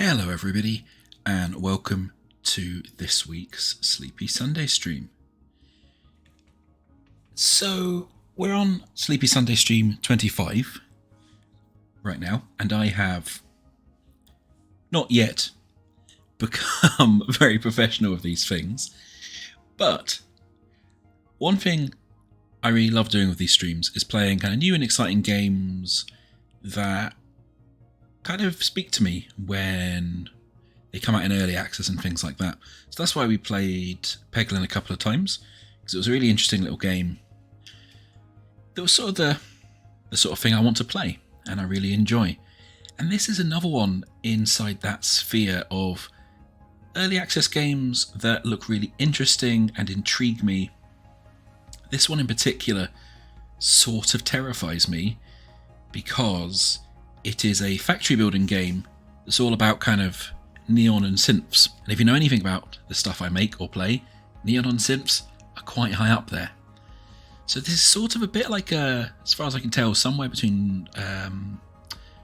Hello everybody and welcome to this week's Sleepy Sunday stream. So we're on Sleepy Sunday stream 25 right now, and I have not yet become very professional with these things, but one thing I really love doing with these streams is playing kind of new and exciting games that kind of speak to me when they come out in early access and things like that. So that's why we played Peglin a couple of times, because it was a really interesting little game that was sort of the sort of thing I want to play and I really enjoy. And this is another one inside that sphere of early access games that look really interesting and intrigue me. This one in particular sort of terrifies me because it is a factory building game that's all about kind of neon and synths. And if you know anything about the stuff I make or play, neon and synths are quite high up there. So this is sort of a bit like as far as I can tell, somewhere between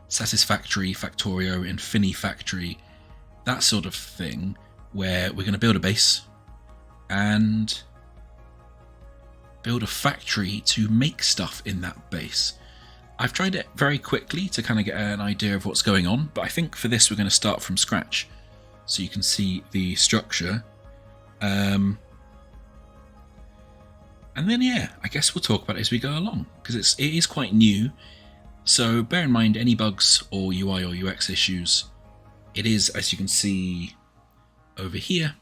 Satisfactory, Factorio, Infinifactory, that sort of thing, where we're going to build a base and build a factory to make stuff in that base. I've tried it very quickly to kind of get an idea of what's going on, but I think for this we're going to start from scratch so you can see the structure. And then, yeah, I guess we'll talk about it as we go along, because it is quite new. So bear in mind any bugs or UI or UX issues. It is, as you can see over here,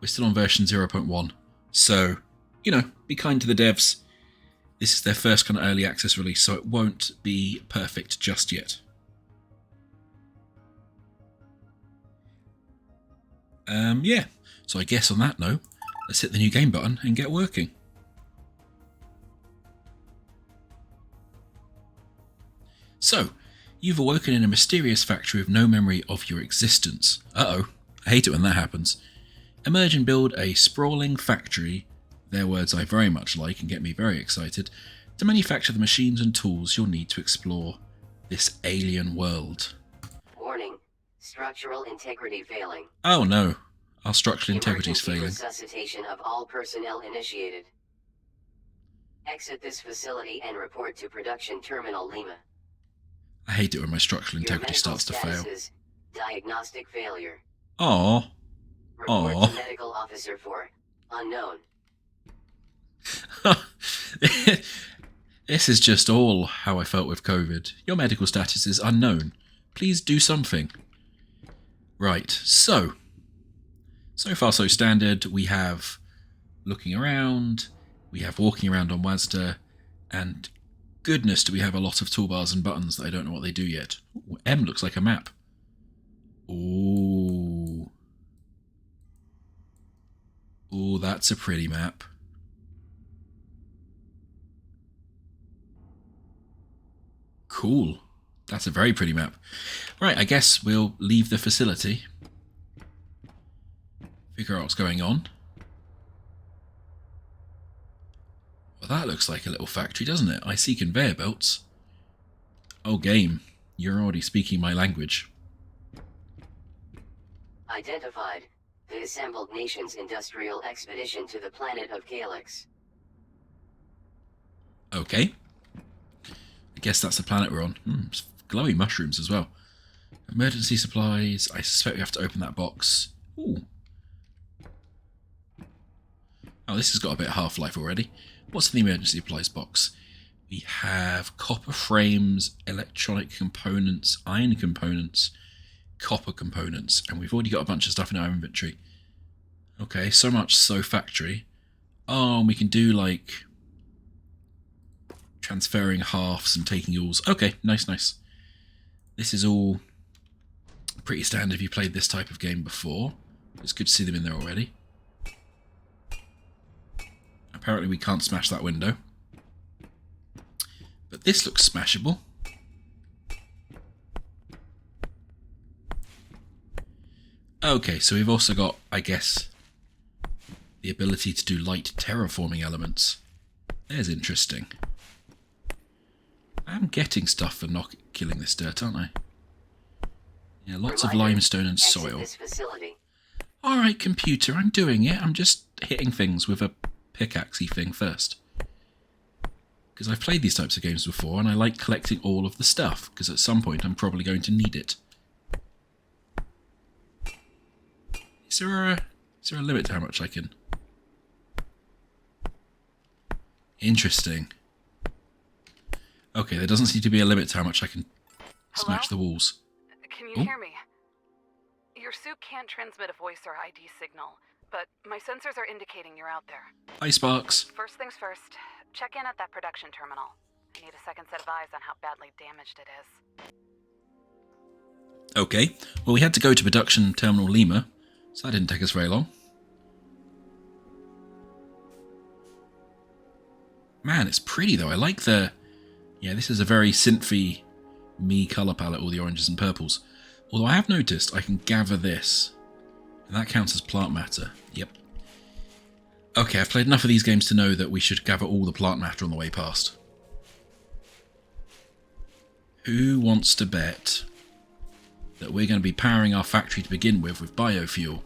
we're still on version 0.1. So, you know, be kind to the devs. This is their first kind of early access release, so it won't be perfect just yet. Yeah, so I guess on that note, let's hit the new game button and get working. So, you've awoken in a mysterious factory with no memory of your existence. Uh-oh, I hate it when that happens. Emerge and build a sprawling factory, their words I very much like and get me very excited, to manufacture the machines and tools you'll need to explore this alien world. Warning. Structural integrity failing. Oh no, our structural integrity is failing. Resuscitation of all personnel initiated. Exit this facility and report to Production Terminal Lima. I hate it when my structural integrity starts to fail. Diagnostic failure. Aww. Report Aww. to Medical Officer for unknown. This is just all how I felt with COVID. Your medical status is unknown. Please do something. Right, so far so standard. We have looking around, we have walking around on WASD, and goodness do we have a lot of toolbars and buttons that I don't know what they do yet. Ooh, M looks like a map. Ooh. Ooh, that's a pretty map. Cool. That's a very pretty map. Right, I guess we'll leave the facility. Figure out what's going on. Well, that looks like a little factory, doesn't it? I see conveyor belts. Oh, game. You're already speaking my language. Identified. The Assembled Nations Industrial Expedition to the planet of Calyx. Okay. I guess that's the planet we're on. Glowing mushrooms as well. Emergency supplies. I suspect we have to open that box. Ooh. Oh, this has got a bit of half-life already. What's in the emergency supplies box? We have copper frames, electronic components, iron components, copper components, and we've already got a bunch of stuff in our inventory. Okay, so much so factory. Oh, and we can do like transferring halves and taking alls. Okay, nice. This is all pretty standard if you played this type of game before. It's good to see them in there already. Apparently we can't smash that window. But this looks smashable. Okay, so we've also got, I guess, the ability to do light terraforming elements. There's interesting. I'm getting stuff for not killing this dirt, aren't I? Yeah, lots of Reminder, limestone and exit soil. this facility. Alright, computer, I'm doing it. I'm just hitting things with a pickaxey thing first. Because I've played these types of games before, and I like collecting all of the stuff, because at some point I'm probably going to need it. Is there a limit to how much I can... Interesting. Okay, there doesn't seem to be a limit to how much I can smash the walls. Can you hear me? Your suit can't transmit a voice or ID signal, but my sensors are indicating you're out there. Hi, Sparks. First things first, check in at that production terminal. I need a second set of eyes on how badly damaged it is. Okay, well we had to go to production terminal Lima, so that didn't take us very long. Man, it's pretty though. I like the... Yeah, this is a very synthy me colour palette, all the oranges and purples. Although I have noticed I can gather this. And that counts as plant matter. Yep. Okay, I've played enough of these games to know that we should gather all the plant matter on the way past. Who wants to bet that we're going to be powering our factory to begin with biofuel?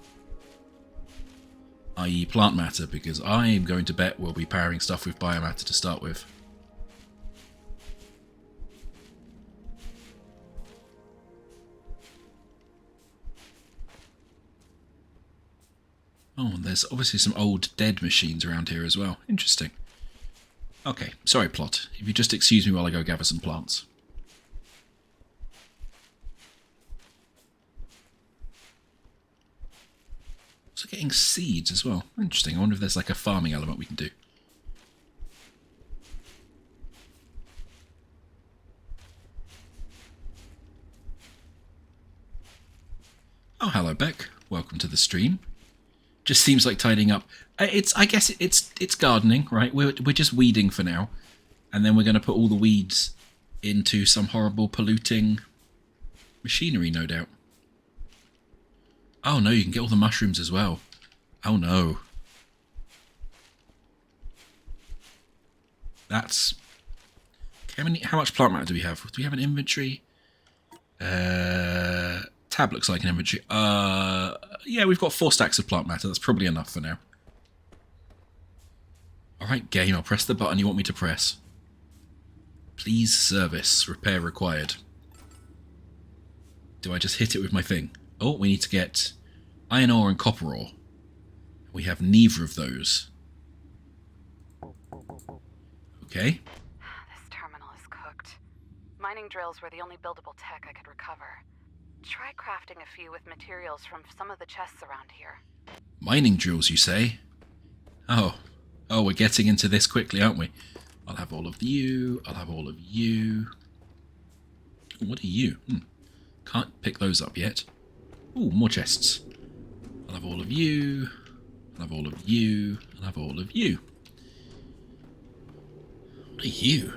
I.e. plant matter, because I am going to bet we'll be powering stuff with biomatter to start with. Oh, and there's obviously some old dead machines around here as well. Interesting. Okay, sorry plot. If you just excuse me while I go gather some plants. Also getting seeds as well. Interesting. I wonder if there's like a farming element we can do. Oh, hello Beck. Welcome to the stream. Just seems like tidying up. I guess it's gardening, right? We're just weeding for now, and then we're going to put all the weeds into some horrible polluting machinery, no doubt. Oh no, you can get all the mushrooms as well. Oh no. That's... How much plant matter do we have? Do we have an inventory? Tab looks like an inventory. Yeah, we've got 4 stacks of plant matter. That's probably enough for now. Alright, game, I'll press the button you want me to press. Please service. Repair required. Do I just hit it with my thing? Oh, we need to get iron ore and copper ore. We have neither of those. Okay. This terminal is cooked. Mining drills were the only buildable tech I could recover. Try crafting a few with materials from some of the chests around here. Mining drills, you say? Oh, we're getting into this quickly, aren't we? I'll have all of you. I'll have all of you. What are you? Can't pick those up yet. Ooh, more chests. I'll have all of you. I'll have all of you. I'll have all of you. What are you?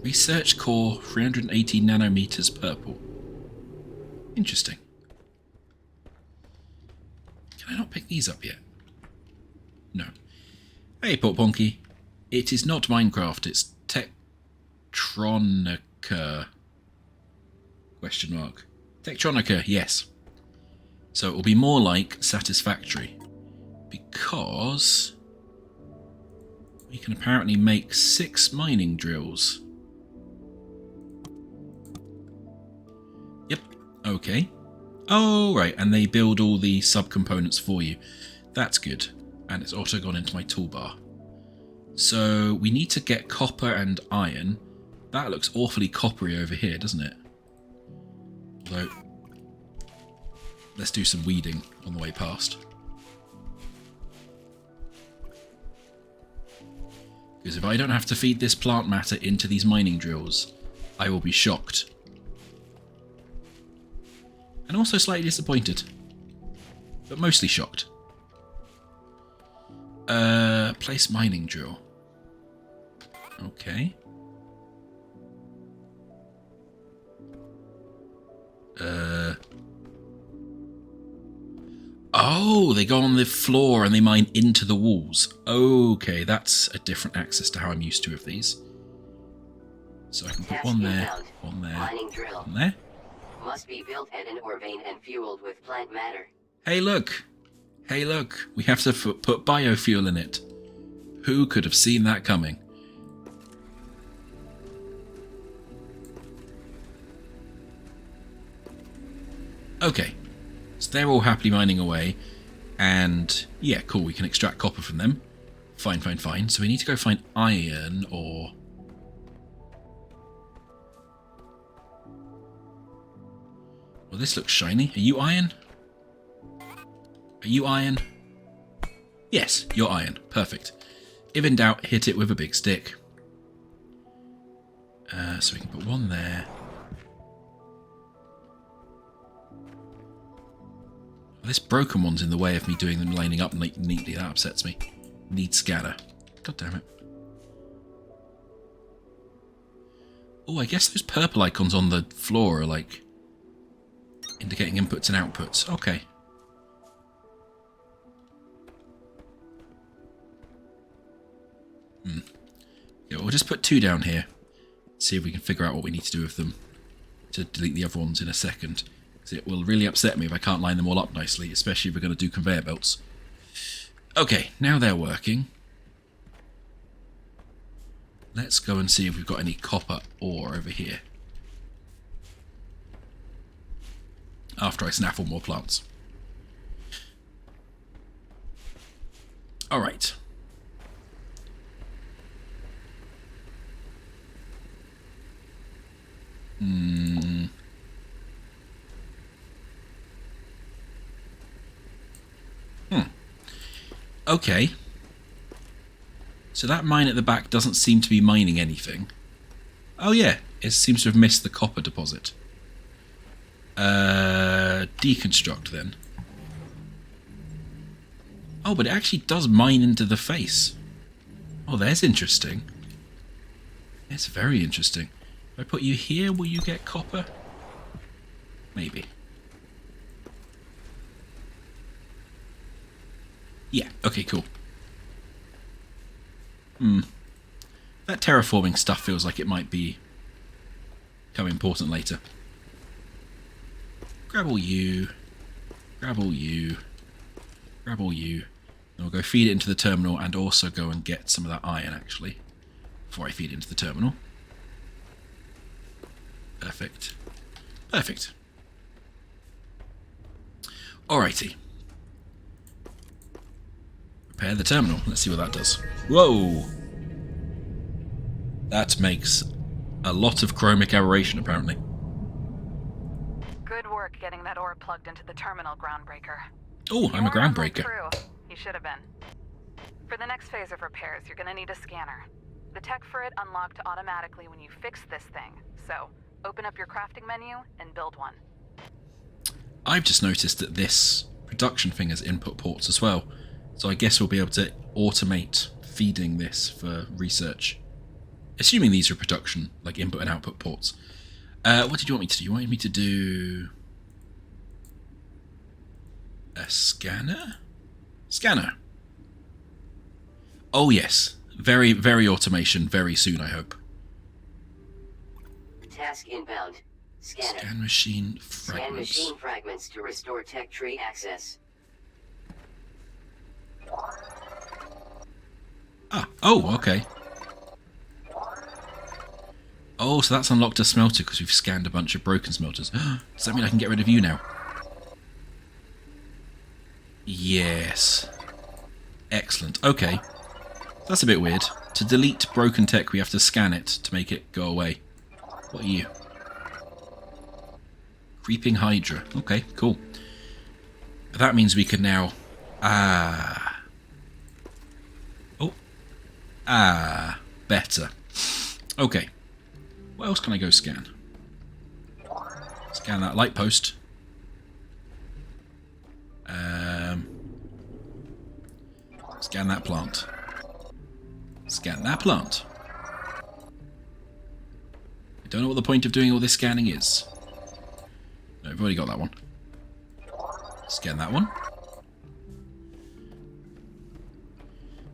Research core 380 nanometers purple. Interesting. Can I not pick these up yet? No. Hey, Porponky. It is not Minecraft, it's Techtonica. Question mark. Techtonica, yes. So it will be more like Satisfactory. Because we can apparently make 6 mining drills. Yep, okay. Oh, right, and they build all the subcomponents for you. That's good. And it's also gone into my toolbar. So we need to get copper and iron. That looks awfully coppery over here, doesn't it? Although, let's do some weeding on the way past. Because if I don't have to feed this plant matter into these mining drills, I will be shocked. And also slightly disappointed. But mostly shocked. Place mining drill. Okay. Oh, they go on the floor and they mine into the walls. Okay, that's a different access to how I'm used to with these. So I can put Task one there, inbound. one there, Mining drill. one there. Must be built at an ore vein and fueled with plant matter. Hey look! Hey look! We have to put biofuel in it. Who could have seen that coming? Okay, so they're all happily mining away, and yeah, cool, we can extract copper from them. Fine, fine, fine. So we need to go find iron, or... Well, this looks shiny. Are you iron? Are you iron? Yes, you're iron. Perfect. If in doubt, hit it with a big stick. So we can put one there. This broken one's in the way of me doing them lining up neatly. That upsets me. Need scanner. God damn it. Oh, I guess those purple icons on the floor are like indicating inputs and outputs. Okay. Yeah, we'll just put 2 down here. See if we can figure out what we need to do with them to delete the other ones in a second. It will really upset me if I can't line them all up nicely, especially if we're going to do conveyor belts. Okay, now they're working. Let's go and see if we've got any copper ore over here. After I snaffle more plants. Alright. Okay. So that mine at the back doesn't seem to be mining anything. Oh yeah, it seems to have missed the copper deposit. Deconstruct then. Oh, but it actually does mine into the face. Oh, there's interesting. It's very interesting. If I put you here, will you get copper? Maybe. Yeah, okay, cool. That terraforming stuff feels like it might become important later. Grab all you. Grab all you. Grab all you. And we'll go feed it into the terminal and also go and get some of that iron, actually, before I feed it into the terminal. Perfect. Perfect. Alrighty. Repair the terminal. Let's see what that does. Whoa! That makes a lot of chromic aberration, apparently. Good work getting that ore plugged into the terminal, groundbreaker. Oh, I'm a groundbreaker. You should have been. For the next phase of repairs, you're gonna need a scanner. The tech for it unlocked automatically when you fix this thing, so open up your crafting menu and build one. I've just noticed that this production thing has input ports as well, so I guess we'll be able to automate feeding this for research. Assuming these are production, like input and output ports. What did you want me to do? You wanted me to do a scanner? Scanner. Oh yes, very, very automation, very soon, I hope. Task inbound. Scanner. Scan machine Scan fragments. machine fragments to restore tech tree access. Ah, oh, okay. Oh, so that's unlocked a smelter because we've scanned a bunch of broken smelters. Does that mean I can get rid of you now? Yes. Excellent. Okay. That's a bit weird. To delete broken tech, we have to scan it to make it go away. What are you? Creeping Hydra. Okay, cool. That means we can now... better. Okay. What else can I go scan? Scan that light post. Scan that plant. Scan that plant. I don't know what the point of doing all this scanning is. No, I've already got that one. Scan that one.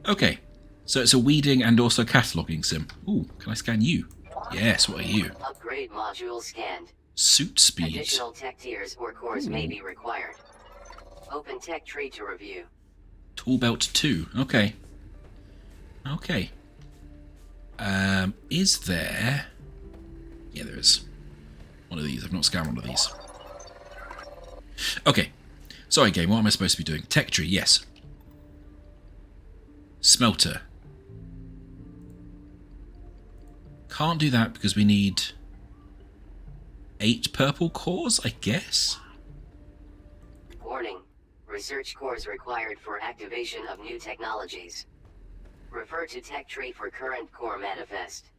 Okay. So it's a weeding and also cataloguing sim. Ooh, can I scan you? Yes, what are you? Upgrade module scanned. Suit speed. Additional tech tiers or cores may be required. Open tech tree to review. Tool belt 2. Okay. Okay. Is there... Yeah, there is. One of these. I've not scanned one of these. Okay. Sorry, game. What am I supposed to be doing? Tech tree, yes. Smelter. Can't do that because we need 8 purple cores, I guess? Warning. Research cores required for activation of new technologies. Refer to tech tree for current core manifest.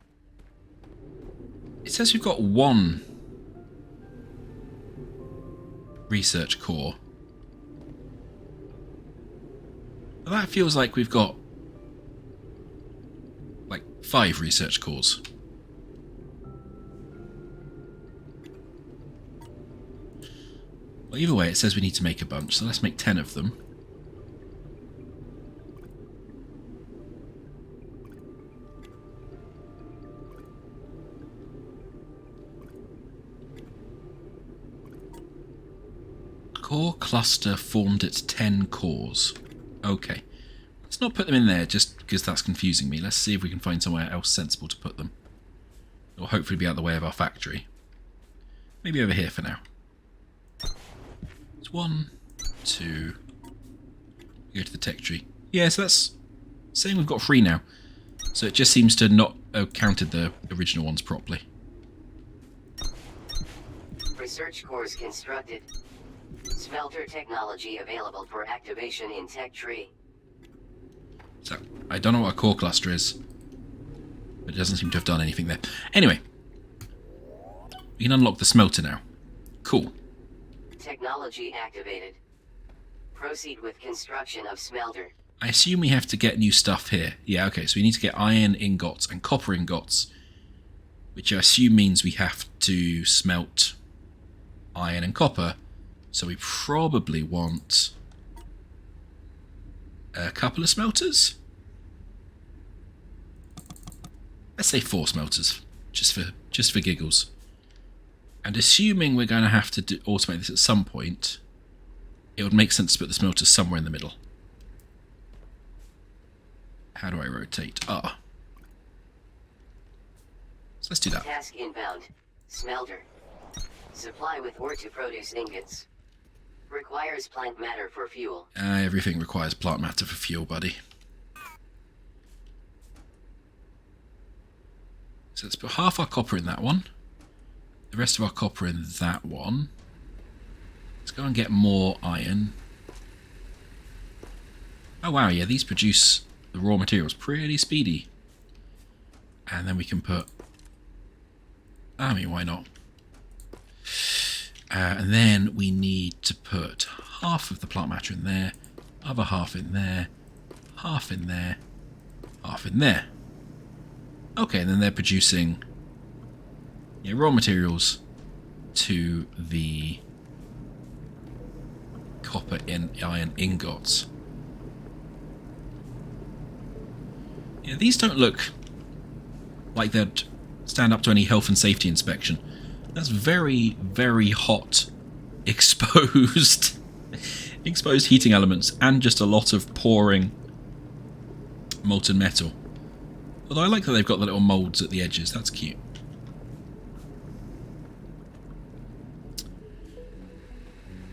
It says we've got 1 research core. But that feels like we've got like 5 research cores. Well, either way, it says we need to make a bunch, so let's make 10 of them. Core cluster formed at 10 cores. Okay. Let's not put them in there just because that's confusing me. Let's see if we can find somewhere else sensible to put them. Or hopefully be out of the way of our factory. Maybe over here for now. It's 1, 2. Go to the tech tree. Yeah, so that's saying we've got 3 now. So it just seems to not have counted the original ones properly. Research cores constructed. Smelter technology available for activation in tech tree. So, I don't know what a core cluster is. But it doesn't seem to have done anything there. Anyway. We can unlock the smelter now. Cool. Technology activated. Proceed with construction of smelter. I assume we have to get new stuff here. Yeah, okay, so we need to get iron ingots and copper ingots. Which I assume means we have to smelt iron and copper. So we probably want a couple of smelters. Let's say 4 smelters, just for giggles. And assuming we're going to have to automate this at some point, it would make sense to put the smelters somewhere in the middle. How do I rotate? Ah. So let's do that. Task inbound. Smelter. Supply with ore to produce ingots. Requires plant matter for fuel. Everything requires plant matter for fuel, buddy. So let's put half our copper in that one. The rest of our copper in that one. Let's go and get more iron. Oh wow, yeah, these produce the raw materials pretty speedy. And then we can put... I mean, why not? And then we need to put half of the plant matter in there, other half in there, half in there, half in there. Okay, and then they're producing raw materials to the copper and iron ingots. Yeah, these don't look like they'd stand up to any health and safety inspection. That's very, very hot, exposed heating elements, and just a lot of pouring molten metal. Although I like that they've got the little moulds at the edges, that's cute.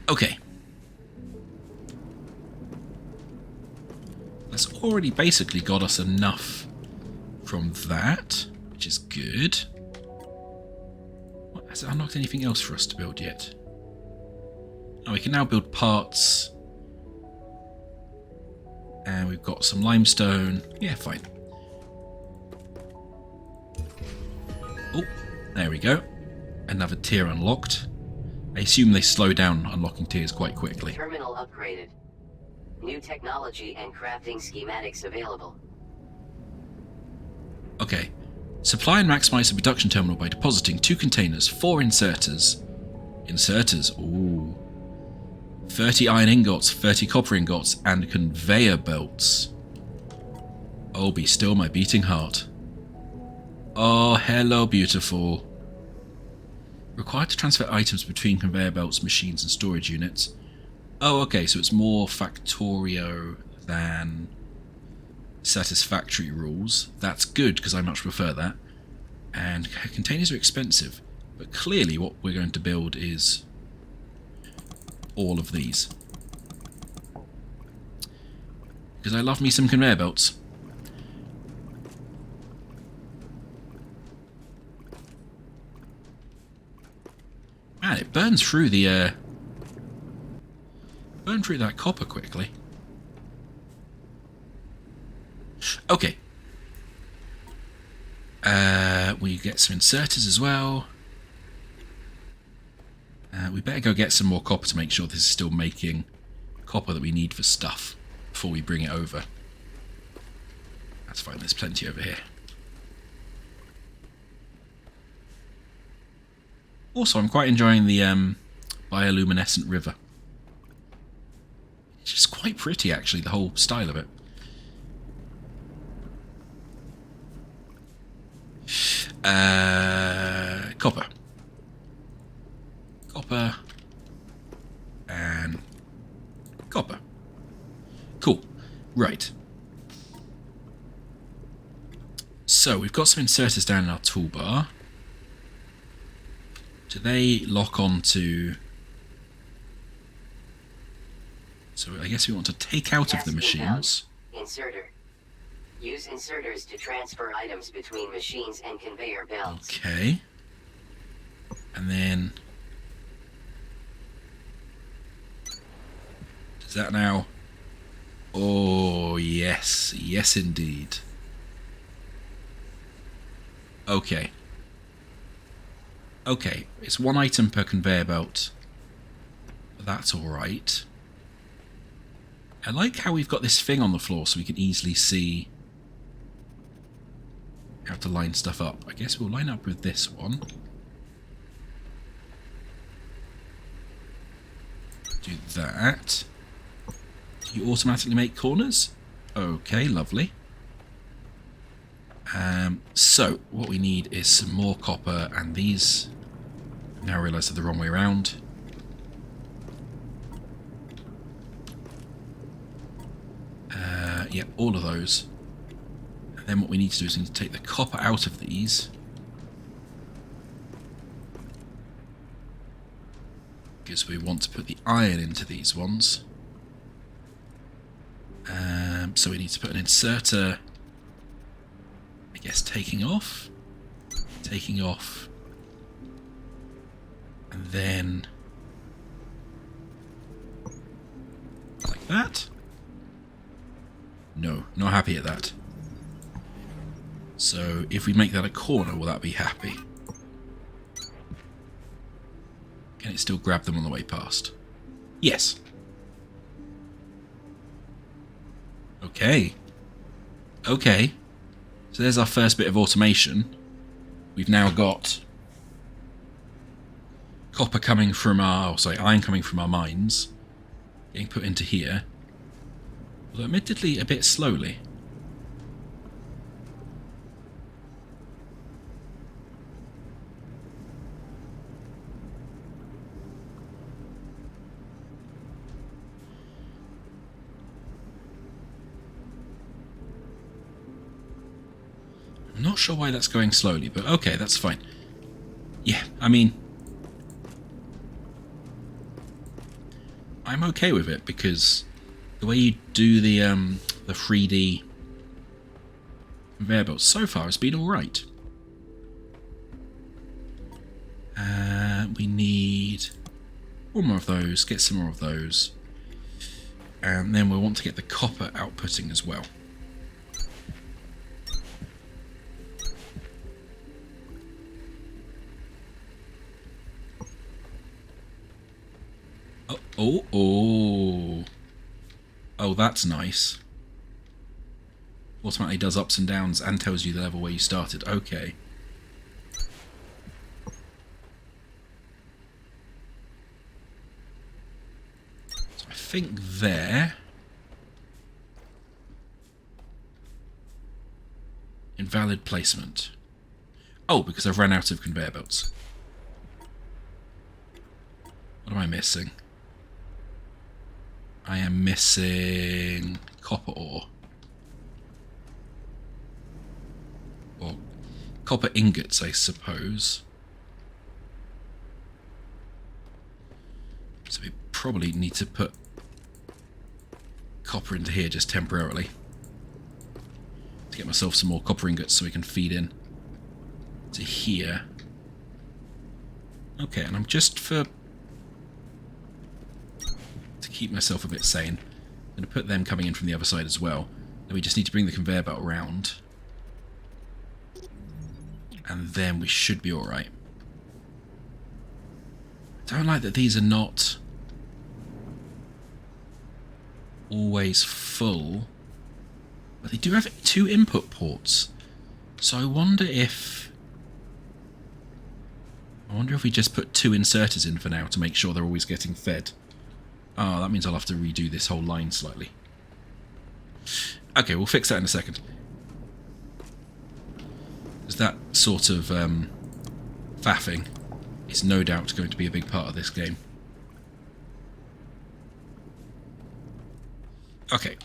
Okay. That's already basically got us enough from that, which is good. Has it unlocked anything else for us to build yet? Oh, we can now build parts. And we've got some limestone. Yeah, fine. Oh, there we go. Another tier unlocked. I assume they slow down unlocking tiers quite quickly. Terminal upgraded. New technology and crafting schematics available. Okay. Supply and maximize the production terminal by depositing 2 containers, 4 inserters. Inserters, ooh. 30 iron ingots, 30 copper ingots, and conveyor belts. Oh, be still my beating heart. Oh, hello, beautiful. Required to transfer items between conveyor belts, machines, and storage units. Oh, okay, so it's more Factorio than Satisfactory rules. That's good, because I much prefer that. And containers are expensive, but clearly what we're going to build is all of these. Because I love me some conveyor belts. Man, it burns through the burn through that copper quickly. Okay. We get some inserters as well. We better go get some more copper to make sure this is still making copper that we need for stuff before we bring it over. That's fine, there's plenty over here. Also, I'm quite enjoying the bioluminescent river. It's just quite pretty, actually, the whole style of it. Copper. Copper. And copper. Cool. Right. So, we've got some inserters down in our toolbar. Do they lock onto... So I guess we want to take out of the machines. Inserter. Use inserters to transfer items between machines and conveyor belts. Okay. And then... Does that now... Oh, yes. Yes, indeed. Okay. Okay, it's one item per conveyor belt. That's alright. I like how we've got this thing on the floor so we can easily see how to line stuff up. I guess we'll line up with this one. Do that. Do you automatically make corners? Okay, lovely. So, what we need is some more copper, and these... Now I realise they're the wrong way around. Yeah, all of those. And then what we need to do is we need to take the copper out of these. Because we want to put the iron into these ones. So we need to put an inserter, I guess, taking off, and then like that. No, not happy at that. So if we make that a corner, will that be happy? Can it still grab them on the way past? Yes. Okay. Okay. So there's our first bit of automation. We've now got copper coming from our... iron coming from our mines. Getting put into here. Although admittedly a bit slowly. I'm not sure why that's going slowly, but okay, that's fine. Yeah, I mean... I'm okay with it, because the way you do the 3D conveyor belts so far has been alright. We need one more of those, get some more of those. And then we want to get the copper outputting as well. Oh, that's nice. Automatically does ups and downs and tells you the level where you started. Okay. So I think there... Invalid placement. Oh, because I've run out of conveyor belts. What am I missing? I am missing copper ore. Or copper ingots, I suppose. So we probably need to put copper into here just temporarily. To get myself some more copper ingots so we can feed in to here. Okay, and I'm just to keep myself a bit sane, I'm going to put them coming in from the other side as well. Then we just need to bring the conveyor belt around. And then we should be alright. I don't like that these are not always full. But they do have 2 input ports. So I wonder if we just put 2 inserters in for now to make sure they're always getting fed. Oh, that means I'll have to redo this whole line slightly. Okay, we'll fix that in a second. Because that sort of faffing is no doubt going to be a big part of this game. Okay.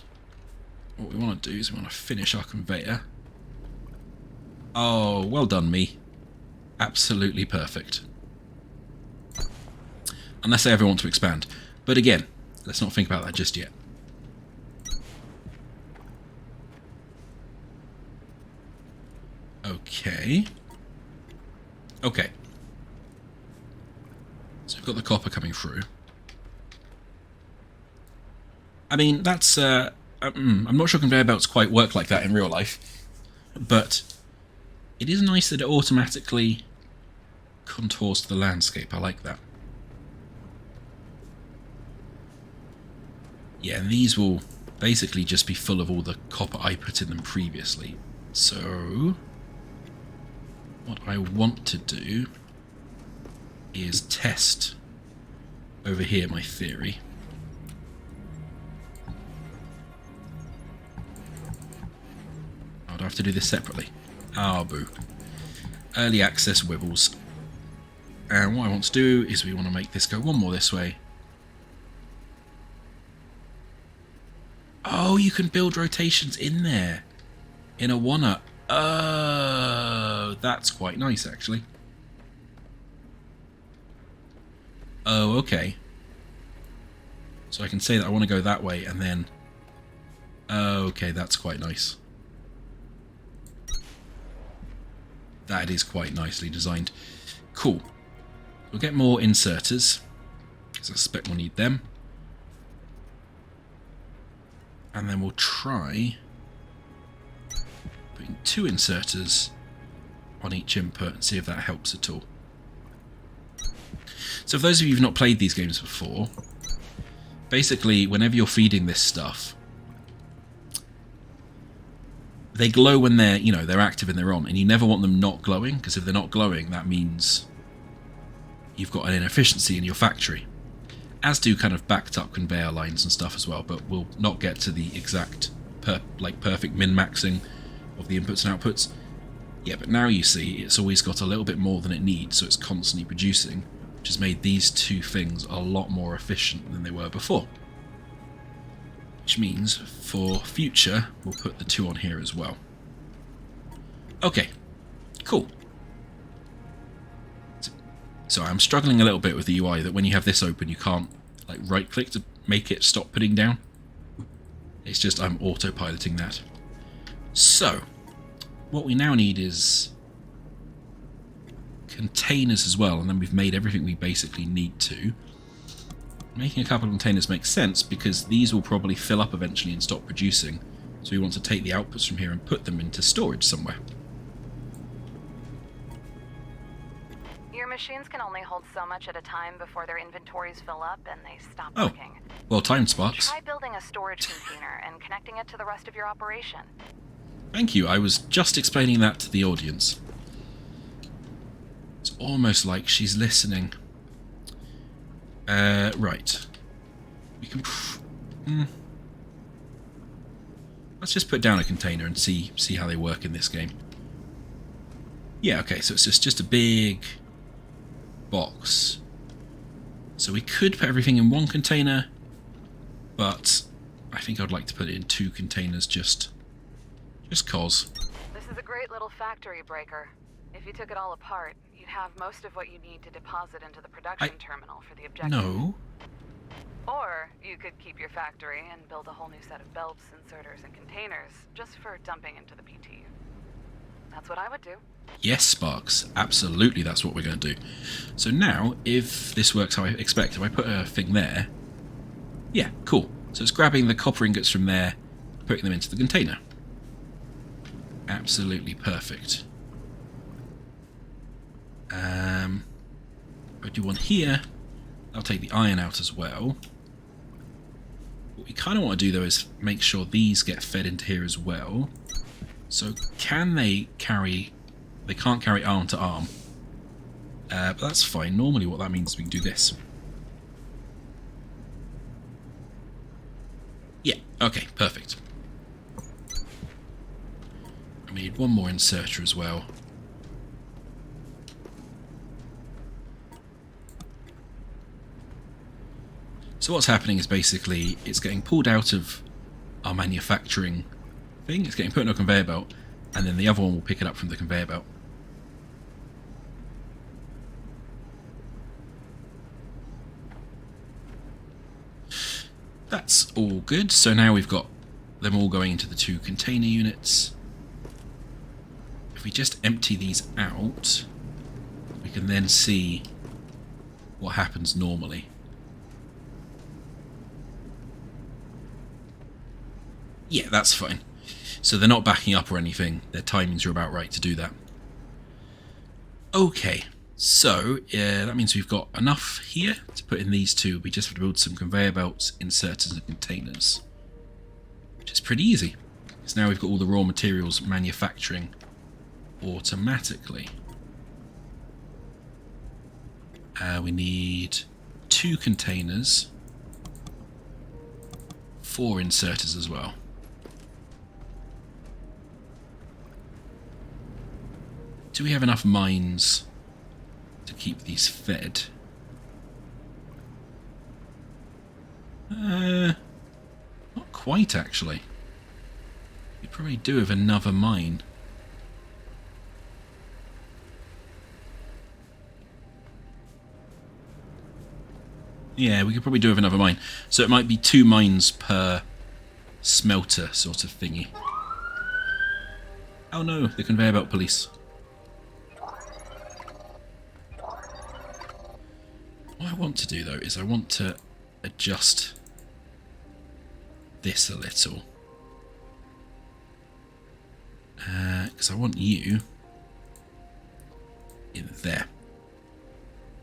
What we want to do is we want to finish our conveyor. Oh, well done, me. Absolutely perfect. Unless I ever want to expand. But again, let's not think about that just yet. Okay. Okay. So we've got the copper coming through. I mean, that's... I'm not sure conveyor belts quite work like that in real life. But it is nice that it automatically contours to the landscape. I like that. Yeah, and these will basically just be full of all the copper I put in them previously. So what I want to do is test over here my theory. Oh, do I have to do this separately? Ah, boo. Early access wibbles. And what I want to do is we want to make this go one more this way. Oh, you can build rotations in there. In a one-up. Oh, that's quite nice, actually. Oh, okay. So I can say that I want to go that way, and then... Oh, okay, that's quite nice. That is quite nicely designed. Cool. We'll get more inserters, because I suspect we'll need them. And then we'll try putting 2 inserters on each input and see if that helps at all. So for those of you who've not played these games before, basically whenever you're feeding this stuff, they glow when they're, they're active and they're on, and you never want them not glowing, because if they're not glowing, that means you've got an inefficiency in your factory. As do kind of backed up conveyor lines and stuff as well, but we'll not get to the exact perfect min-maxing of the inputs and outputs. Yeah, but now you see it's always got a little bit more than it needs, so it's constantly producing, which has made these 2 things a lot more efficient than they were before. Which means for future, we'll put the 2 on here as well. Okay, cool. So I'm struggling a little bit with the UI that when you have this open you can't right click to make it stop putting down. It's just I'm autopiloting that. So what we now need is containers as well, and then we've made everything we basically need to. Making a couple of containers makes sense because these will probably fill up eventually and stop producing, so we want to take the outputs from here and put them into storage somewhere. Your machines can only hold so much at a time before their inventories fill up and they stop Oh, working. well timed, Sparks. Try building a storage container and connecting it to the rest of your operation. Thank you, I was just explaining that to the audience. It's almost like she's listening. Right. We can... Let's just put down a container and see how they work in this game. Yeah, okay, so it's just a big box. So we could put everything in one container, but I think I'd like to put it in 2 containers just cause. This is a great little factory breaker. If you took it all apart, you'd have most of what you need to deposit into the production terminal for the objective. No. Or you could keep your factory and build a whole new set of belts, inserters, and containers just for dumping into the PT. That's what I would do. Yes, Sparks. Absolutely, that's what we're going to do. So now, if this works how I expect, if I put a thing there... Yeah, cool. So it's grabbing the copper ingots from there, putting them into the container. Absolutely perfect. I do one here. I'll take the iron out as well. What we kind of want to do, though, is make sure these get fed into here as well. So can they carry... They can't carry arm to arm. But that's fine. Normally what that means is we can do this. Yeah, okay, perfect. I need one more inserter as well. So what's happening is basically it's getting pulled out of our manufacturing thing, it's getting put in a conveyor belt, and then the other one will pick it up from the conveyor belt. That's all good. So now we've got them all going into the 2 container units. If we just empty these out, we can then see what happens normally. Yeah, that's fine. So they're not backing up or anything. Their timings are about right to do that. Okay, so that means we've got enough here to put in these 2. We just have to build some conveyor belts, inserters and containers. Which is pretty easy. Because now we've got all the raw materials manufacturing automatically. We need 2 containers, 4 inserters as well. Do we have enough mines to keep these fed? Not quite, actually. We probably do have another mine. Yeah, we could probably do with another mine. So it might be 2 mines per smelter sort of thingy. Oh no, the conveyor belt police. What I want to do, though, is I want to adjust this a little. Because I want you in there.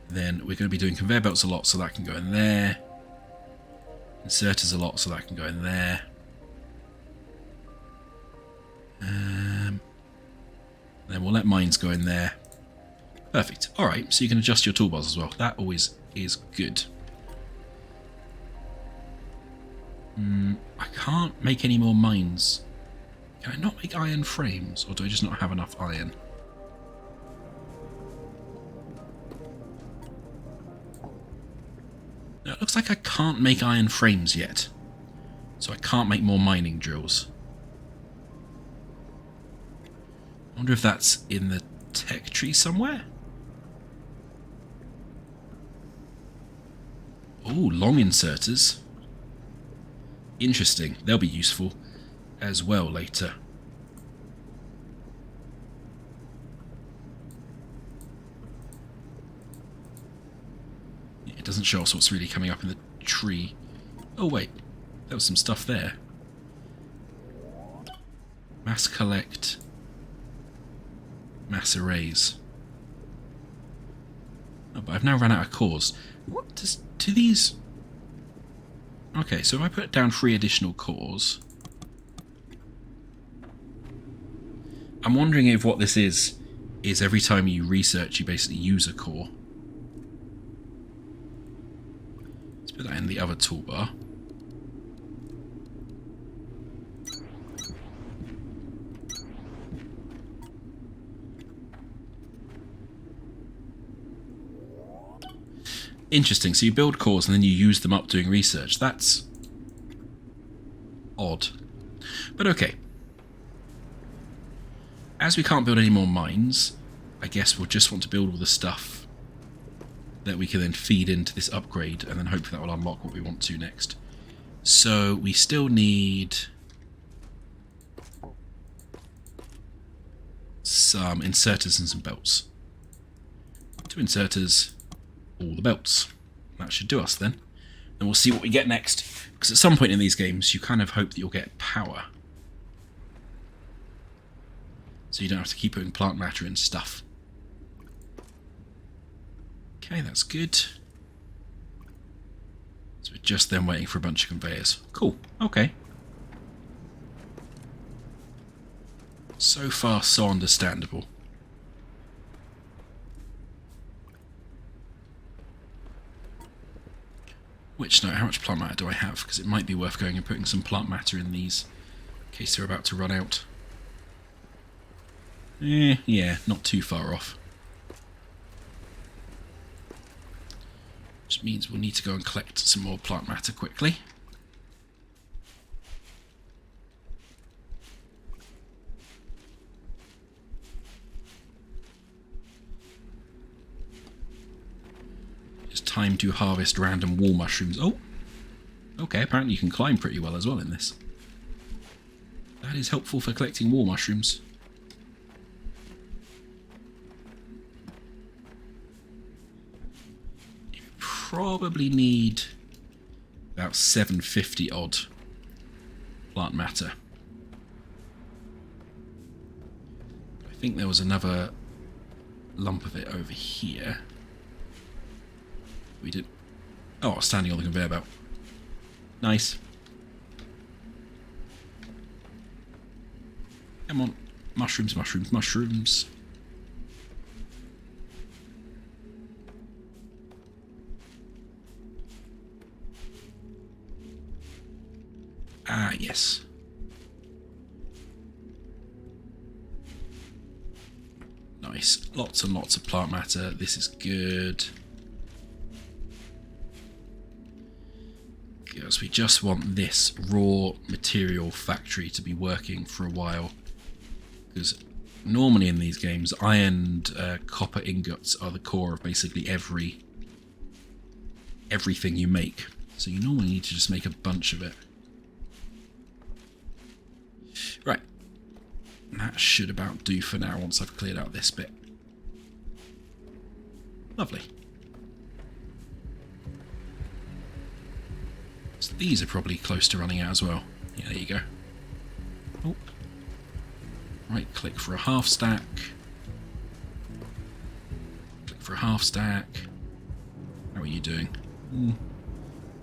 Then we're going to be doing conveyor belts a lot, so that can go in there. Inserters a lot, so that can go in there. Then we'll let mines go in there. Perfect. Alright, so you can adjust your toolbars as well. That always is good. I can't make any more mines. Can I not make iron frames, or do I just not have enough iron? No, it looks like I can't make iron frames yet. So I can't make more mining drills. I wonder if that's in the tech tree somewhere? Oh, long inserters. Interesting. They'll be useful as well later. It doesn't show us what's really coming up in the tree. Oh wait, there was some stuff there. Mass collect. Mass arrays. Oh, but I've now run out of cores. What do these... Okay, so if I put down 3 additional cores... I'm wondering if what this is every time you research you basically use a core. Let's put that in the other toolbar. Interesting. So you build cores and then you use them up doing research. That's odd. But okay. As we can't build any more mines, I guess we'll just want to build all the stuff that we can then feed into this upgrade, and then hopefully that will unlock what we want to next. So we still need some inserters and some belts. 2 inserters, all the belts. That should do us then. And we'll see what we get next. Because at some point in these games, you kind of hope that you'll get power. So you don't have to keep putting plant matter in stuff. Okay, that's good. So we're just then waiting for a bunch of conveyors. Cool, okay. So far, so understandable. Which, no, how much plant matter do I have? Because it might be worth going and putting some plant matter in these in case they're about to run out. Yeah, not too far off. Which means we'll need to go and collect some more plant matter quickly. It's time to harvest random wall mushrooms. Oh! Okay, apparently you can climb pretty well as well in this. That is helpful for collecting wall mushrooms. Probably need about 750 odd plant matter. I think there was another lump of it over here. We did. Oh, standing on the conveyor belt. Nice. Come on. Mushrooms, mushrooms, mushrooms. Ah, yes. Nice. Lots and lots of plant matter. This is good. Because we just want this raw material factory to be working for a while. Because normally in these games, iron and copper ingots are the core of basically everything you make. So you normally need to just make a bunch of it. Right, that should about do for now once I've cleared out this bit. Lovely. So these are probably close to running out as well. Yeah, there you go. Oh. Right click for a half stack. Click for a half stack. How are you doing?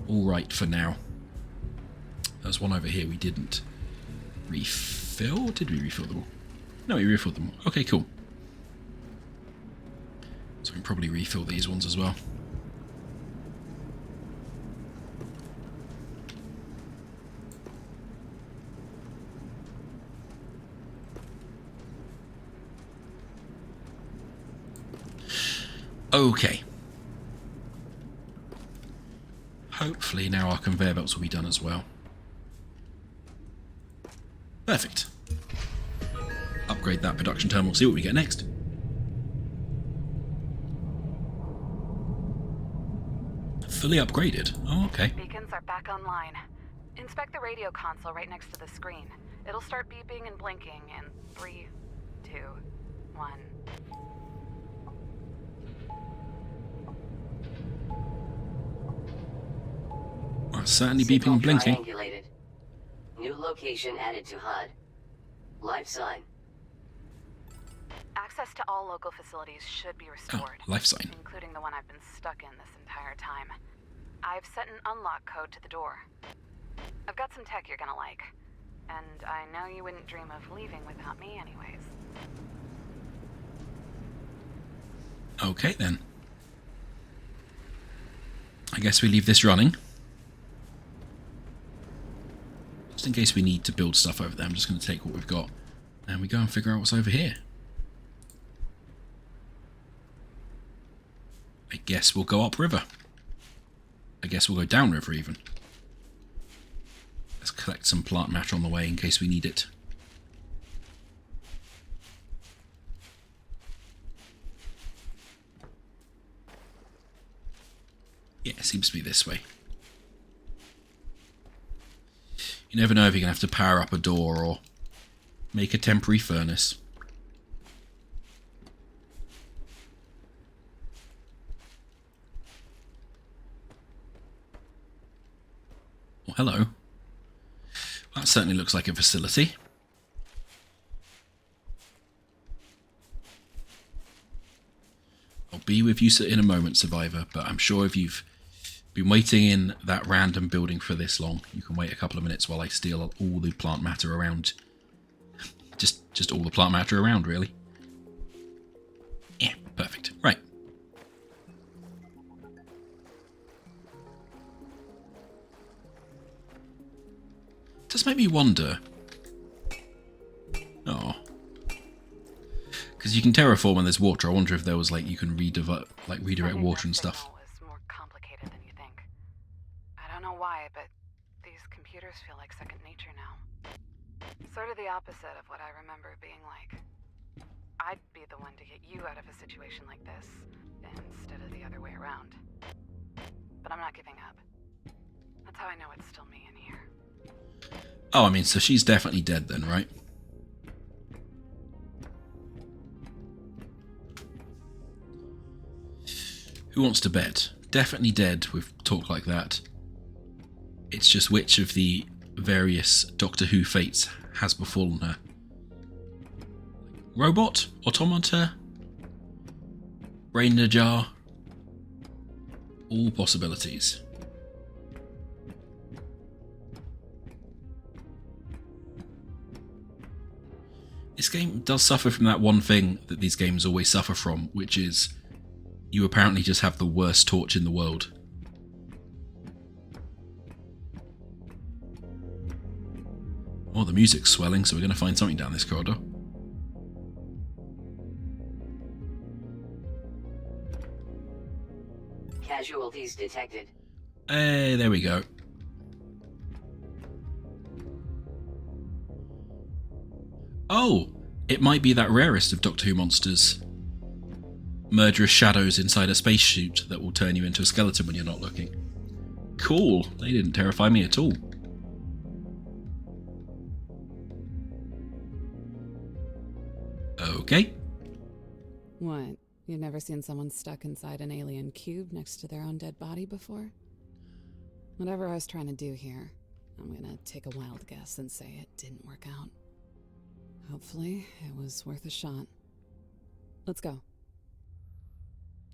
Alright for now. There's one over here we didn't refill? Did we refill them all? No, we refilled them all. Okay, cool. So we can probably refill these ones as well. Okay. Hopefully now our conveyor belts will be done as well. Perfect. Upgrade that production terminal, see what we get next. Fully upgraded. Oh, okay. Beacons are back online. Inspect the radio console right next to the screen. It'll start beeping and blinking in 3, 2, 1. Well, it's certainly beeping and blinking. Triangulated. New location added to HUD. Life sign. Access to all local facilities should be restored. Oh, life sign. Including the one I've been stuck in this entire time. I've set an unlock code to the door. I've got some tech you're gonna like. And I know you wouldn't dream of leaving without me anyways. Okay then. I guess we leave this running. Just in case we need to build stuff over there, I'm just going to take what we've got and we go and figure out what's over here. I guess we'll go upriver. I guess we'll go downriver even. Let's collect some plant matter on the way in case we need it. Yeah, it seems to be this way. You never know if you're going to have to power up a door or make a temporary furnace. Well, hello. That certainly looks like a facility. I'll be with you in a moment, Survivor, but I'm sure if you've been waiting in that random building for this long, you can wait a couple of minutes while I steal all the plant matter around. Just all the plant matter around, really. Yeah, perfect. Right. Does make me wonder. Oh. Because you can terraform when there's water. I wonder if there was like you can redirect water and stuff. Is more complicated than you think. I don't know why, but these computers feel like second nature now. Sort of the opposite of what I remember it being like. I'd be the one to get you out of a situation like this, instead of the other way around. But I'm not giving up. That's how I know it's still me in here. Oh, I mean, so she's definitely dead then, right? Who wants to bet? Definitely dead with talk like that. It's just which of the various Doctor Who fates has befallen her. Robot? Automata? Brain in a jar? All possibilities. This game does suffer from that one thing that these games always suffer from, which is you apparently just have the worst torch in the world. Oh, the music's swelling, so we're going to find something down this corridor. Casualties detected. Hey, there we go. Oh, it might be that rarest of Doctor Who monsters. Murderous shadows inside a spacesuit that will turn you into a skeleton when you're not looking. Cool, they didn't terrify me at all. Okay. What? You've never seen someone stuck inside an alien cube next to their own dead body before? Whatever I was trying to do here, I'm gonna take a wild guess and say it didn't work out. Hopefully, it was worth a shot. Let's go.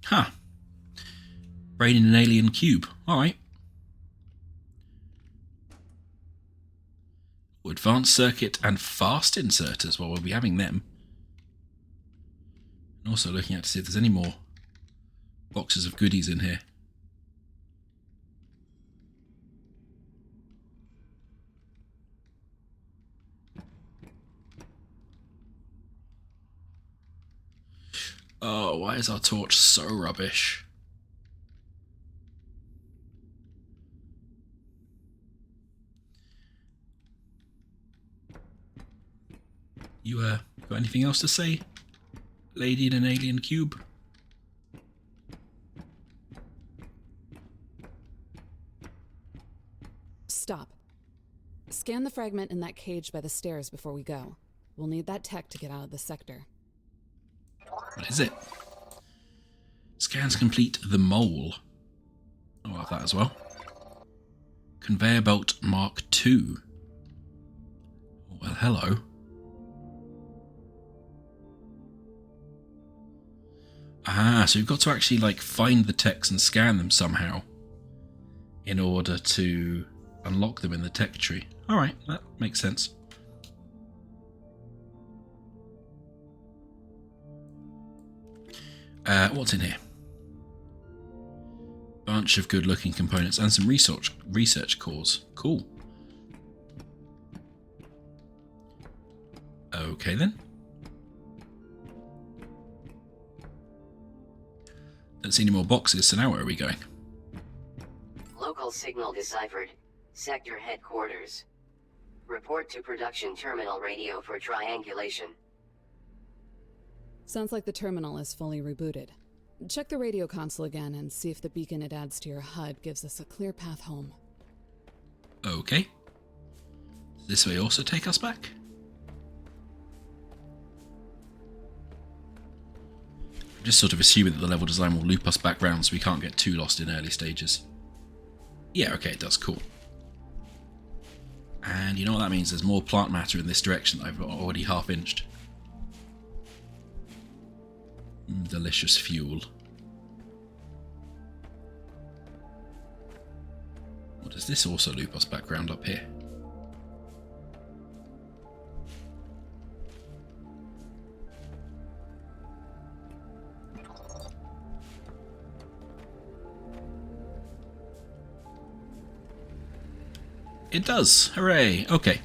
Huh. Brain in an alien cube. Alright. Advanced circuit and fast inserters. Well, we'll be having them. And also looking at to see if there's any more boxes of goodies in here. Oh, why is our torch so rubbish? You, got anything else to say? Lady in an alien cube? Stop. Scan the fragment in that cage by the stairs before we go. We'll need that tech to get out of the sector. What is it? Scans complete the mole. I'll have that as well. Conveyor belt Mark II. Well, hello. Ah, so you've got to actually like find the techs and scan them somehow in order to unlock them in the tech tree. Alright, that makes sense. What's in here? Bunch of good looking components and some research cores. Cool. Okay then. Don't see any more boxes, so now where are we going? Local signal deciphered. Sector headquarters. Report to production terminal radio for triangulation. Sounds like the terminal is fully rebooted. Check the radio console again and see if the beacon it adds to your HUD gives us a clear path home. Okay. Does this way also take us back? I'm just sort of assuming that the level design will loop us back round so we can't get too lost in early stages. Yeah, okay, it does. Cool. And you know what that means? There's more plant matter in this direction that I've already half-inched. Delicious fuel. Or does this also loop us back round up here? It does! Hooray! Okay.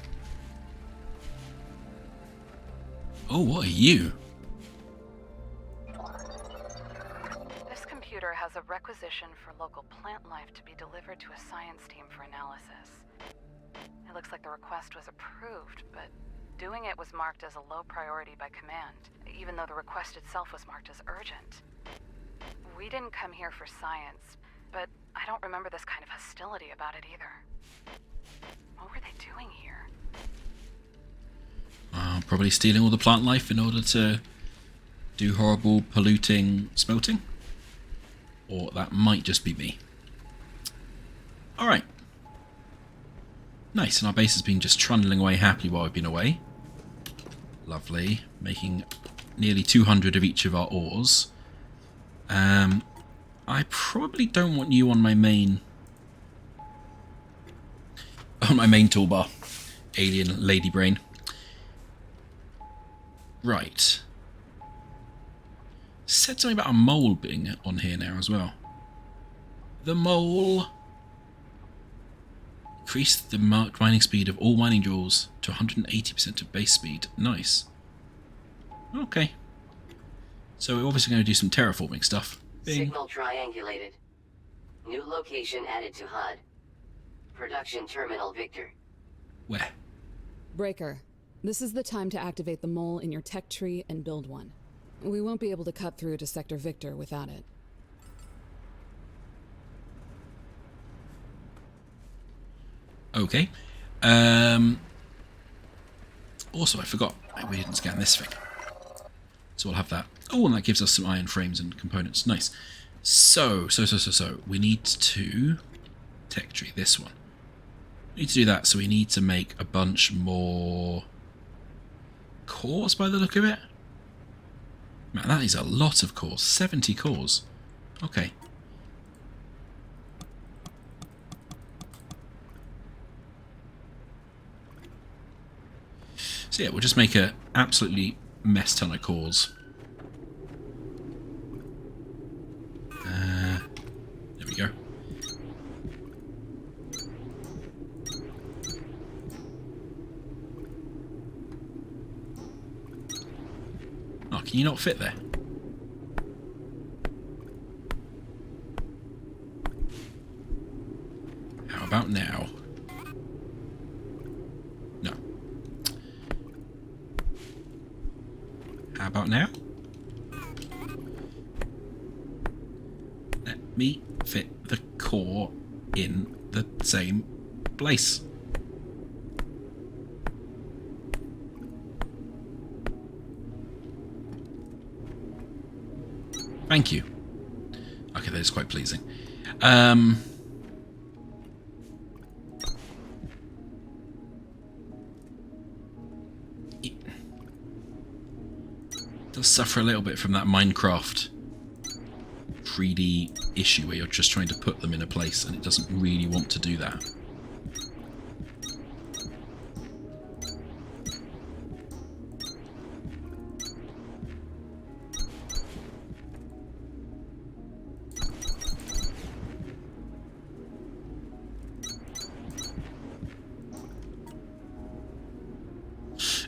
Oh, what are you? This computer has a requisition for local plant life to be delivered to a science team for analysis. It looks like the request was approved, but doing it was marked as a low priority by command, even though the request itself was marked as urgent. We didn't come here for science, but I don't remember this kind of hostility about it either. What were they doing here? Probably stealing all the plant life in order to do horrible, polluting smelting. Or that might just be me. Alright. Nice, and our base has been just trundling away happily while I've been away. Lovely. Making nearly 200 of each of our ores. I probably don't want you on my main... on my main toolbar. Alien lady brain. Right. Said something about a mole being on here now as well. The mole. Increase the mining speed of all mining jewels to 180% of base speed. Nice. Okay. So we're obviously going to do some terraforming stuff. Bing. Signal triangulated. New location added to HUD. Production terminal Victor. Where? Breaker, this is the time to activate the mole in your tech tree and build one. We won't be able to cut through to Sector Victor without it. Okay. Also, I forgot. We didn't scan this thing. So I'll have that. Oh, and that gives us some iron frames and components. Nice. So. We need to... tech tree, this one. We need to do that, so we need to make a bunch more... cores by the look of it. Man, that is a lot of cores. 70 cores. Okay. So yeah, we'll just make a absolutely mess ton of cores. There we go. Oh, can you not fit there? How about now? No. How about now? Let me fit the core in the same place. Thank you. Okay, that is quite pleasing. It does suffer a little bit from that Minecraft 3D issue where you're just trying to put them in a place and it doesn't really want to do that.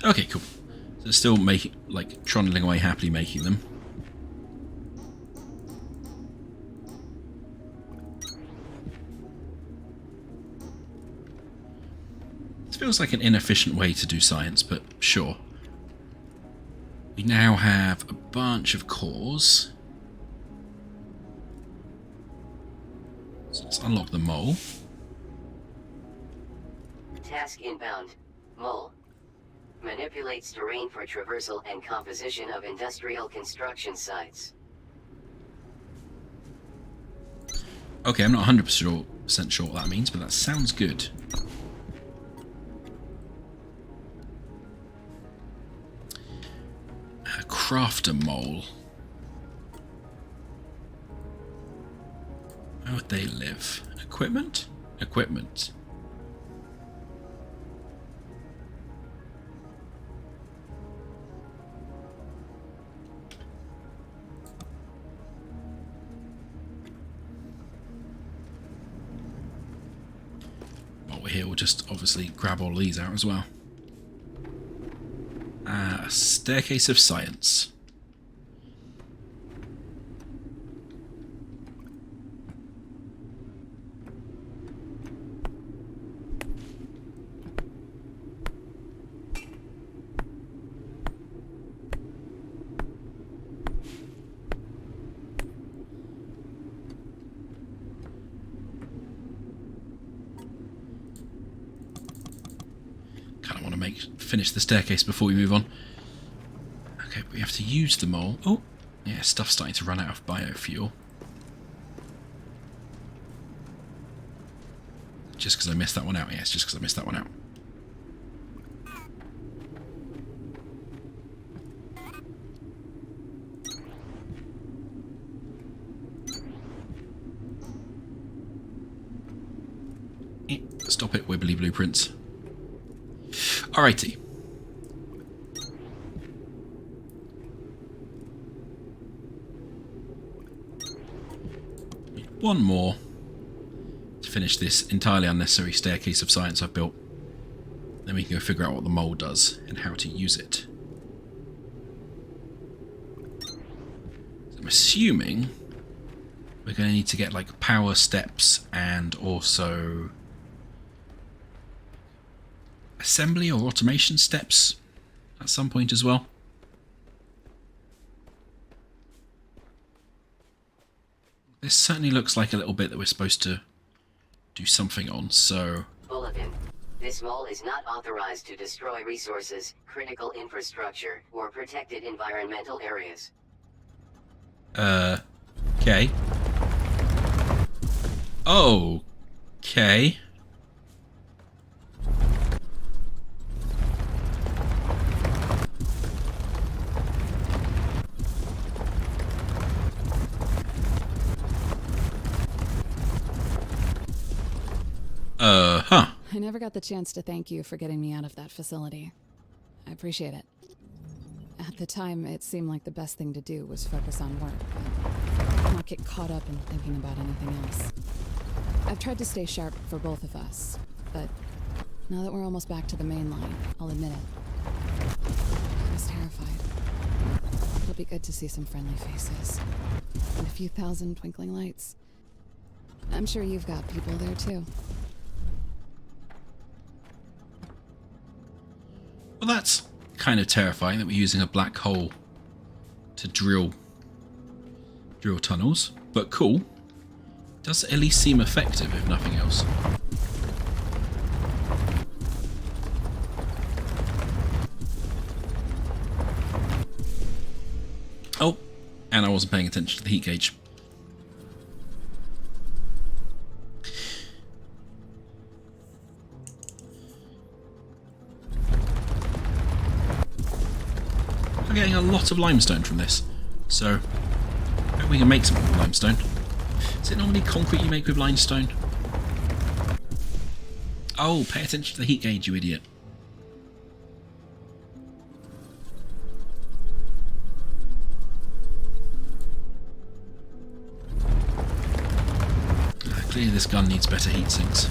Okay, cool. So still making, like, trundling away happily making them. feels like an inefficient way to do science, but sure. We now have a bunch of cores. So let's unlock the mole. Task inbound. Mole. Manipulates terrain for traversal and composition of industrial construction sites. Okay, I'm not 100% sure what that means, but that sounds good. A crafter mole. Where would they live? Equipment? Equipment. While we're here, we'll just obviously grab all these out as well. A staircase of science. Finish the staircase before we move on. Okay, but we have to use the mole. Oh, yeah, stuff's starting to run out of biofuel. Just because I missed that one out. Yes, just because I missed that one out. Stop it, wibbly blueprints. Alrighty. One more to finish this entirely unnecessary staircase of science I've built. Then we can go figure out what the mole does and how to use it. So I'm assuming we're going to need to get like power steps and also assembly or automation steps at some point as well. This certainly looks like a little bit that we're supposed to do something on, so... Bulletin. This mole is not authorized to destroy resources, critical infrastructure, or protected environmental areas. Okay. Okay. Huh. I never got the chance to thank you for getting me out of that facility. I appreciate it. At the time, it seemed like the best thing to do was focus on work, and not get caught up in thinking about anything else. I've tried to stay sharp for both of us, but now that we're almost back to the main line, I'll admit it. I was terrified. It'll be good to see some friendly faces, and a few thousand twinkling lights. I'm sure you've got people there too. Well, that's kind of terrifying that we're using a black hole to drill tunnels, but cool. Does at least seem effective, if nothing else. Oh, and I wasn't paying attention to the heat gauge. I'm getting a lot of limestone from this, so I hope we can make some more limestone. Is it normally concrete you make with limestone? Oh, pay attention to the heat gauge, you idiot. Clearly this gun needs better heat sinks.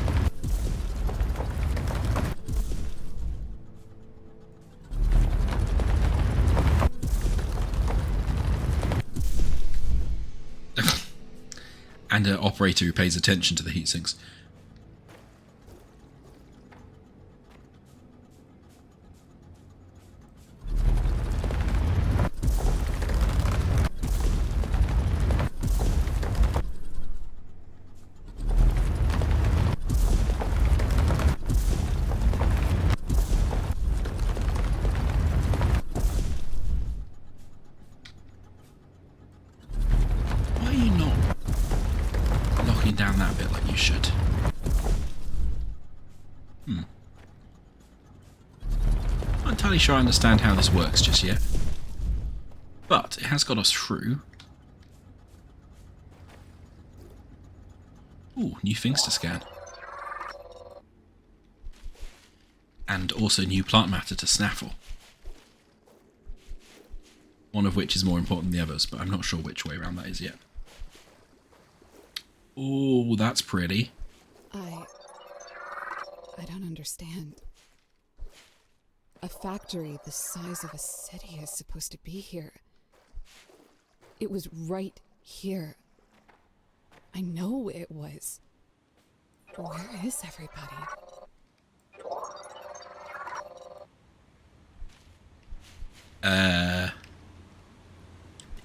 And an operator who pays attention to the heat sinks. you should. Not entirely sure I understand how this works just yet. But it has got us through. Ooh, new things to scan. And also new plant matter to snaffle. One of which is more important than the others, but I'm not sure which way around that is yet. Oh, that's pretty. I don't understand. A factory the size of a city is supposed to be here. It was right here. I know it was. Where is everybody?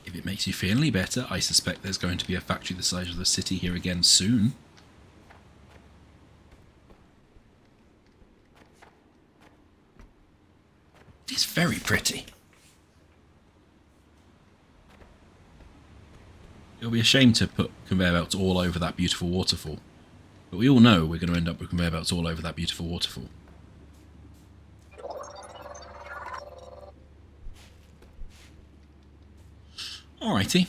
If it makes you feel any better, I suspect there's going to be a factory the size of the city here again soon. It's very pretty. It'll be a shame to put conveyor belts all over that beautiful waterfall. But we all know we're going to end up with conveyor belts all over that beautiful waterfall. Alrighty.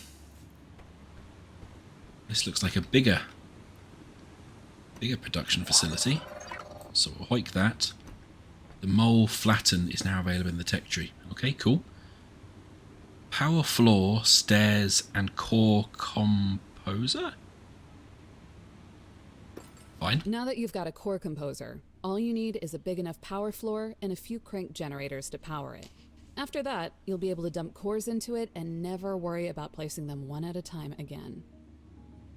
This looks like a bigger production facility. So we'll hoik that. The mole flatten is now available in the tech tree. Okay, cool. Power floor, stairs, and core composer? Fine. Now that you've got a core composer, all you need is a big enough power floor and a few crank generators to power it. After that, you'll be able to dump cores into it and never worry about placing them one at a time again.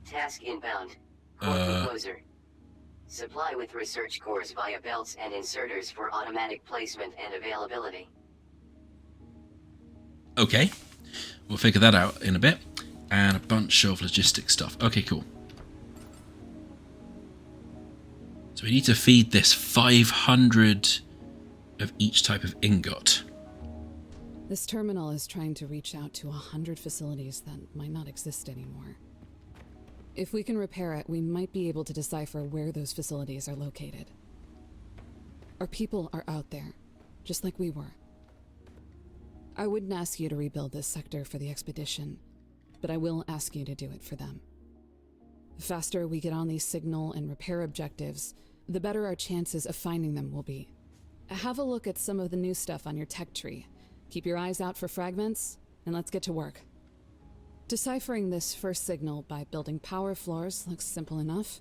Task inbound. Core composer. Supply with research cores via belts and inserters for automatic placement and availability. Okay. We'll figure that out in a bit. And a bunch of logistic stuff. Okay, cool. So we need to feed this 500 of each type of ingot. This terminal is trying to reach out to 100 facilities that might not exist anymore. If we can repair it, we might be able to decipher where those facilities are located. Our people are out there, just like we were. I wouldn't ask you to rebuild this sector for the expedition, but I will ask you to do it for them. The faster we get on these signal and repair objectives, the better our chances of finding them will be. Have a look at some of the new stuff on your tech tree. Keep your eyes out for fragments, and let's get to work. Deciphering this first signal by building power floors looks simple enough.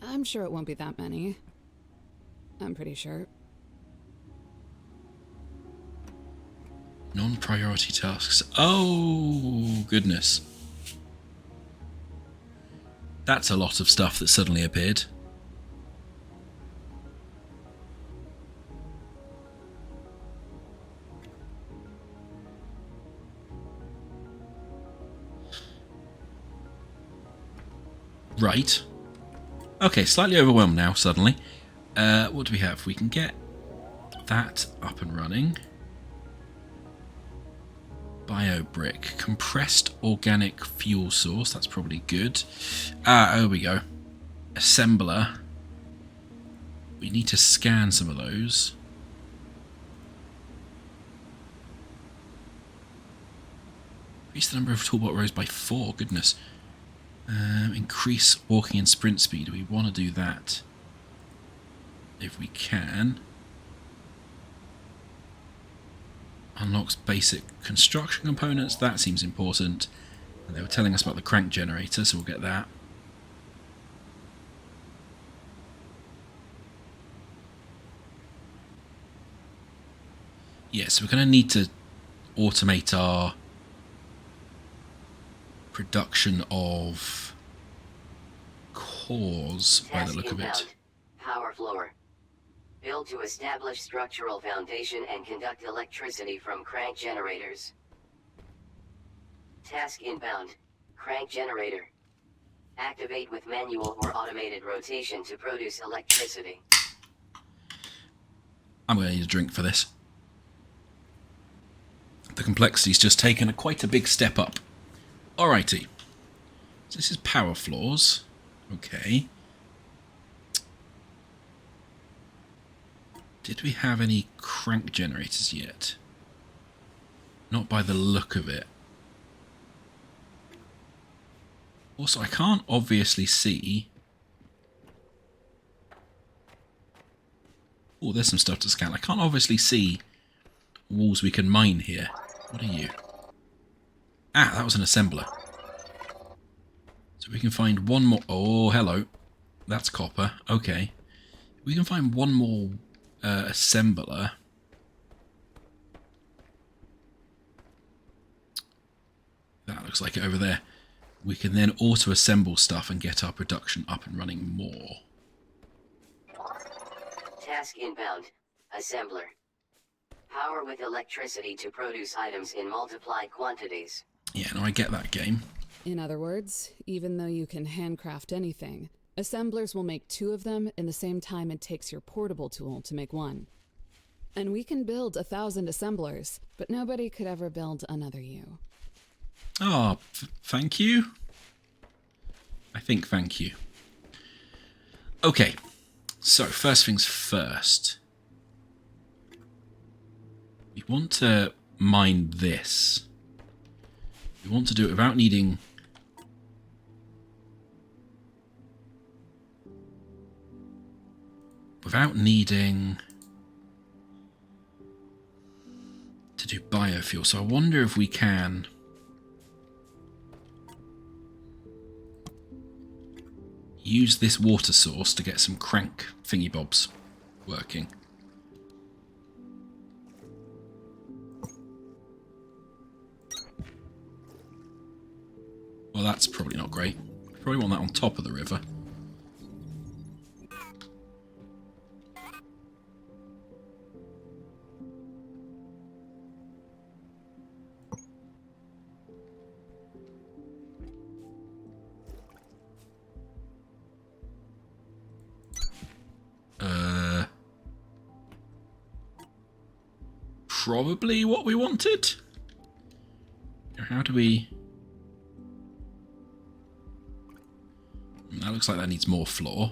I'm sure it won't be that many. I'm pretty sure. Non-priority tasks. Oh, goodness. That's a lot of stuff that suddenly appeared. Right. Okay, slightly overwhelmed now, suddenly. What do we have? We can get that up and running. Biobrick. Compressed organic fuel source. That's probably good. There we go. Assembler. We need to scan some of those. Increase the number of toolbot rows by 4. Goodness. Increase walking and sprint speed. Do we want to do that? If we can. Unlocks basic construction components. That seems important. And they were telling us about the crank generator, so we'll get that. Yes, we're going to need to automate our production of cores by the look of it. Power floor. Built to establish structural foundation and conduct electricity from crank generators. Task inbound. Crank generator. Activate with manual or automated rotation to produce electricity. I'm going to need a drink for this. The complexity's just taken quite a big step up. Alrighty. So this is power floors. Okay. Did we have any crank generators yet? Not by the look of it. Also, I can't obviously see... Oh, there's some stuff to scan. I can't obviously see walls we can mine here. What are you? Ah, that was an assembler. So we can find one more... Oh, hello. That's copper. Okay. We can find one more assembler. That looks like it over there. We can then auto-assemble stuff and get our production up and running more. Task inbound. Assembler. Power with electricity to produce items in multiplied quantities. Yeah, no, I get that game. In other words, even though you can handcraft anything, assemblers will make 2 of them in the same time it takes your portable tool to make 1. And we can build 1,000 assemblers, but nobody could ever build another you. Oh, thank you. I think thank you. Okay, so first things first. We want to mine this. We want to do it without needing... to do biofuel. So I wonder if we can... use this water source to get some crank thingy bobs working. Well, that's probably not great. Probably want that on top of the river. Probably what we wanted. How do we... That looks like that needs more floor.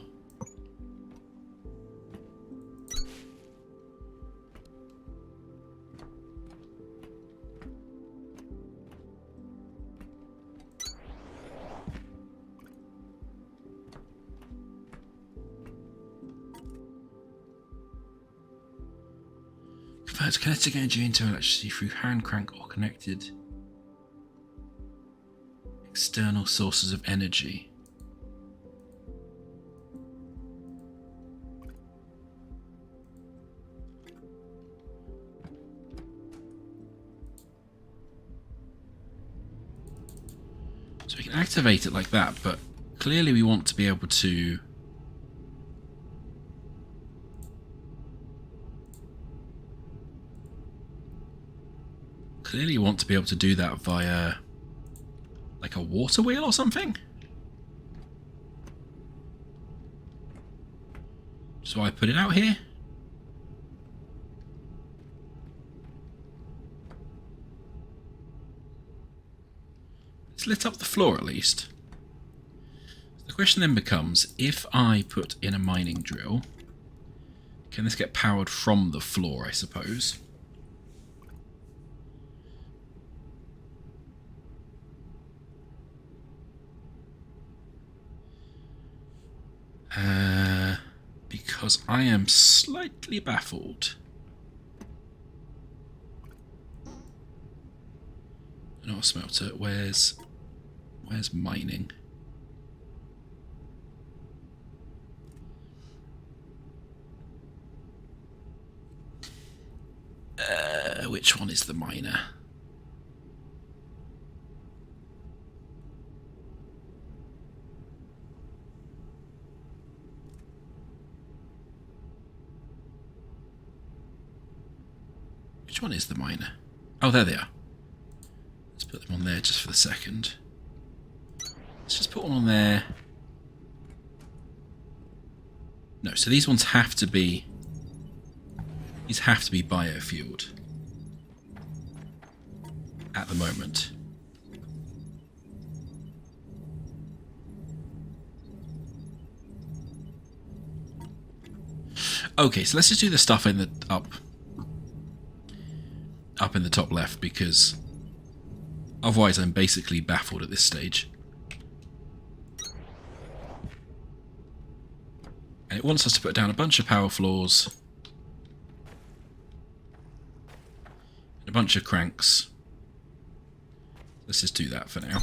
Converts kinetic energy into electricity through hand crank or connected external sources of energy. So we can activate it like that, but clearly we want to be able to... Clearly you want to be able to do that via like a water wheel or something. So I put it out here. It's lit up the floor at least. The question then becomes, if I put in a mining drill, can this get powered from the floor, I suppose? Because I am slightly baffled. Not a smelter. Where's mining? Which one is the miner? Which one is the miner? Oh, there they are. Let's put them on there just for the second. Let's just put one on there. No, so these ones have to be... These have to be biofueled. At the moment. Okay, so let's just do the stuff in the up in the top left, because otherwise I'm basically baffled at this stage. And it wants us to put down a bunch of power floors, and a bunch of cranks. Let's just do that for now.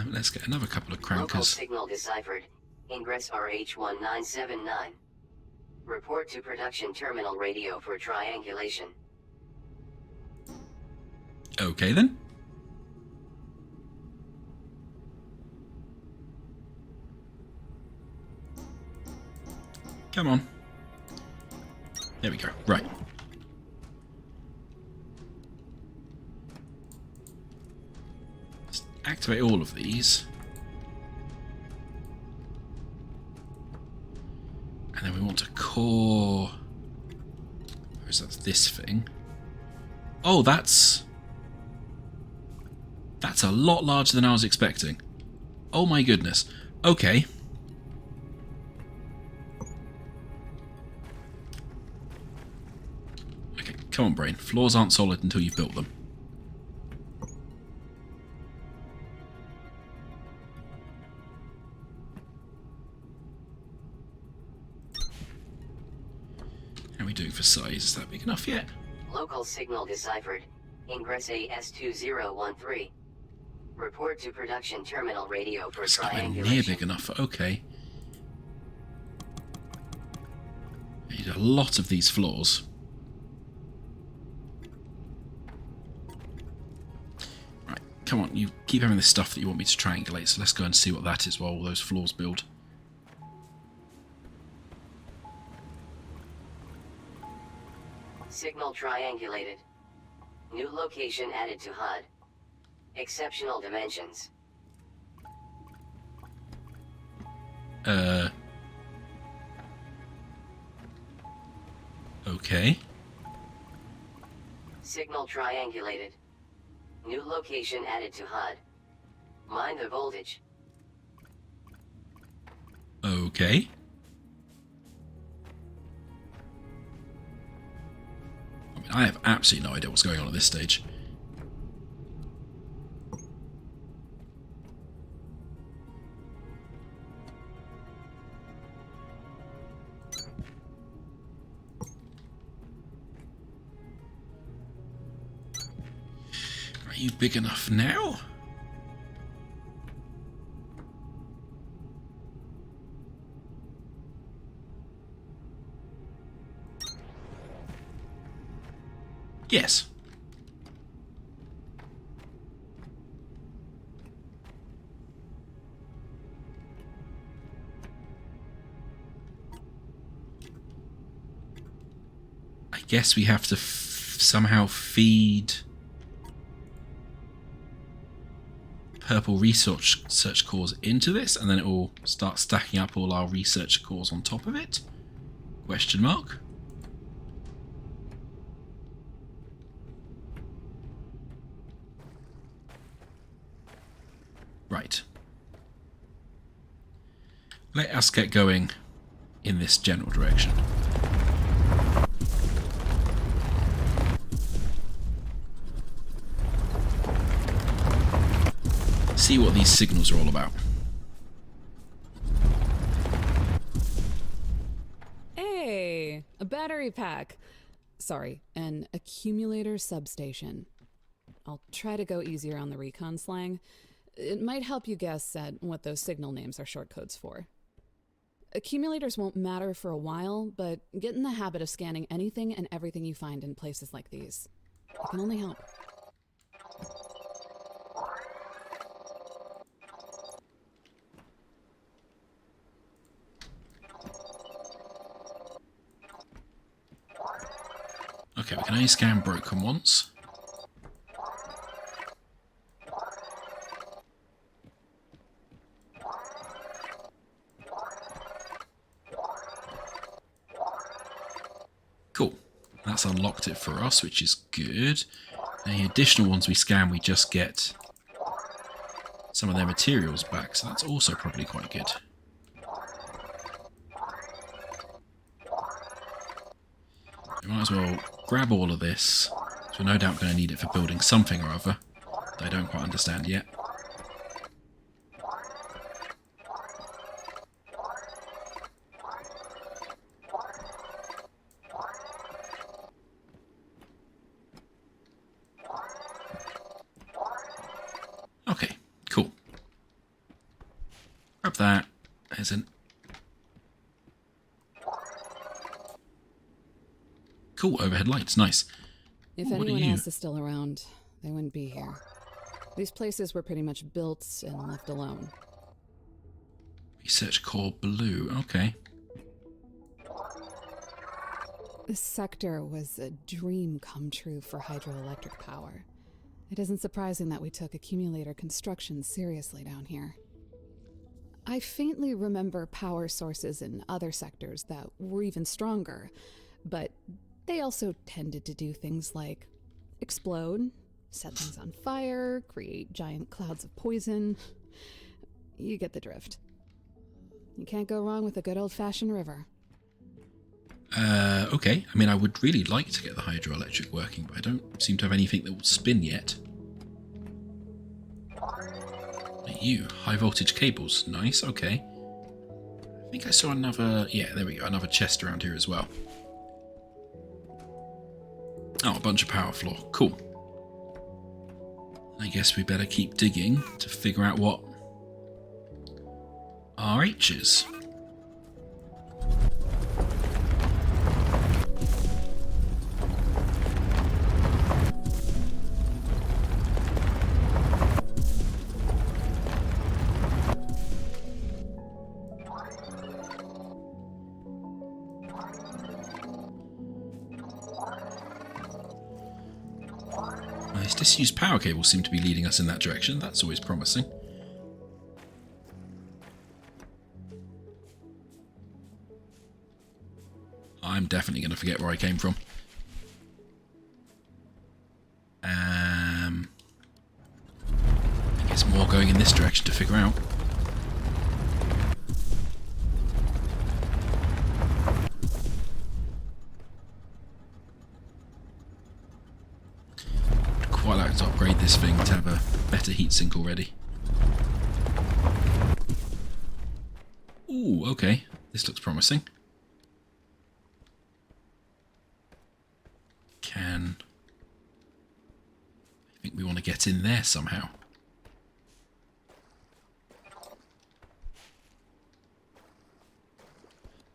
Let's get another couple of Local crankers. signal deciphered. Ingress RH1979. Report to production terminal radio for triangulation. Okay then. Come on. There we go. Right. Let's activate all of these. And then we want to core... Where's that? This thing. Oh, that's a lot larger than I was expecting. Oh my goodness. Okay. Okay, come on, brain. Floors aren't solid until you've built them. How are we doing for size? Is that big enough yet? Local signal deciphered. Ingress AS2013. Report to production terminal radio for It's nowhere triangulation. near big enough. Okay. I need a lot of these floors. Right, come on. You keep having this stuff that you want me to triangulate, so let's go and see what that is while all those floors build. Signal triangulated. New location added to HUD. Exceptional dimensions. Okay. Signal triangulated. New location added to HUD. Mind the voltage. Okay. I mean, I have absolutely no idea what's going on at this stage. Are you big enough now? Yes. I guess we have to somehow feed purple research cores into this, and then it will start stacking up all our research cores on top of it? Question mark. Right. Let us get going in this general direction. See what these signals are all about. Hey, a battery pack. Sorry, an accumulator substation. I'll try to go easier on the recon slang. It might help you guess at what those signal names are short codes for. Accumulators won't matter for a while, but get in the habit of scanning anything and everything you find in places like these. It can only help. Okay, we can only scan broken once. Cool. That's unlocked it for us, which is good. Any additional ones we scan, we just get some of their materials back, so that's also probably quite good. We might as well grab all of this, so we're no doubt going to need it for building something or other that I don't quite understand yet. Okay, cool. Grab that. There's an... Cool, overhead lights, nice. If Ooh, what are anyone you? else is still around, they wouldn't be here. These places were pretty much built and left alone. Research core blue, okay. This sector was a dream come true for hydroelectric power. It isn't surprising that we took accumulator construction seriously down here. I faintly remember power sources in other sectors that were even stronger, but they also tended to do things like explode, set things on fire, create giant clouds of poison. You get the drift. You can't go wrong with a good old-fashioned river. Okay. I mean, I would really like to get the hydroelectric working, but I don't seem to have anything that will spin yet. You, high voltage cables. Nice, okay. I think I saw another... Yeah, there we go. Another chest around here as well. Oh, a bunch of power floor. Cool. I guess we better keep digging to figure out what RH is. Nice. Disused power cables seem to be leading us in that direction. That's always promising. I'm definitely going to forget where I came from. I guess more going in this direction to figure out. I'd quite like to upgrade this thing to have a better heatsink already. Ooh, okay. This looks promising. I think we want to get in there somehow.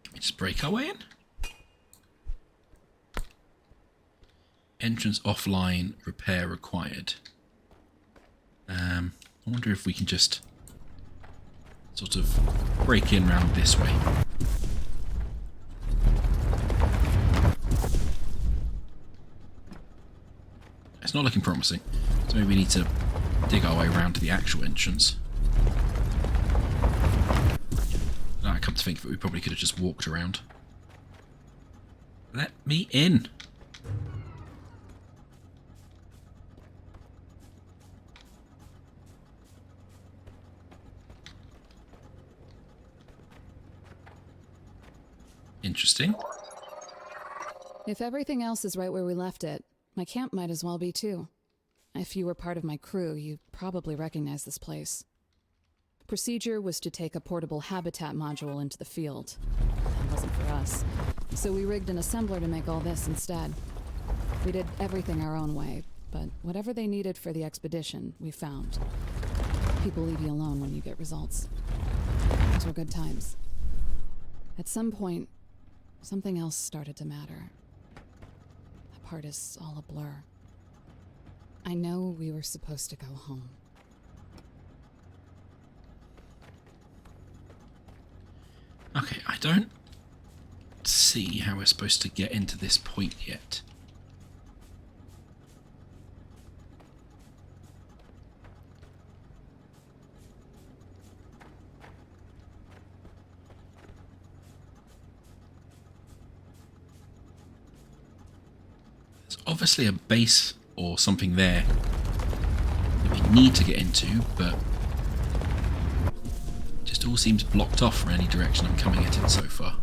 Can we just break our way in? Entrance offline, repair required. I wonder if we can just sort of break in round this way. It's not looking promising, so maybe we need to dig our way around to the actual entrance. Now I come to think of it, we probably could have just walked around. Let me in! Interesting. If everything else is right where we left it, my camp might as well be too. If you were part of my crew, you'd probably recognize this place. Procedure was to take a portable habitat module into the field. That wasn't for us, so we rigged an assembler to make all this instead. We did everything our own way, but whatever they needed for the expedition, we found. People leave you alone when you get results. Those were good times. At some point, something else started to matter. That part is all a blur. I know we were supposed to go home. Okay, I don't see how we're supposed to get into this point yet. There's obviously a base or something there that we need to get into, but it just all seems blocked off from any direction I'm coming at it so far.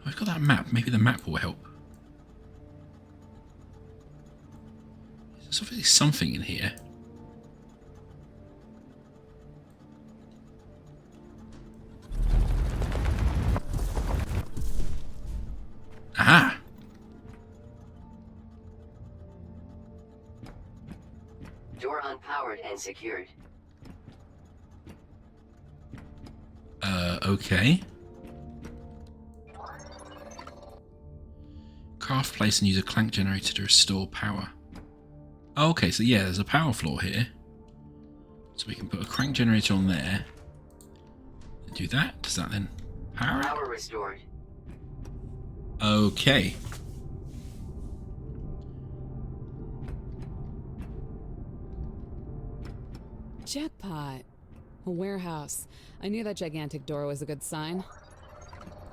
I've got that map. Maybe the map will help. There's obviously something in here. Aha! Door unpowered and secured. Okay. Craft, place and use a clank generator to restore power. Oh, okay, so yeah, there's a power floor here. So we can put a crank generator on there. And do that. Does that then power it? Power restored. Okay. Jackpot. A warehouse. I knew that gigantic door was a good sign.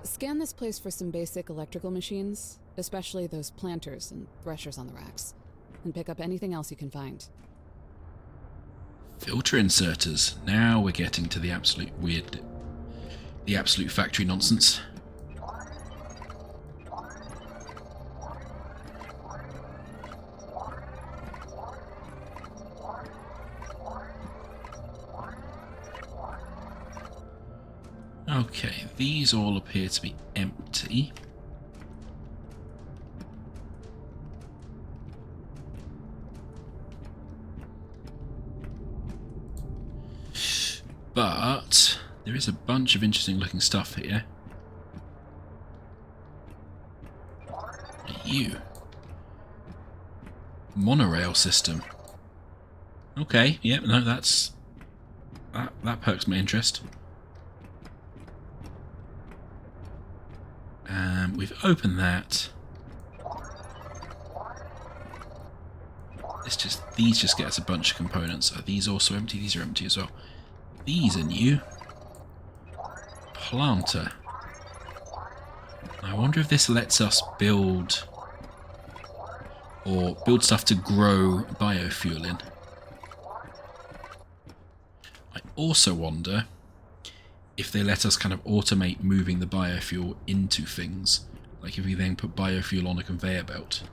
Scan this place for some basic electrical machines, especially those planters and threshers on the racks, and pick up anything else you can find. Filter inserters. Now we're getting to the absolute weird, the absolute factory nonsense. Okay, these all appear to be empty. But there is a bunch of interesting looking stuff here. You. Monorail system. Okay, yeah, no, that perks my interest. We've opened that. These just get us a bunch of components. Are these also empty? These are empty as well. These are new. Planter. I wonder if this lets us build stuff to grow biofuel in. I also wonder if they let us kind of automate moving the biofuel into things. Like if we then put biofuel on a conveyor belt.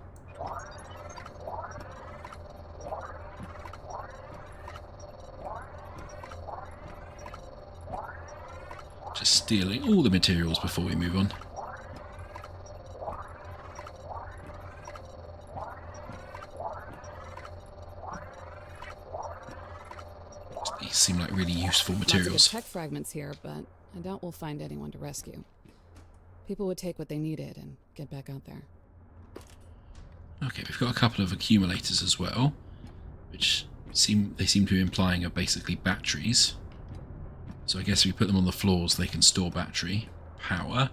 Just stealing all the materials before we move on. These seem like really useful materials. Lots of tech fragments here, but I doubt we'll find anyone to rescue. People would take what they needed and get back out there. Okay, we've got a couple of accumulators as well, which seem to be implying are basically batteries. So I guess if we put them on the floors, they can store battery power.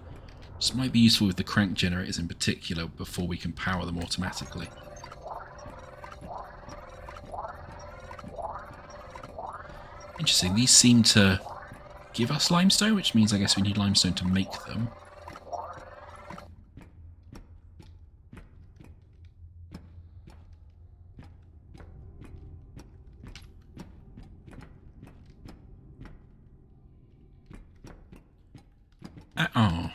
This might be useful with the crank generators in particular before we can power them automatically. Interesting, these seem to give us limestone, which means I guess we need limestone to make them. Oh.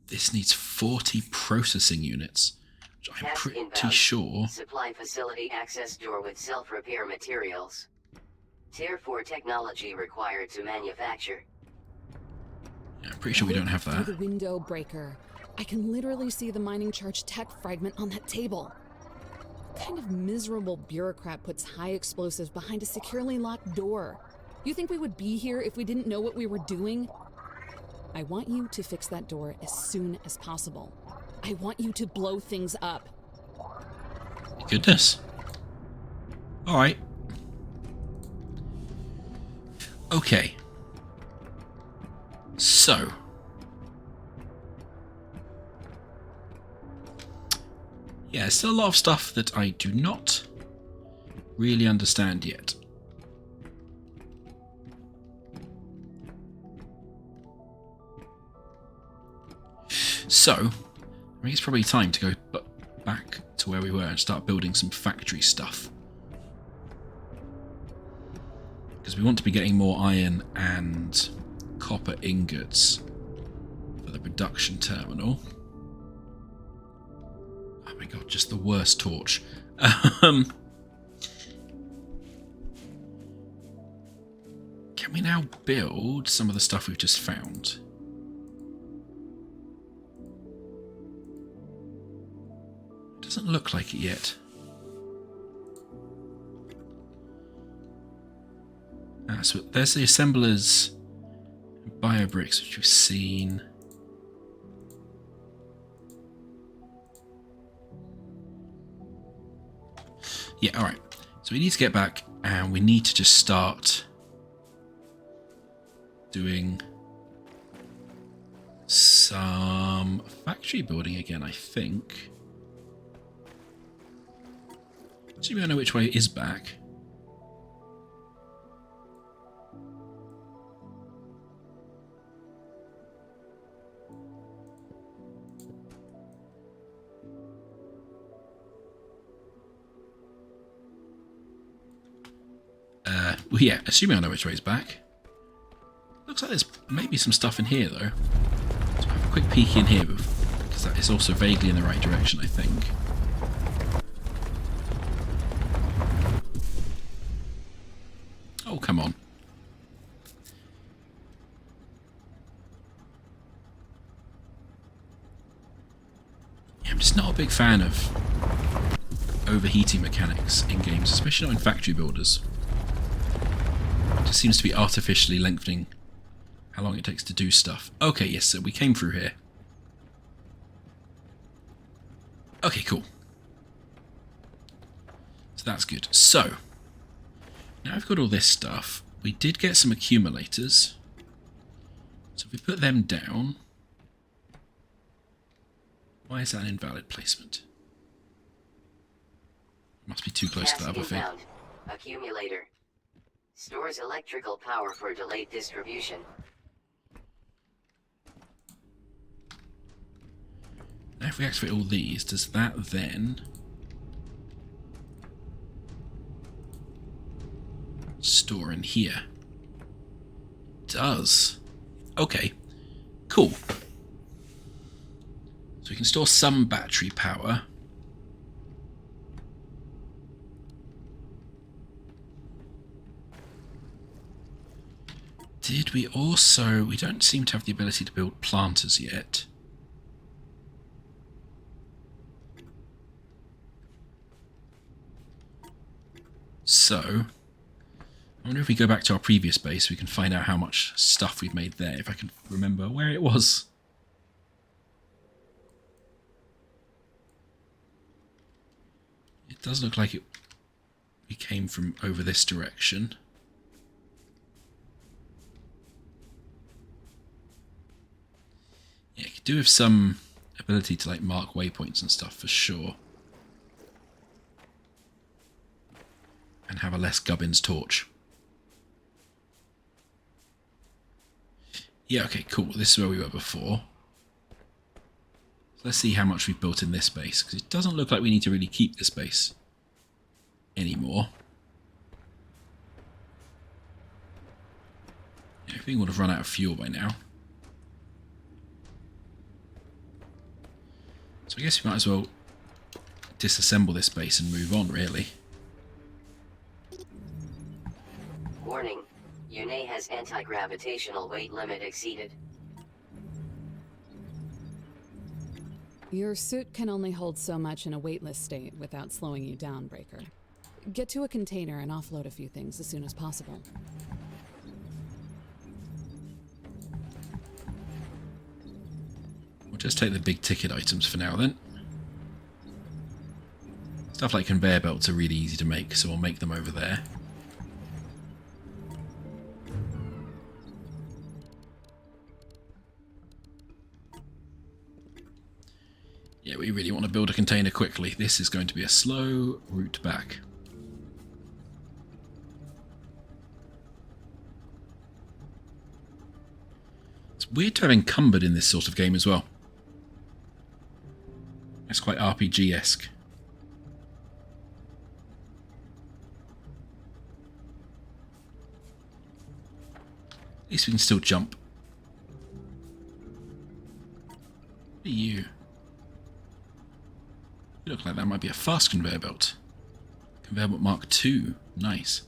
This needs 40 processing units, which I'm Task pretty inbound. sure... Supply facility access door with self-repair materials. Tier 4 technology required to manufacture. Yeah, I'm pretty sure we don't have Through that. the window breaker. I can literally see the mining charge tech fragment on that table. What kind of miserable bureaucrat puts high explosives behind a securely locked door? You think we would be here if we didn't know what we were doing? I want you to fix that door as soon as possible. I want you to blow things up. Goodness. Alright. Okay. So. Yeah, there's still a lot of stuff that I do not really understand yet. So, I think it's probably time to go back to where we were and start building some factory stuff. Because we want to be getting more iron and copper ingots for the production terminal. Oh my god, just the worst torch. Can we now build some of the stuff we've just found? Doesn't look like it yet. So there's the assemblers biobricks, which we've seen. Yeah, alright. So we need to get back and we need to just start doing some factory building again, I think. Assuming I know which way it is back. Well, yeah, assuming I know which way it's back. Looks like there's maybe some stuff in here, though. So have a quick peek in here, because that is also vaguely in the right direction, I think. Oh, come on. Yeah, I'm just not a big fan of overheating mechanics in games, especially not in factory builders. It just seems to be artificially lengthening how long it takes to do stuff. Okay, yes, so we came through here. Okay, cool. So that's good. So, now I've got all this stuff. We did get some accumulators. So if we put them down... Why is that an invalid placement? Must be too close to that other thing. Accumulator. Stores electrical power for delayed distribution. Now if we activate all these, does that then... store in here? Does. Okay. Cool. So we can store some battery power. Did we also... We don't seem to have the ability to build planters yet. So... I wonder if we go back to our previous base, we can find out how much stuff we've made there, if I can remember where it was. It does look like we came from over this direction. Yeah, you could do with some ability to like mark waypoints and stuff for sure. And have a less Gubbins torch. Yeah, okay, cool. This is where we were before. So let's see how much we've built in this base, because it doesn't look like we need to really keep this base anymore. Yeah, I think would have run out of fuel by now. So I guess we might as well disassemble this base and move on, really. Warning. Yune has anti-gravitational weight limit exceeded. Your suit can only hold so much in a weightless state without slowing you down, Breaker. Get to a container and offload a few things as soon as possible. We'll just take the big ticket items for now then. Stuff like conveyor belts are really easy to make, so we'll make them over there. Yeah, we really want to build a container quickly. This is going to be a slow route back. It's weird to have encumbered in this sort of game as well. It's quite RPG-esque. At least we can still jump. What are you? You look like that might be a fast conveyor belt. Conveyor belt Mark II. Nice.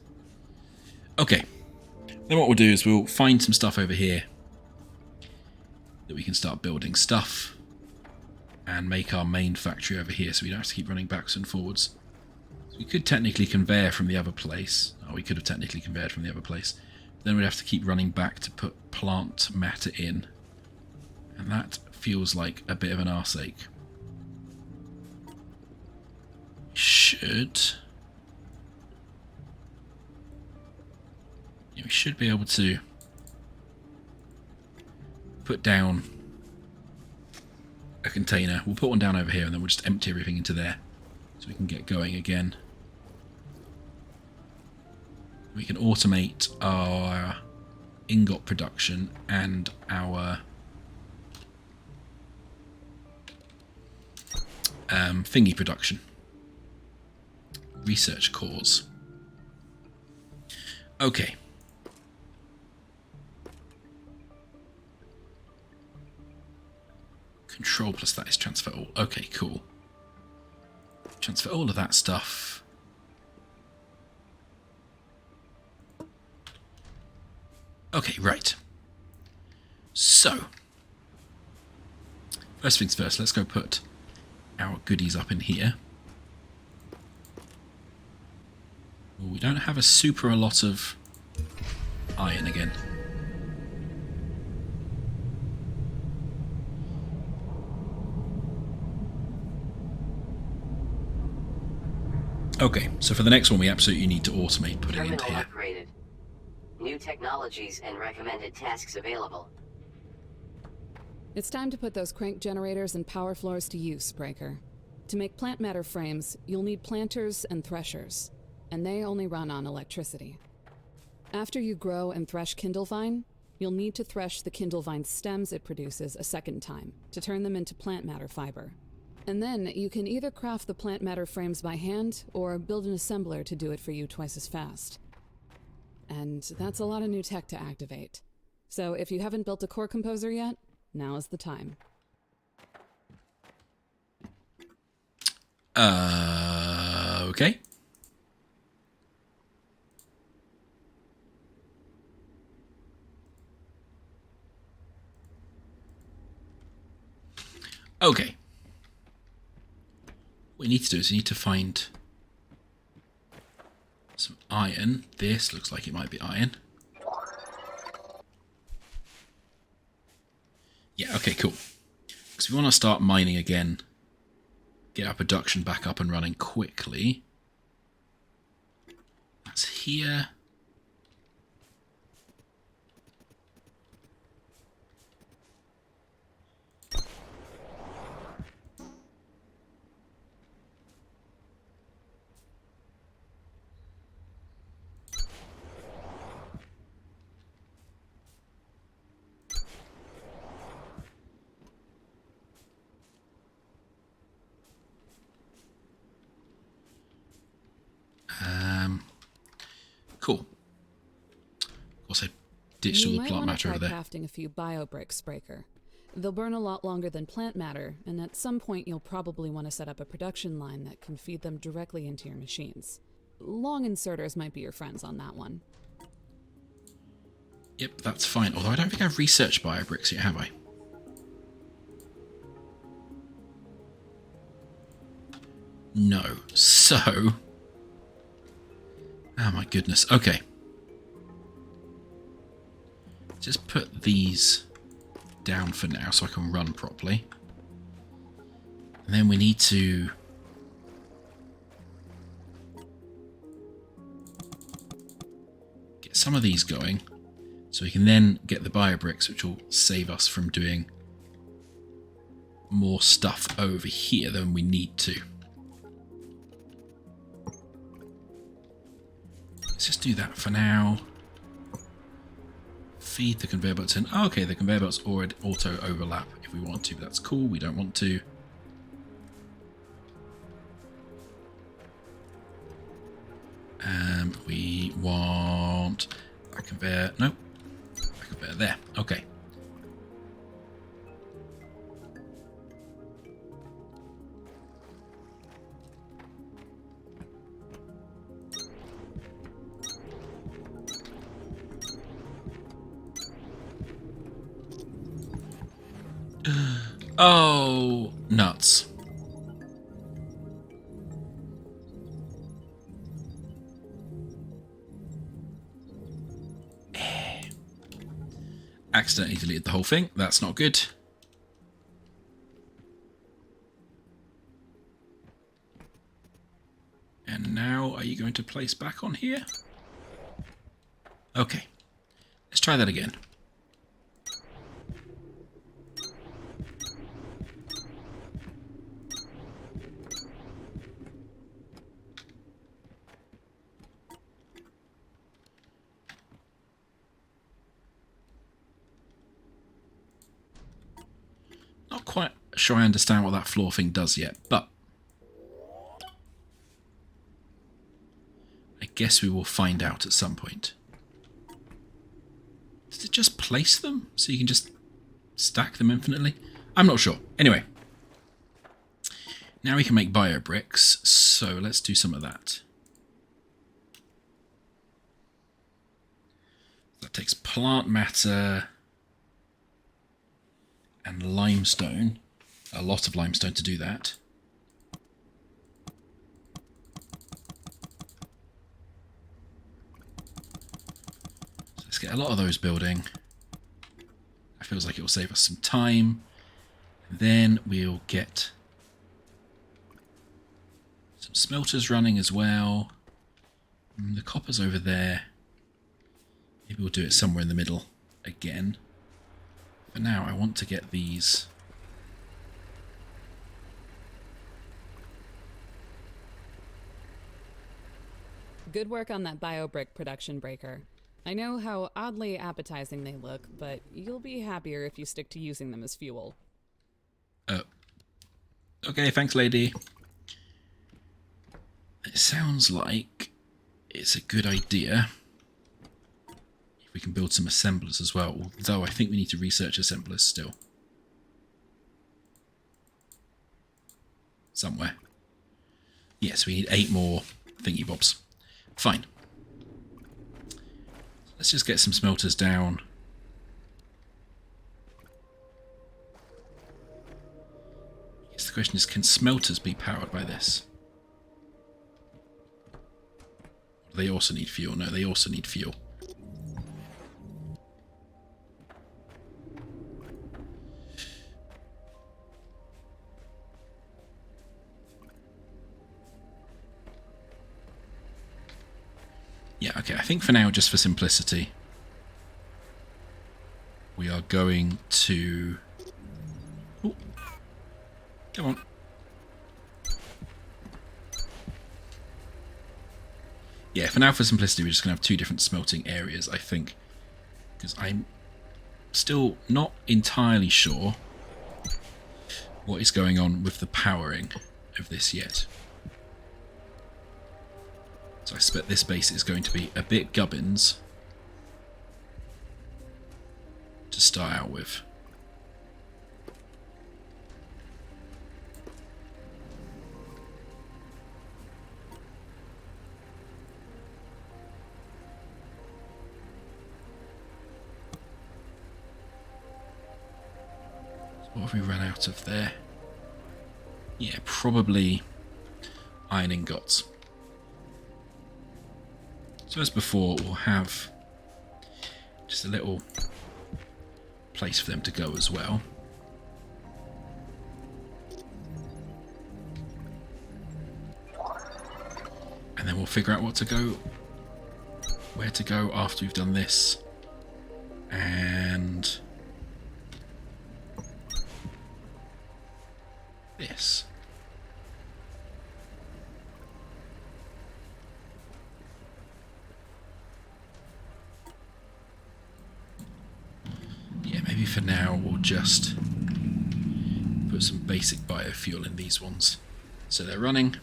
Okay. Then what we'll do is we'll find some stuff over here that we can start building stuff and make our main factory over here so we don't have to keep running backwards and forwards. So we could technically conveyor from the other place. Oh, we could have technically conveyed from the other place. Then we'd have to keep running back to put plant matter in. And that feels like a bit of an arse ache. We should be able to put down a container. We'll put one down over here and then we'll just empty everything into there so we can get going again. We can automate our ingot production and our thingy production. Research cores. Okay. Control plus that is transfer all. Okay, cool. Transfer all of that stuff. Okay, right. So, first things first, let's go put our goodies up in here. Well, we don't have a lot of iron again. Okay, so for the next one we absolutely need to automate putting into Terminal here. upgraded. New technologies and recommended tasks available. It's time to put those crank generators and power floors to use, Breaker. To make plant matter frames, you'll need planters and threshers, and they only run on electricity. After you grow and thresh Kindlevine, you'll need to thresh the Kindlevine stems it produces a second time to turn them into plant matter fiber. And then you can either craft the plant matter frames by hand or build an assembler to do it for you twice as fast. And that's a lot of new tech to activate. So if you haven't built a core composer yet, now is the time. Okay. Okay. What we need to do is we need to find some iron. This looks like it might be iron. Yeah, okay, cool. Because we want to start mining again, get our production back up and running quickly. That's here. Cool. Of course, I ditched all the plant matter over there. You might want to try crafting a few bio-bricks, Breaker. They'll burn a lot longer than plant matter, and at some point you'll probably want to set up a production line that can feed them directly into your machines. Long inserters might be your friends on that one. Yep, that's fine. Although I don't think I've researched bio-bricks yet, have I? No. So... oh my goodness. Okay. Just put these down for now so I can run properly. And then we need to... get some of these going so we can then get the bio bricks, which will save us from doing more stuff over here than we need to. Let's just do that for now. Feed the conveyor belts in. Oh, okay, the conveyor belts already auto overlap if we want to, but that's cool. We don't want to. We want a conveyor. Nope. A conveyor there. Okay. Oh, nuts. Accidentally deleted the whole thing. That's not good. And now, are you going to place back on here? Okay. Let's try that again. Not quite sure I understand what that floor thing does yet, but I guess we will find out at some point. Does it just place them so you can just stack them infinitely? I'm not sure. Anyway, now we can make bio bricks, so let's do some of that. That takes plant matter and limestone, a lot of limestone to do that. So let's get a lot of those building. That feels like it will save us some time. Then we'll get some smelters running as well. And the copper's over there. Maybe we'll do it somewhere in the middle again. For now, I want to get these. Good work on that biobrick production breaker. I know how oddly appetizing they look, but you'll be happier if you stick to using them as fuel. Okay, thanks, lady. It sounds like it's a good idea. We can build some assemblers as well, although I think we need to research assemblers still. Somewhere. Yes, we need 8 more thingy bobs. Fine. Let's just get some smelters down. I guess the question is, can smelters be powered by this? They also need fuel. No, they also need fuel. Yeah, okay, I think for now, just for simplicity, we are going to... Ooh. Come on. Yeah, for now, for simplicity, we're just going to have 2 different smelting areas, I think. Because I'm still not entirely sure what is going on with the powering of this yet. So I expect this base is going to be a bit gubbins to start out with. So what have we run out of there? Yeah, probably iron ingots. So as before, we'll have just a little place for them to go as well. And then we'll figure out what to go, where to go after we've done this. And this? Yeah, maybe for now we'll just put some basic biofuel in these ones. So they're running.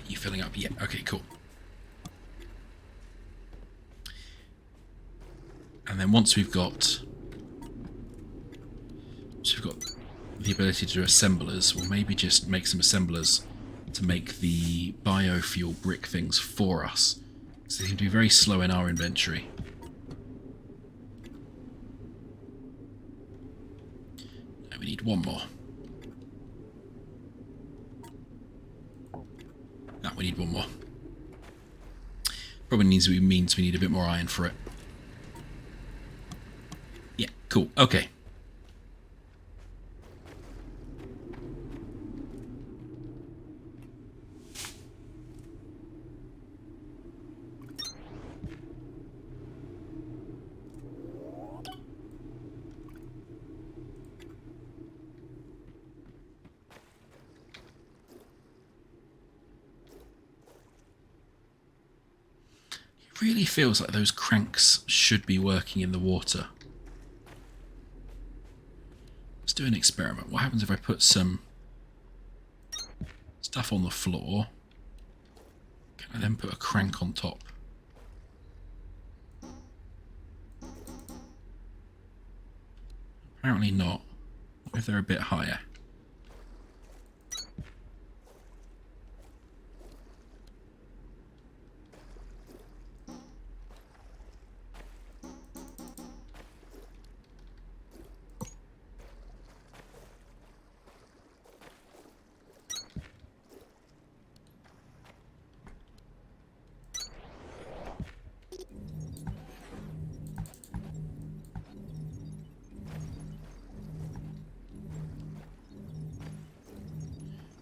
You filling up? Yeah, okay, cool. And then once we've got the ability to do assemblers, we'll maybe just make some assemblers to make the biofuel brick things for us. So they seem to be very slow in our inventory. And we need one more. Ah, we need one more. Probably means we need a bit more iron for it. Yeah, cool. Okay. It really feels like those cranks should be working in the water. Let's do an experiment. What happens if I put some stuff on the floor? Can I then put a crank on top? Apparently not. What if they're a bit higher?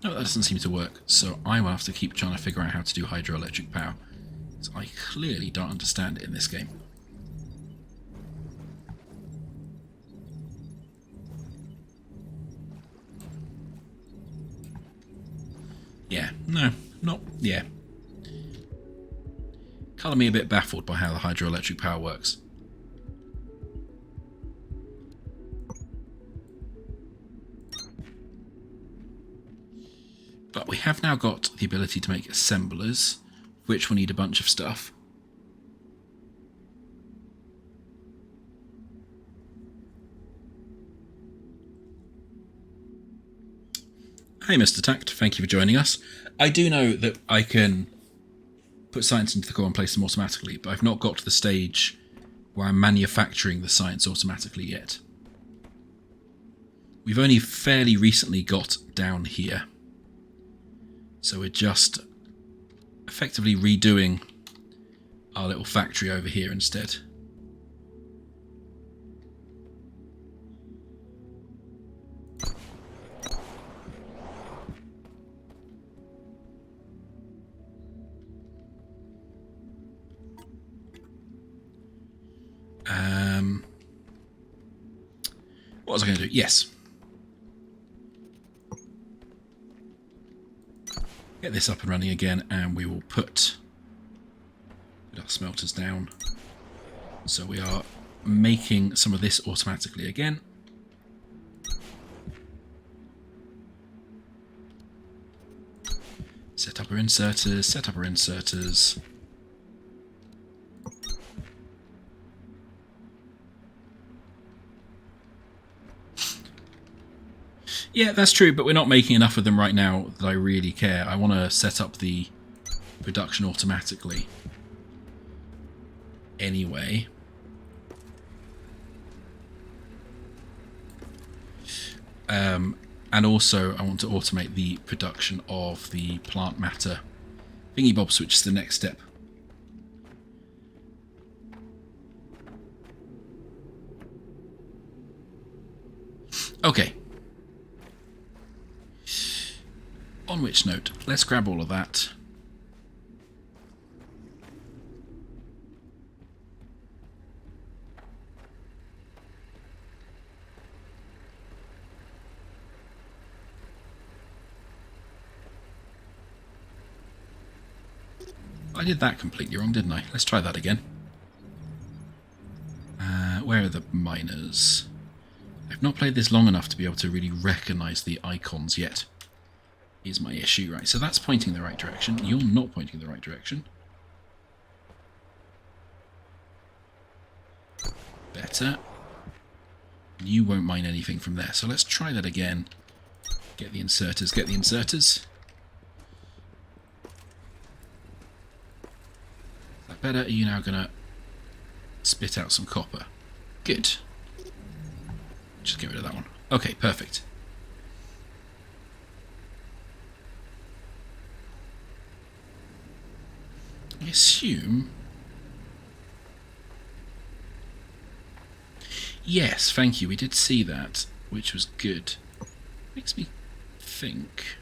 No, that doesn't seem to work, so I will have to keep trying to figure out how to do hydroelectric power. So I clearly don't understand it in this game. Yeah, no, not, yeah. Colour me a bit baffled by how the hydroelectric power works. But we have now got the ability to make assemblers, which will need a bunch of stuff. Hey Mr. Tact, thank you for joining us. I do know that I can put science into the core and place them automatically, but I've not got to the stage where I'm manufacturing the science automatically yet. We've only fairly recently got down here. So we're just effectively redoing our little factory over here instead. What was I going to do? Yes. Get this up and running again, and we will put our smelters down. So we are making some of this automatically again. Set up our inserters, set up our inserters. Yeah, that's true, but we're not making enough of them right now that I really care. I want to set up the production automatically. Anyway. And also I want to automate the production of the plant matter thingy bobs, which is the next step. Okay. On which note, let's grab all of that. I did that completely wrong, didn't I? Let's try that again. Where are the miners? I've not played this long enough to be able to really recognise the icons yet. Is my issue. Right, so that's pointing the right direction. You're not pointing the right direction. Better. You won't mine anything from there. So let's try that again. Get the inserters, get the inserters. Is that better? Are you now going to spit out some copper? Good. Just get rid of that one. Okay, perfect. I assume... Yes, thank you. We did see that, which was good. Makes me think...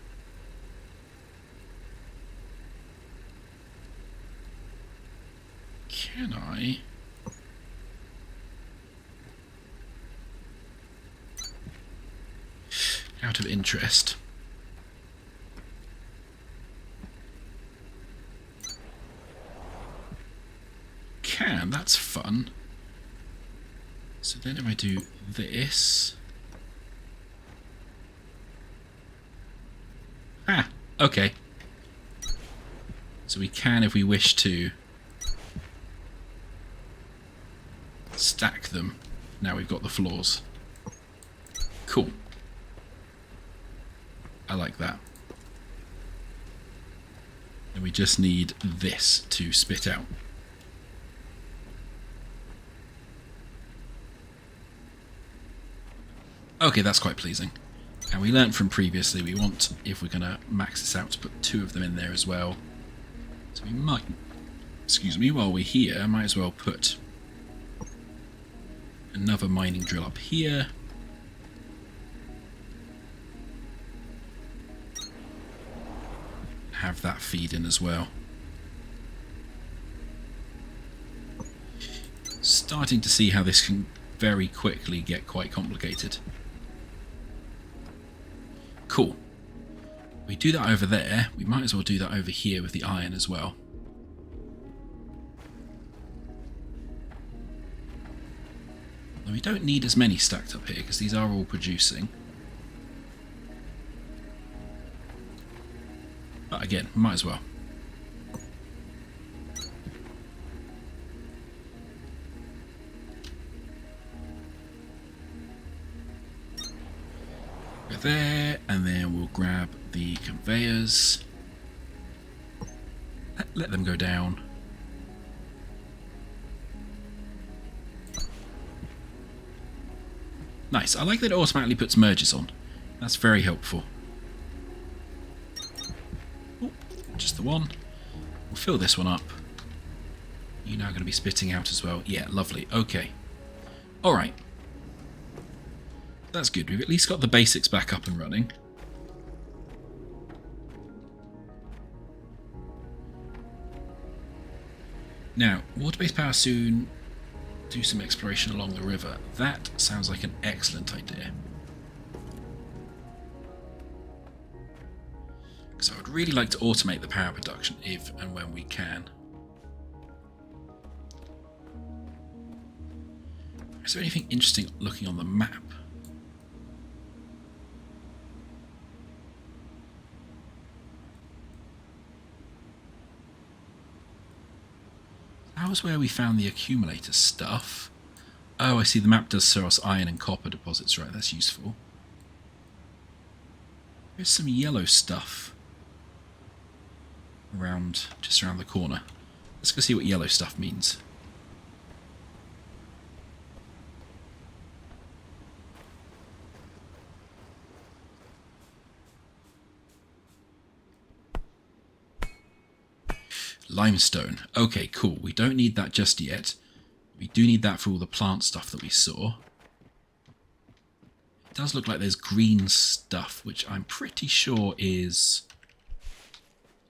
Can I... Out of interest... Can, that's fun. So then if I do this... Ah, okay. So we can, if we wish to, stack them. Now we've got the floors. Cool. I like that. And we just need this to spit out. Okay, that's quite pleasing. And we learnt from previously, we want, if we're going to max this out, to put 2 of them in there as well. So we might, excuse me, while we're here, I might as well put another mining drill up here. Have that feed in as well. Starting to see how this can very quickly get quite complicated. Cool. We do that over there. We might as well do that over here with the iron as well. Now, we don't need as many stacked up here because these are all producing. But again, might as well. Go there, and then we'll grab the conveyors. Let them go down. Nice. I like that it automatically puts merges on. That's very helpful. Ooh, just the one. We'll fill this one up. You're now going to be spitting out as well. Yeah, lovely. Okay. Alright. That's good. We've at least got the basics back up and running. Now, water-based power soon. Do some exploration along the river. That sounds like an excellent idea. Because I would really like to automate the power production if and when we can. Is there anything interesting looking on the map? That was where we found the accumulator stuff. Oh, I see, the map does show us iron and copper deposits, right, that's useful. There's some yellow stuff around, just around the corner. Let's go see what yellow stuff means. Limestone. Okay, cool. We don't need that just yet. We do need that for all the plant stuff that we saw. It does look like there's green stuff, which I'm pretty sure is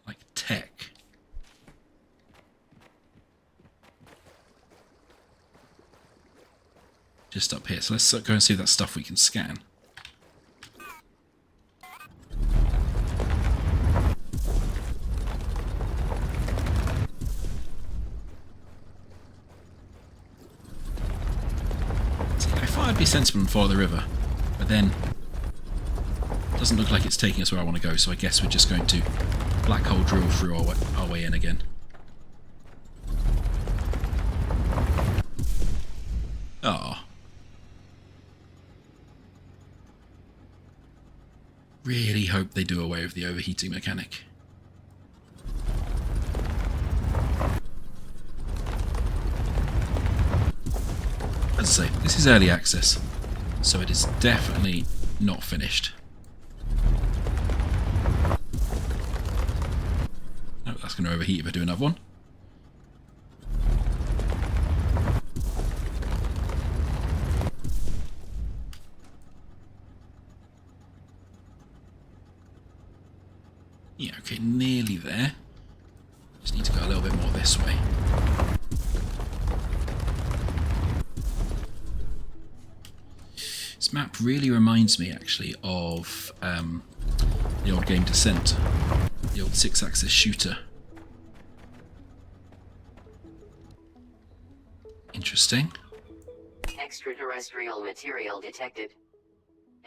like tech. Just up here. So let's go and see if that stuff we can scan. be sensible and follow the river, but then it doesn't look like it's taking us where I want to go, so I guess we're just going to black hole drill through our way in again. Ah. Really hope they do away with the overheating mechanic. As I say, this is early access, so it is definitely not finished. Oh, that's going to overheat if I do another one. Yeah, okay, nearly there. Just need to go a little bit more this way. This map really reminds me, actually, of the old game Descent, the old 6-axis shooter. Interesting. Extraterrestrial material detected.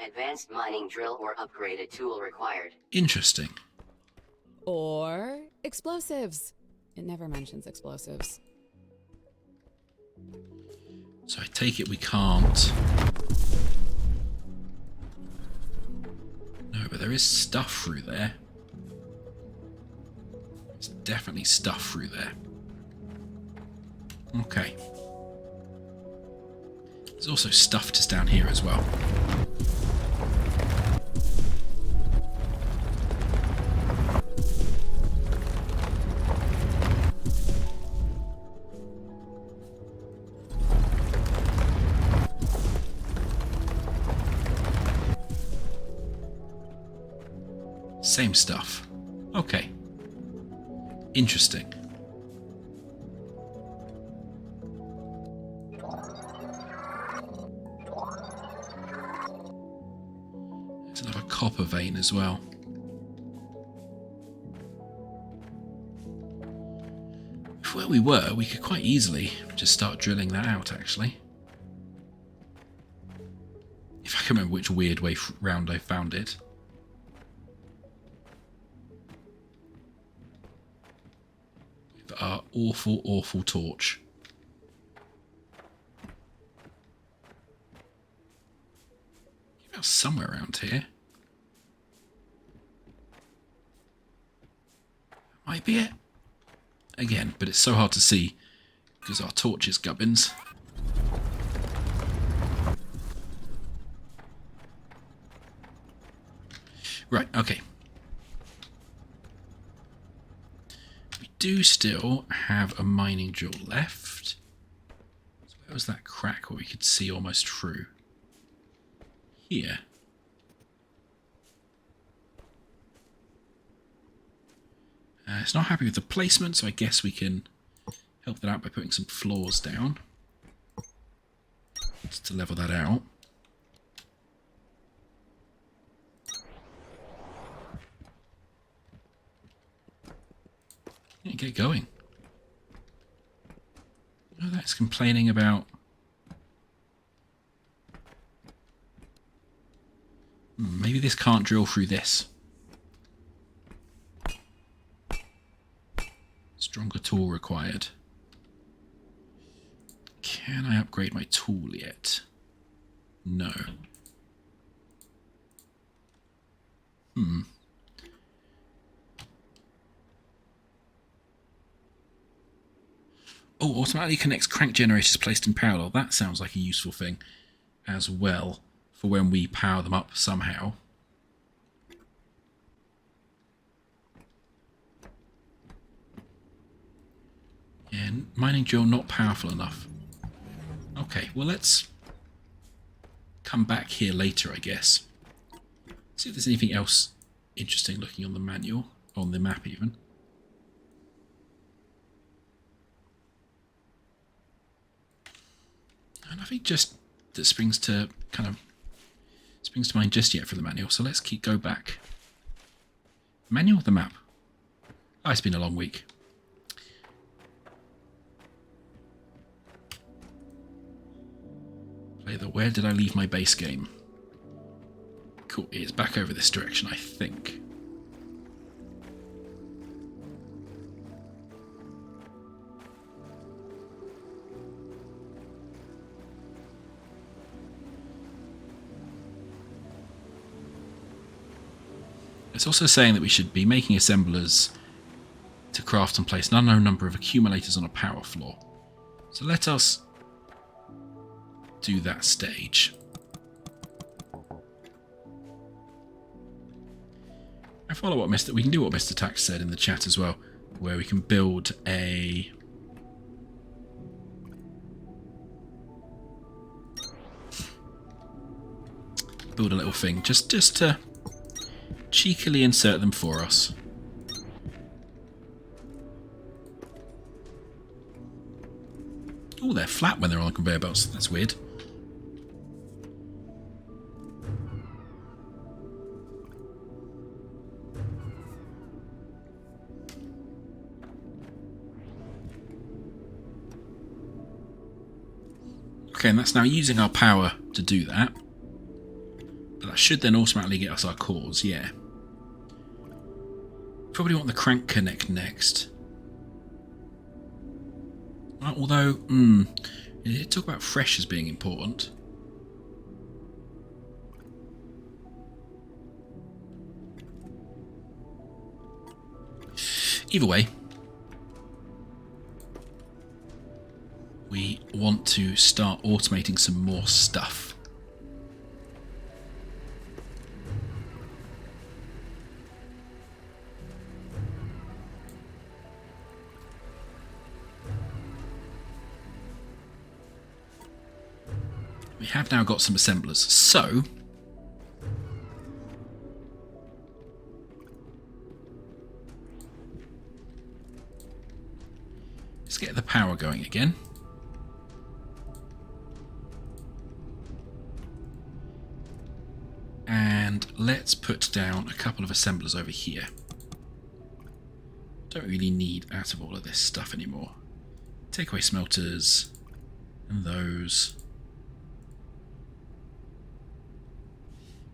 Advanced mining drill or upgraded tool required. Interesting. Or explosives. It never mentions explosives. So I take it we can't. No, but there is stuff through there. There's definitely stuff through there. Okay. There's also stuff just down here as well. Same stuff. Okay. Interesting. There's another copper vein as well. If where we were, we could quite easily just start drilling that out, actually. If I can remember which weird way round I found it. Our awful, awful torch. About somewhere around here. Might be it. Again, but it's so hard to see because our torch is gubbins. Right, okay. Do still have a mining drill left. So where was that crack where we could see almost through? Here. It's not happy with the placement, so I guess we can help that out by putting some floors down. Just to level that out. Yeah, get going. Oh, that's complaining about... Maybe this can't drill through this. Stronger tool required. Can I upgrade my tool yet? No. Oh, automatically connects crank generators placed in parallel. That sounds like a useful thing as well for when we power them up somehow. And mining drill not powerful enough. Okay, well let's come back here later, I guess. See if there's anything else interesting looking on the manual, on the map even. And nothing just that springs to mind just yet for the manual, so let's go back. Manual of the map. Oh, it's been a long week. Either where did I leave my base game? Cool, it's back over this direction, I think. It's also saying that we should be making assemblers to craft and place an unknown number of accumulators on a power floor. So let us do that stage. I follow what we can do what Mr. Tax said in the chat as well, where we can build a little thing just to cheekily insert them for us. Oh, they're flat when they're on the conveyor belts. That's weird. Okay, and that's now using our power to do that. But that should then automatically get us our cores, yeah. Probably want the crank connect next. Although, it talk about fresh as being important. Either way, we want to start automating some more stuff. We have now got some assemblers, so let's get the power going again. And let's put down a couple of assemblers over here. Don't really need out of all of this stuff anymore. Take away smelters and those.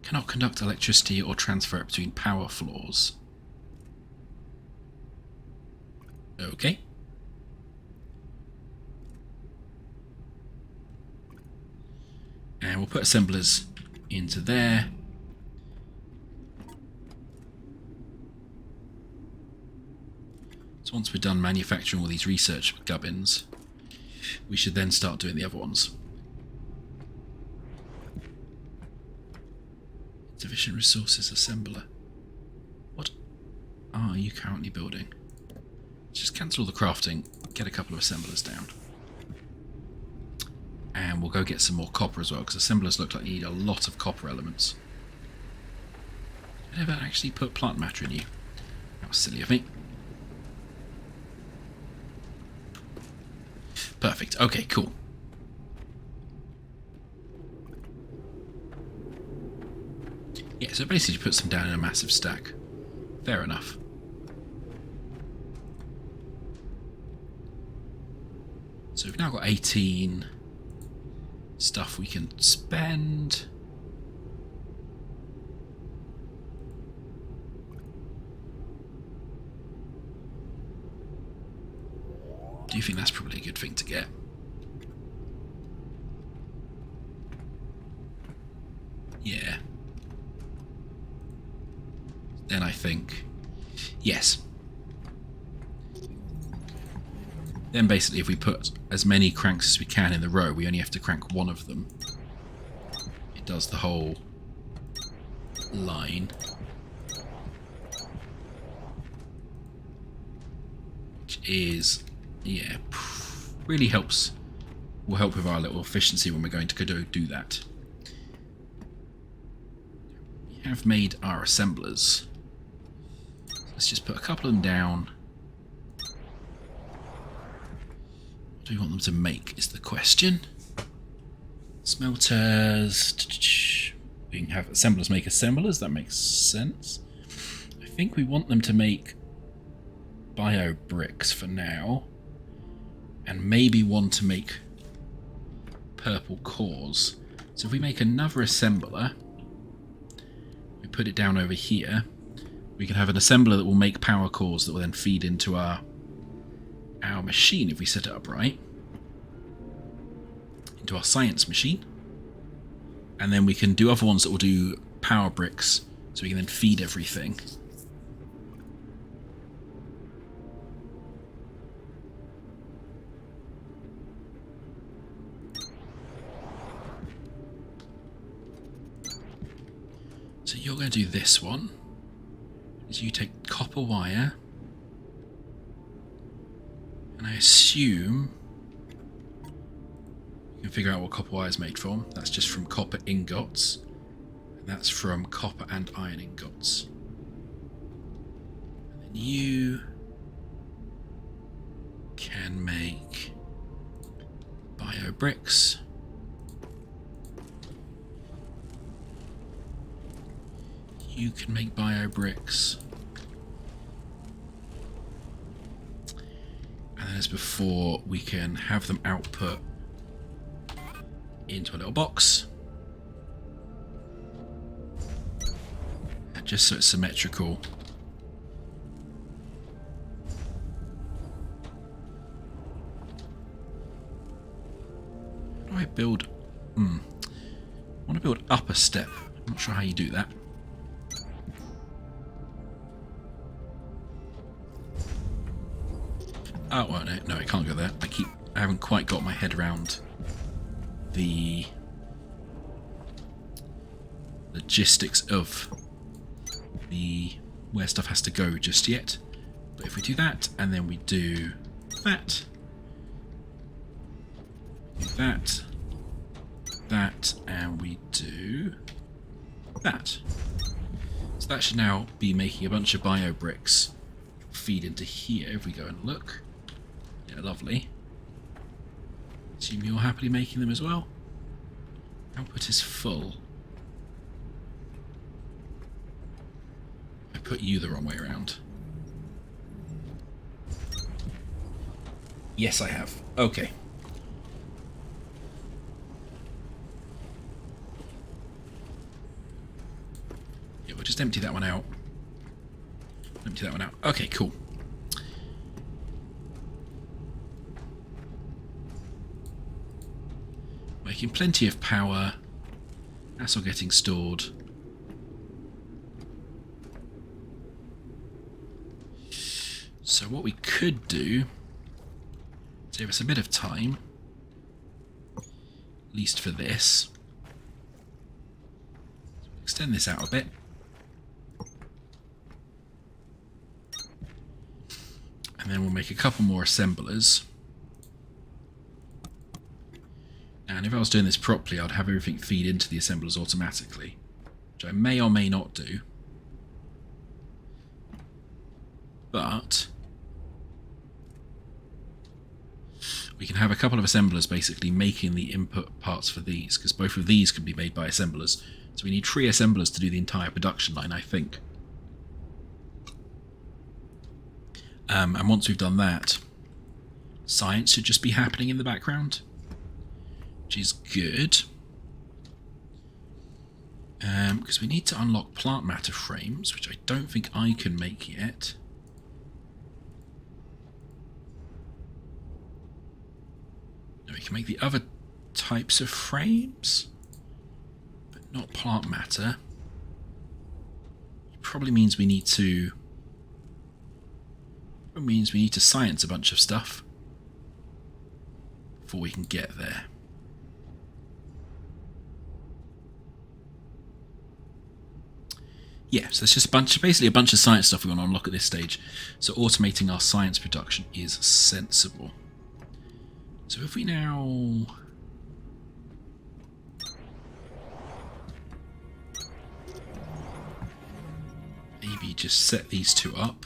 Cannot conduct electricity or transfer it between power floors. Okay. And we'll put assemblers into there. So once we're done manufacturing all these research gubbins, we should then start doing the other ones. Sufficient resources assembler. What are you currently building? Let's just cancel all the crafting, get a couple of assemblers down. And we'll go get some more copper as well, because assemblers look like you need a lot of copper elements. I never actually put plant matter in you. That was silly of me. Perfect. Okay, cool. Yeah, so basically puts them down in a massive stack. Fair enough. So we've now got 18 stuff we can spend. Do you think that's probably a good thing to get? Yeah. Then I think yes. Then basically if we put as many cranks as we can in the row, we only have to crank one of them. It does the whole line. Which is, yeah, really helps. Will help with our little efficiency when we're going to do that. We have made our assemblers. Let's just put a couple of them down. What do we want them to make is the question. Smelters. We can have assemblers make assemblers. That makes sense. I think we want them to make bio bricks for now. And maybe one to make purple cores. So if we make another assembler, we put it down over here, we can have an assembler that will make power cores that will then feed into our machine if we set it up right. Into our science machine. And then we can do other ones that will do power bricks, so we can then feed everything. So you're going to do this one. Is you take copper wire, and I assume you can figure out what copper wire is made from. That's just from copper ingots, and that's from copper and iron ingots. And then you can make bio bricks. You can make bio bricks. And then as before, we can have them output into a little box. And just so it's symmetrical. How do I build? I want to build up a step. I'm not sure how you do that. Oh, well, no, I can't go there. I haven't quite got my head around the logistics of where stuff has to go just yet. But if we do that, and then we do that, and we do that. So that should now be making a bunch of bio bricks feed into here if we go and look. Yeah, lovely. Assume you're happily making them as well. Output is full. I put you the wrong way around. Yes, I have. Okay. Yeah, we'll just empty that one out. Empty that one out. Okay, cool. Making plenty of power. That's all getting stored. So what we could do, save us a bit of time, at least for this. Extend this out a bit. And then we'll make a couple more assemblers. And if I was doing this properly, I'd have everything feed into the assemblers automatically, which I may or may not do. But we can have a couple of assemblers basically making the input parts for these, because both of these can be made by assemblers. So we need 3 assemblers to do the entire production line, I think. And once we've done that, science should just be happening in the background, which is good. Because we need to unlock plant matter frames, which I don't think I can make yet. No, we can make the other types of frames, but not plant matter. It probably means we need to... It means we need to science a bunch of stuff before we can get there. Yeah, so it's just basically a bunch of science stuff we want to unlock at this stage. So automating our science production is sensible. So if we now... maybe just set these 2 up.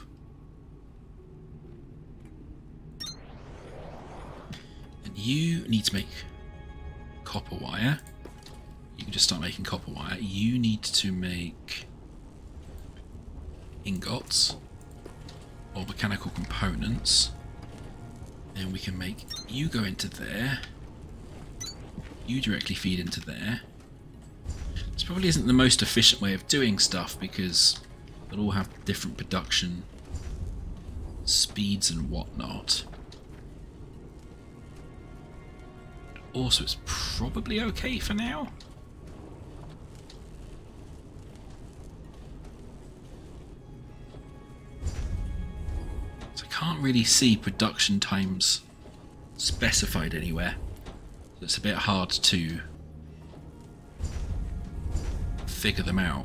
And you need to make copper wire. You can just start making copper wire. You need to make ingots or mechanical components. Then we can make you go into there, you directly feed into there, probably isn't the most efficient way of doing stuff because they'll all have different production speeds and whatnot. Also, it's probably okay for now. So I can't really see production times specified anywhere. So it's a bit hard to figure them out.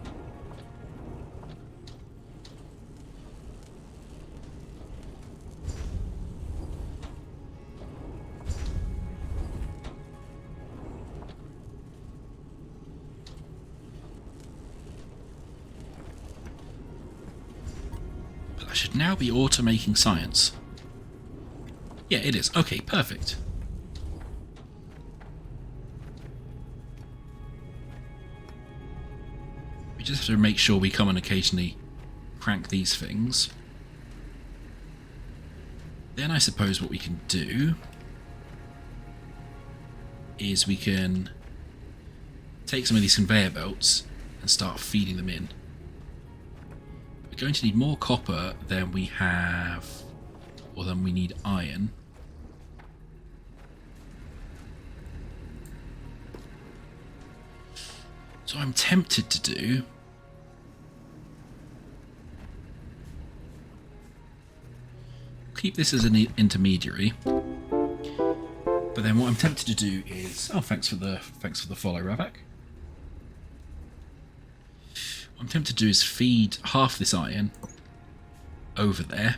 But I should now be automating science. Yeah, it is. Okay, perfect. We just have to make sure we come and occasionally crank these things. Then I suppose what we can do is we can take some of these conveyor belts and start feeding them in. We're going to need more copper than we have, or than we need iron. So I'm tempted to do keep this as an intermediary, but then what I'm tempted to do is thanks for the follow, Ravak. What I'm tempted to do is feed half this iron over there.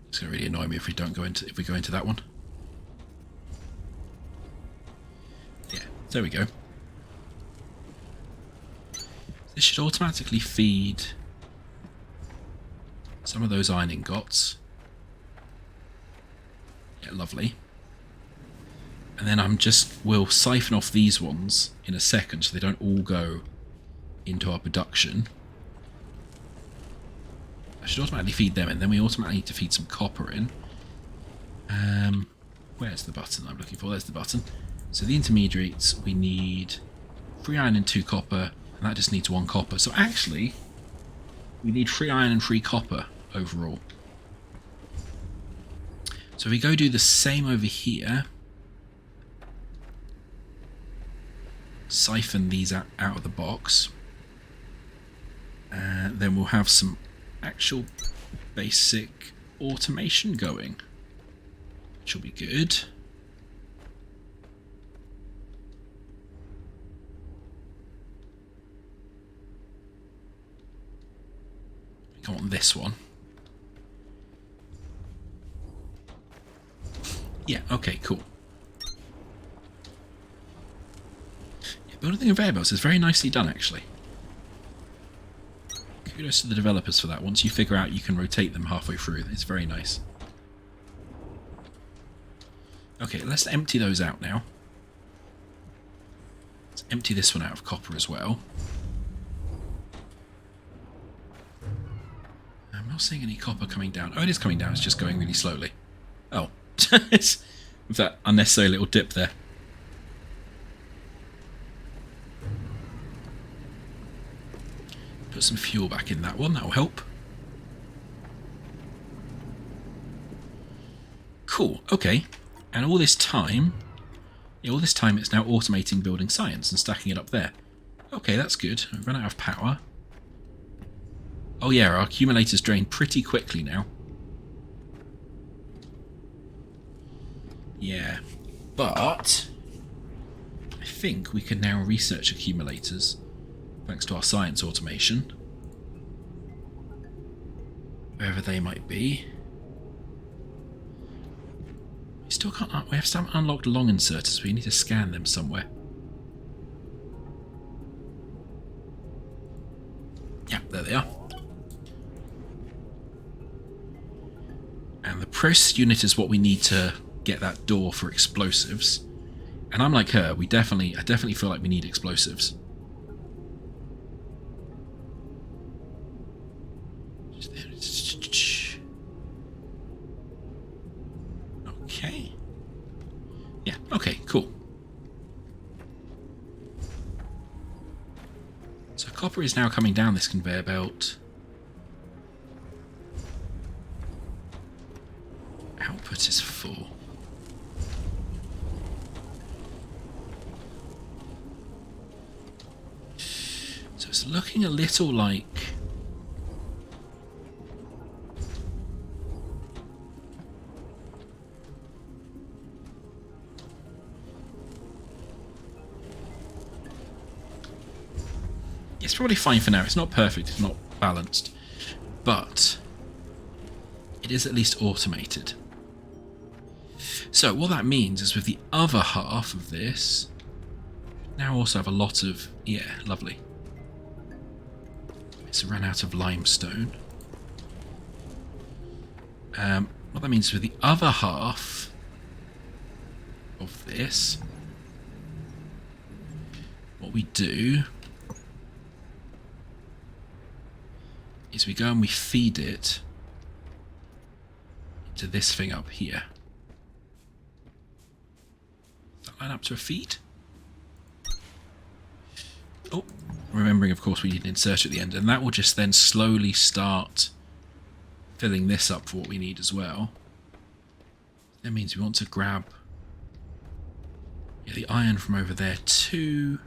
It's going to really annoy me if we go into that one. Yeah, there we go. This should automatically feed some of those iron ingots. Yeah, lovely. And then we'll siphon off these ones in a second so they don't all go into our production. I should automatically feed them in, then we automatically need to feed some copper in. Where's the button I'm looking for? There's the button. So the intermediates, we need 3 iron and 2 copper, and that just needs 1 copper. So actually, we need 3 iron and 3 copper overall. So if we go do the same over here, siphon these out of the box, then we'll have some actual basic automation going, which will be good. Come on, this one. Yeah, okay, cool. Yeah, building the conveyor belts is very nicely done, actually. Kudos to the developers for that. Once you figure out you can rotate them halfway through, it's very nice. Okay, let's empty those out now. Let's empty this one out of copper as well. I'm not seeing any copper coming down. Oh, it is coming down. It's just going really slowly. Oh. With that unnecessary little dip there. Put some fuel back in that one. That will help. Cool. Okay. And all this time... yeah, all this time it's now automating building science and stacking it up there. Okay, that's good. We've run out of power. Oh yeah, our accumulators drain pretty quickly now. Yeah, but I think we can now research accumulators thanks to our science automation, wherever they might be. We still can't. We have some unlocked long inserters. We need to scan them somewhere. Yeah, there they are. And the process unit is what we need to get that door for explosives. And I'm like her, I definitely feel like we need explosives. Copper is now coming down this conveyor belt. Output is full. So it's looking a little like... It's probably fine for now. It's not perfect, it's not balanced, but it is at least automated. So what that means is with the other half of this, now also have a lot of... Yeah, lovely. It's run out of limestone. What that means with the other half of this, what we do is we go and we feed it into this thing up here. Does that line up to a feed? Oh, remembering of course we need an insert at the end, and that will just then slowly start filling this up for what we need as well. That means we want to grab the iron from over there too.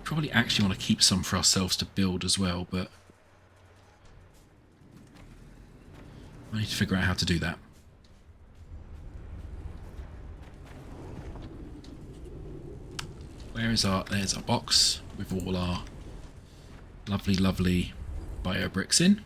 Probably actually want to keep some for ourselves to build as well, but I need to figure out how to do that. There's our box with all our lovely, lovely bio bricks in.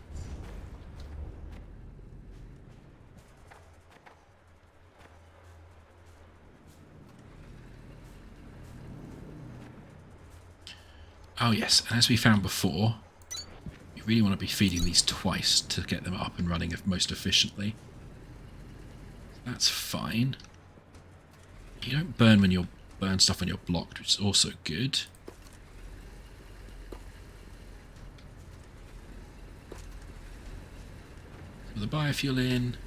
Oh yes, and as we found before, you really want to be feeding these twice to get them up and running most efficiently. That's fine. You don't burn when you're stuff when you're blocked, which is also good. Put the biofuel in.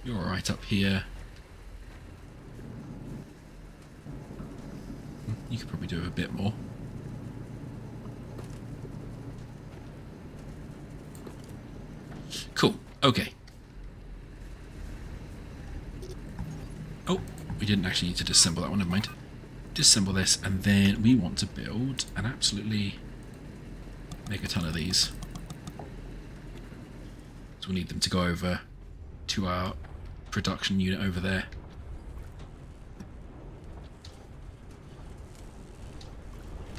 You're alright up here. You could probably do a bit more. Cool. Okay. Oh, we didn't actually need to disassemble that one, never mind. Disassemble this, and then we want to build an absolutely megaton of these. So we need them to go over to our production unit over there.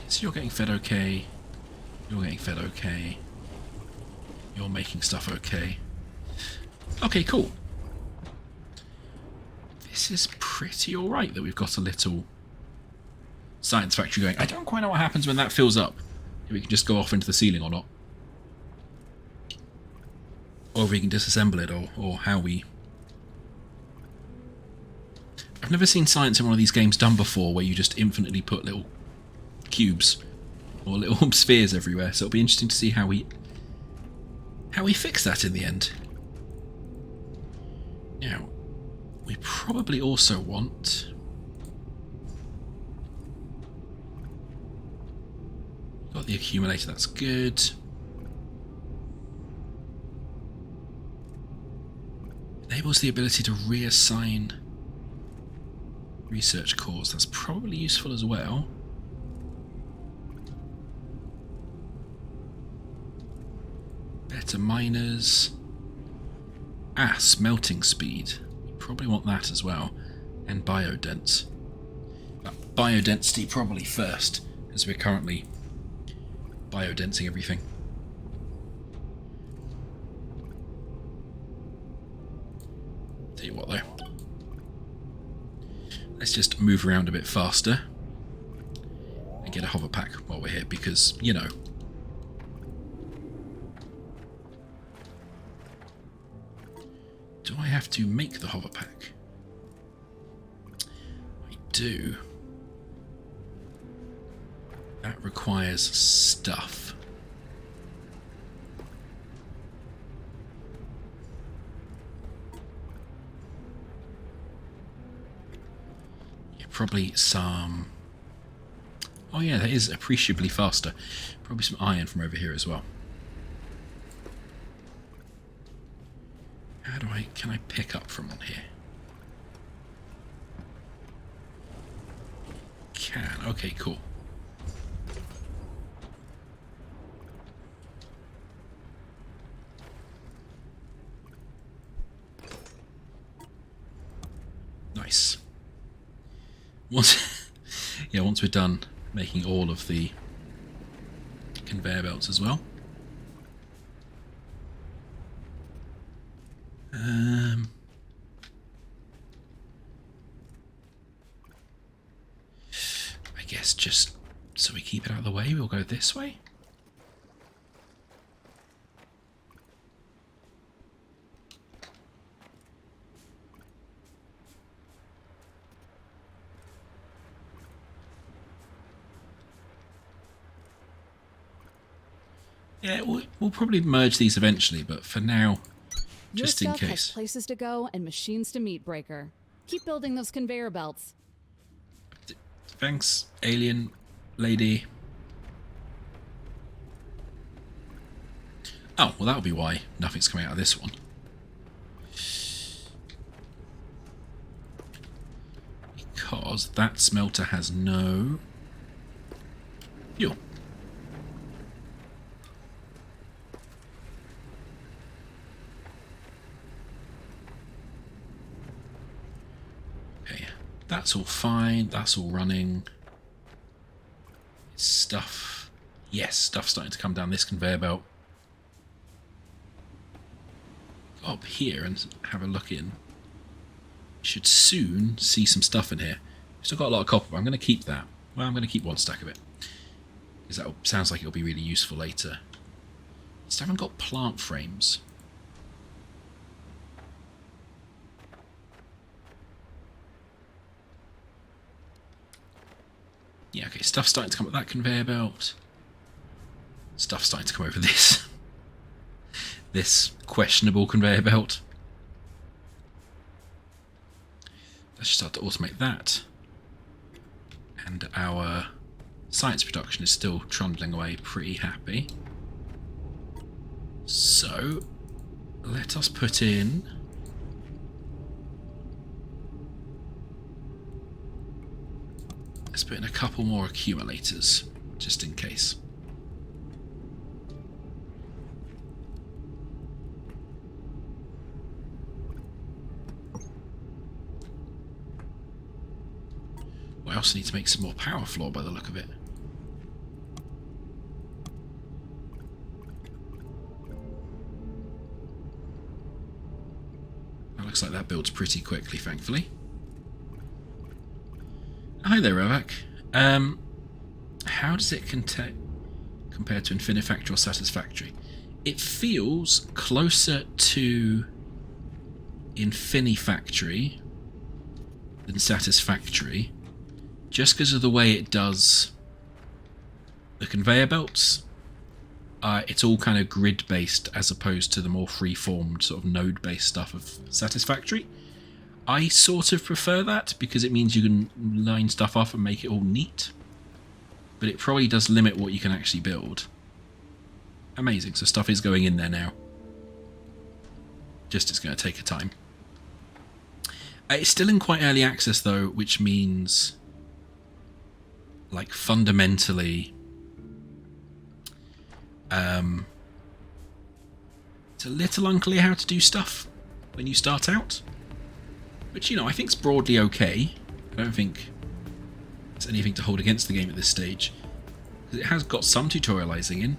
So you're getting fed okay. You're getting fed okay. You're making stuff okay. Okay, cool. This is pretty alright that we've got a little science factory going. I don't quite know what happens when that fills up. If we can just go off into the ceiling or not. Or if we can disassemble it, or how we... I've never seen science in one of these games done before where you just infinitely put little cubes or little spheres everywhere, so it'll be interesting to see how we fix that in the end. Now, we probably also want... Got the accumulator, that's good. Enables the ability to reassign research cores, that's probably useful as well. Better miners. Smelting speed. You probably want that as well. And biodens. Biodensity probably first, as we're currently biodensing everything. Tell you what though. Let's just move around a bit faster. And get a hover pack while we're here, because, you know. Do I have to make the hover pack? I do. That requires stuff. probably some... Oh yeah, that is appreciably faster. Probably some iron from over here as well. How do I... Can I pick up from on here? Can. Okay, cool. Nice. Once we're done making all of the conveyor belts as well. I guess just so we keep it out of the way, we'll go this way. Yeah, we'll probably merge these eventually, but for now, just in Your stuff case. has places to go and machines to meet, Breaker. Keep building those conveyor belts. Thanks, alien lady. Oh, well that'll be why nothing's coming out of this one. Because that smelter has no fuel. Okay, that's all fine, that's all running. Stuff. Yes, stuff's starting to come down this conveyor belt. Go up here and have a look in. Should soon see some stuff in here. Still got a lot of copper, but I'm going to keep that. Well, I'm going to keep one stack of it. Because that sounds like it'll be really useful later. Still haven't got plant frames. Yeah, okay, stuff's starting to come up that conveyor belt. Stuff's starting to come over this. This questionable conveyor belt. Let's just start to automate that. And our science production is still trundling away pretty happy. So, let us put in... Let's put in a couple more accumulators, just in case. I also need to make some more power floor by the look of it. That looks like that builds pretty quickly, thankfully. Hi there, Rovak. How does it compare to Infinifactory or Satisfactory? It feels closer to Infinifactory than Satisfactory, just because of the way it does the conveyor belts. It's all kind of grid-based as opposed to the more free-formed sort of node-based stuff of Satisfactory. I sort of prefer that because it means you can line stuff off and make it all neat. But it probably does limit what you can actually build. Amazing, so stuff is going in there now. Just it's going to take a time. It's still in quite early access though, which means... like fundamentally... it's a little unclear how to do stuff when you start out. Which, you know, I think is broadly okay. I don't think there's anything to hold against the game at this stage. It has got some tutorializing in.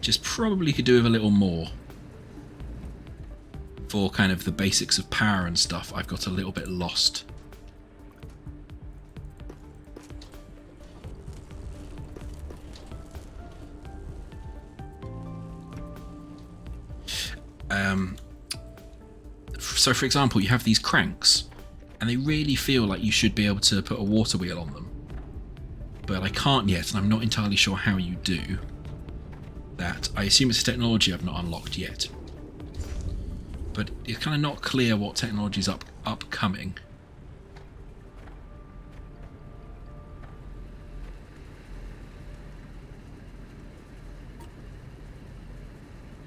Just probably could do with a little more. For kind of the basics of power and stuff, I've got a little bit lost. So for example, you have these cranks, and they really feel like you should be able to put a water wheel on them. But I can't yet, and I'm not entirely sure how you do that. I assume it's a technology I've not unlocked yet. But it's kind of not clear what technology is upcoming.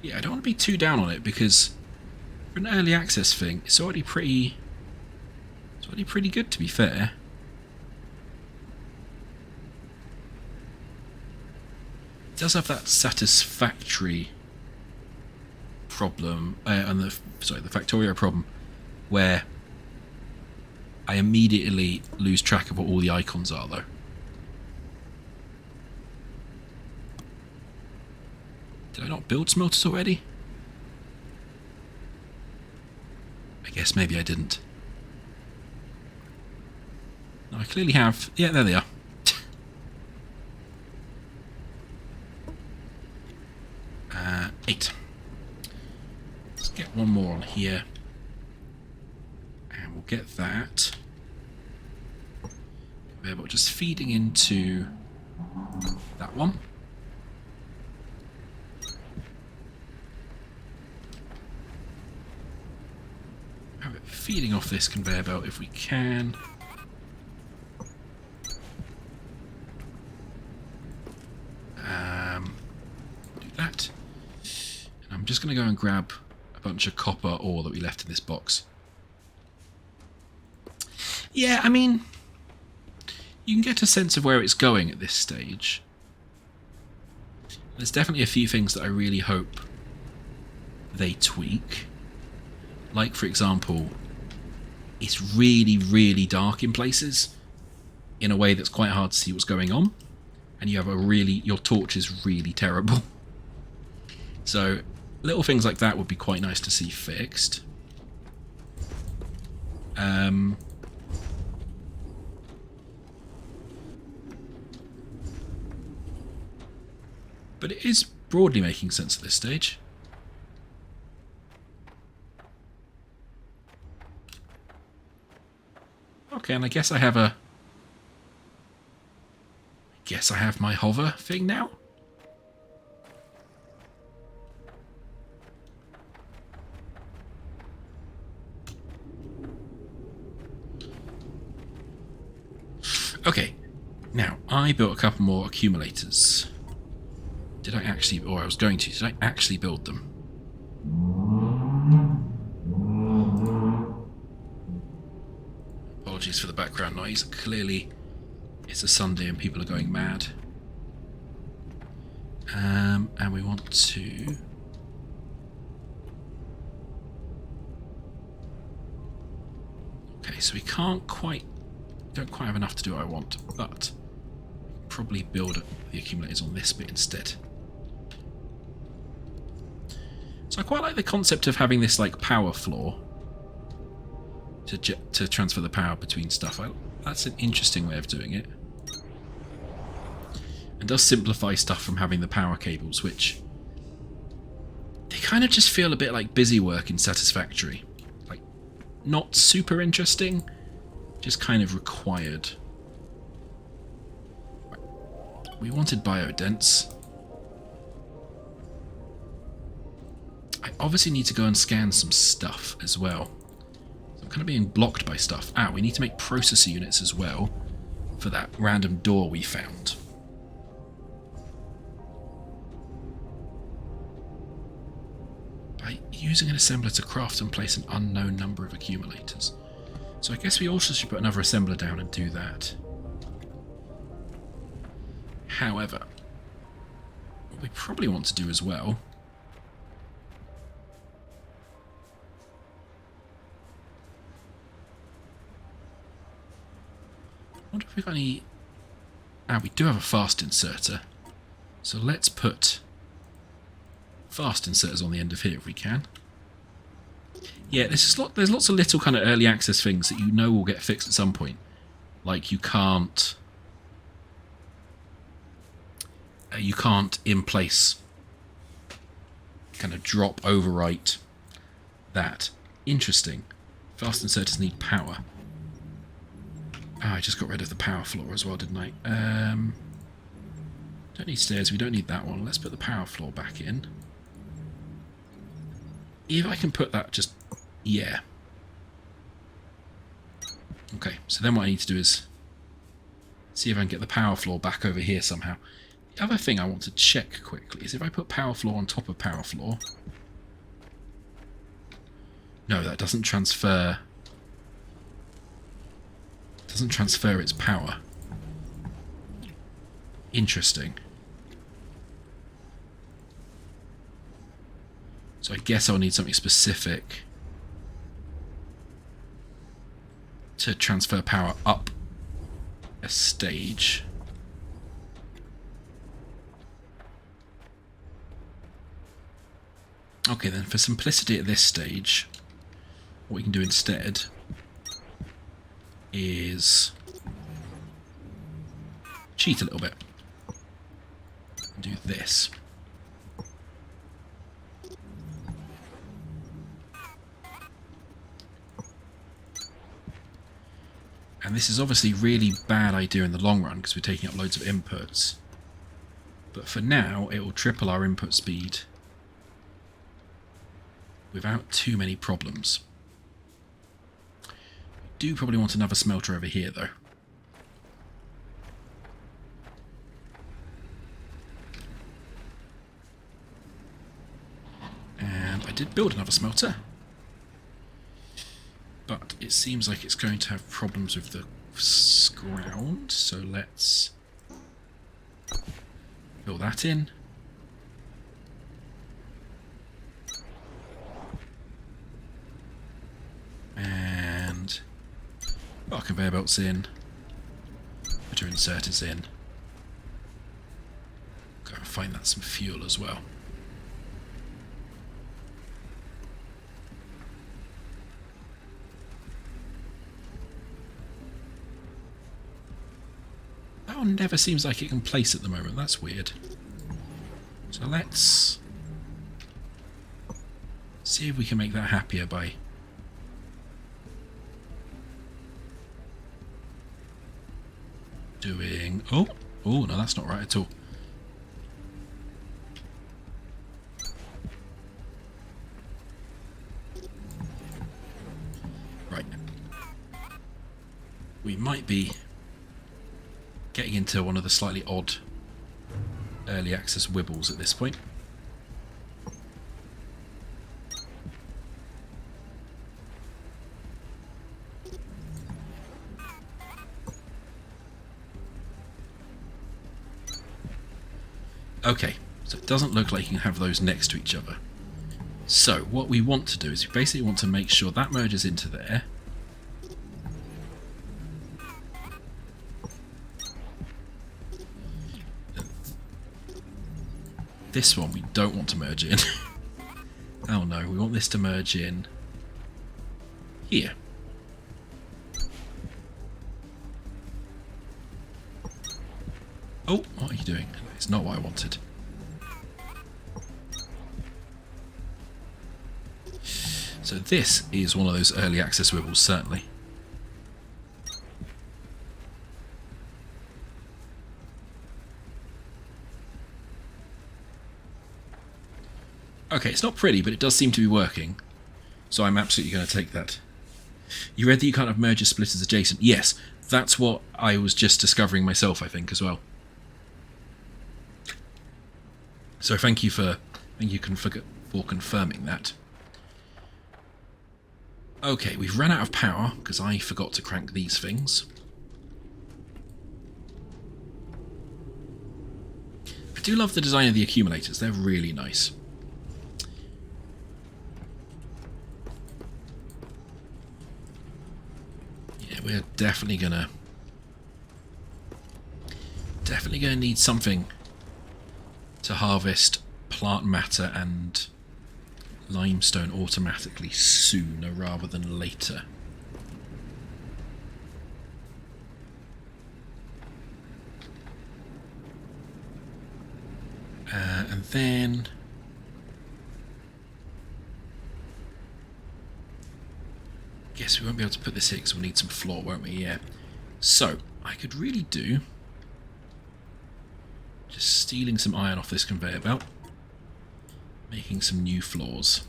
Yeah, I don't want to be too down on it because for an early access thing, it's already pretty good, to be fair. It does have that satisfactory problem, and the Factorio problem, where I immediately lose track of what all the icons are, though. Did I not build smelters already? I guess maybe I didn't. No, I clearly have. Yeah, there they are. 8. Let's get one more on here. And we'll get that. But just feeding into that one. Have it feeding off this conveyor belt if we can. Do that. And I'm just going to go and grab a bunch of copper ore that we left in this box. Yeah, I mean, you can get a sense of where it's going at this stage. There's definitely a few things that I really hope they tweak. Like, for example, it's really, really dark in places in a way that's quite hard to see what's going on. And you have your torch is really terrible. So, little things like that would be quite nice to see fixed. But it is broadly making sense at this stage. Okay, and I guess I have my hover thing now. Okay, now I built a couple more accumulators. Did I actually, or I was going to, did I actually build them? Apologies for the background noise. Clearly, it's a Sunday and people are going mad. And we want to... Okay, so we don't quite have enough to do what I want, but probably build the accumulators on this bit instead. So I quite like the concept of having this like power floor to transfer the power between stuff. That's an interesting way of doing it. And does simplify stuff from having the power cables, which they kind of just feel a bit like busy work in Satisfactory. Like, not super interesting, just kind of required. We wanted biodense. I obviously need to go and scan some stuff as well. So I'm kind of being blocked by stuff. We need to make processor units as well for that random door we found. By using an assembler to craft and place an unknown number of accumulators. So I guess we also should put another assembler down and do that. However, what we probably want to do as well I wonder if we've got any... we do have a fast inserter. So let's put fast inserters on the end of here if we can. Yeah, there's lots of little kind of early access things that you know will get fixed at some point. Like you can't in place kind of drop overwrite that. Interesting. Fast inserters need power. I just got rid of the power floor as well, didn't I? Don't need stairs, we don't need that one. Let's put the power floor back in. If I can put that just... yeah. Okay, so then what I need to do is see if I can get the power floor back over here somehow. The other thing I want to check quickly is if I put power floor on top of power floor. No, that doesn't transfer. Doesn't transfer its power. Interesting. So I guess I'll need something specific to transfer power up a stage. Okay, then for simplicity at this stage, what we can do instead is cheat a little bit and do this. And this is obviously a really bad idea in the long run because we're taking up loads of inputs. But for now, it will triple our input speed without too many problems. We do probably want another smelter over here, though. And I did build another smelter. But it seems like it's going to have problems with the ground, so let's fill that in. And put our conveyor belts in, put our inserters in. Go and find that some fuel as well. That one never seems like it can place at the moment, that's weird. So let's see if we can make that happier by doing... Oh, no, that's not right at all. Right. We might be getting into one of the slightly odd early access wibbles at this point. Okay, so it doesn't look like you can have those next to each other. So what we want to do is we basically want to make sure that merges into there. This one we don't want to merge in. Oh no, we want this to merge in here. Oh, what are you doing? It's not what I wanted. So this is one of those early access wibbles, certainly. Okay, it's not pretty, but it does seem to be working. So I'm absolutely going to take that. You read that you can't have merger splitters adjacent? Yes, that's what I was just discovering myself, I think, as well. So thank you for confirming that. Okay, we've run out of power because I forgot to crank these things. I do love the design of the accumulators, they're really nice. Yeah, we're definitely gonna need something to harvest plant matter and limestone automatically sooner rather than later. And then guess we won't be able to put this here because we'll need some floor, won't we? Yeah. So I could really do just stealing some iron off this conveyor belt, making some new floors.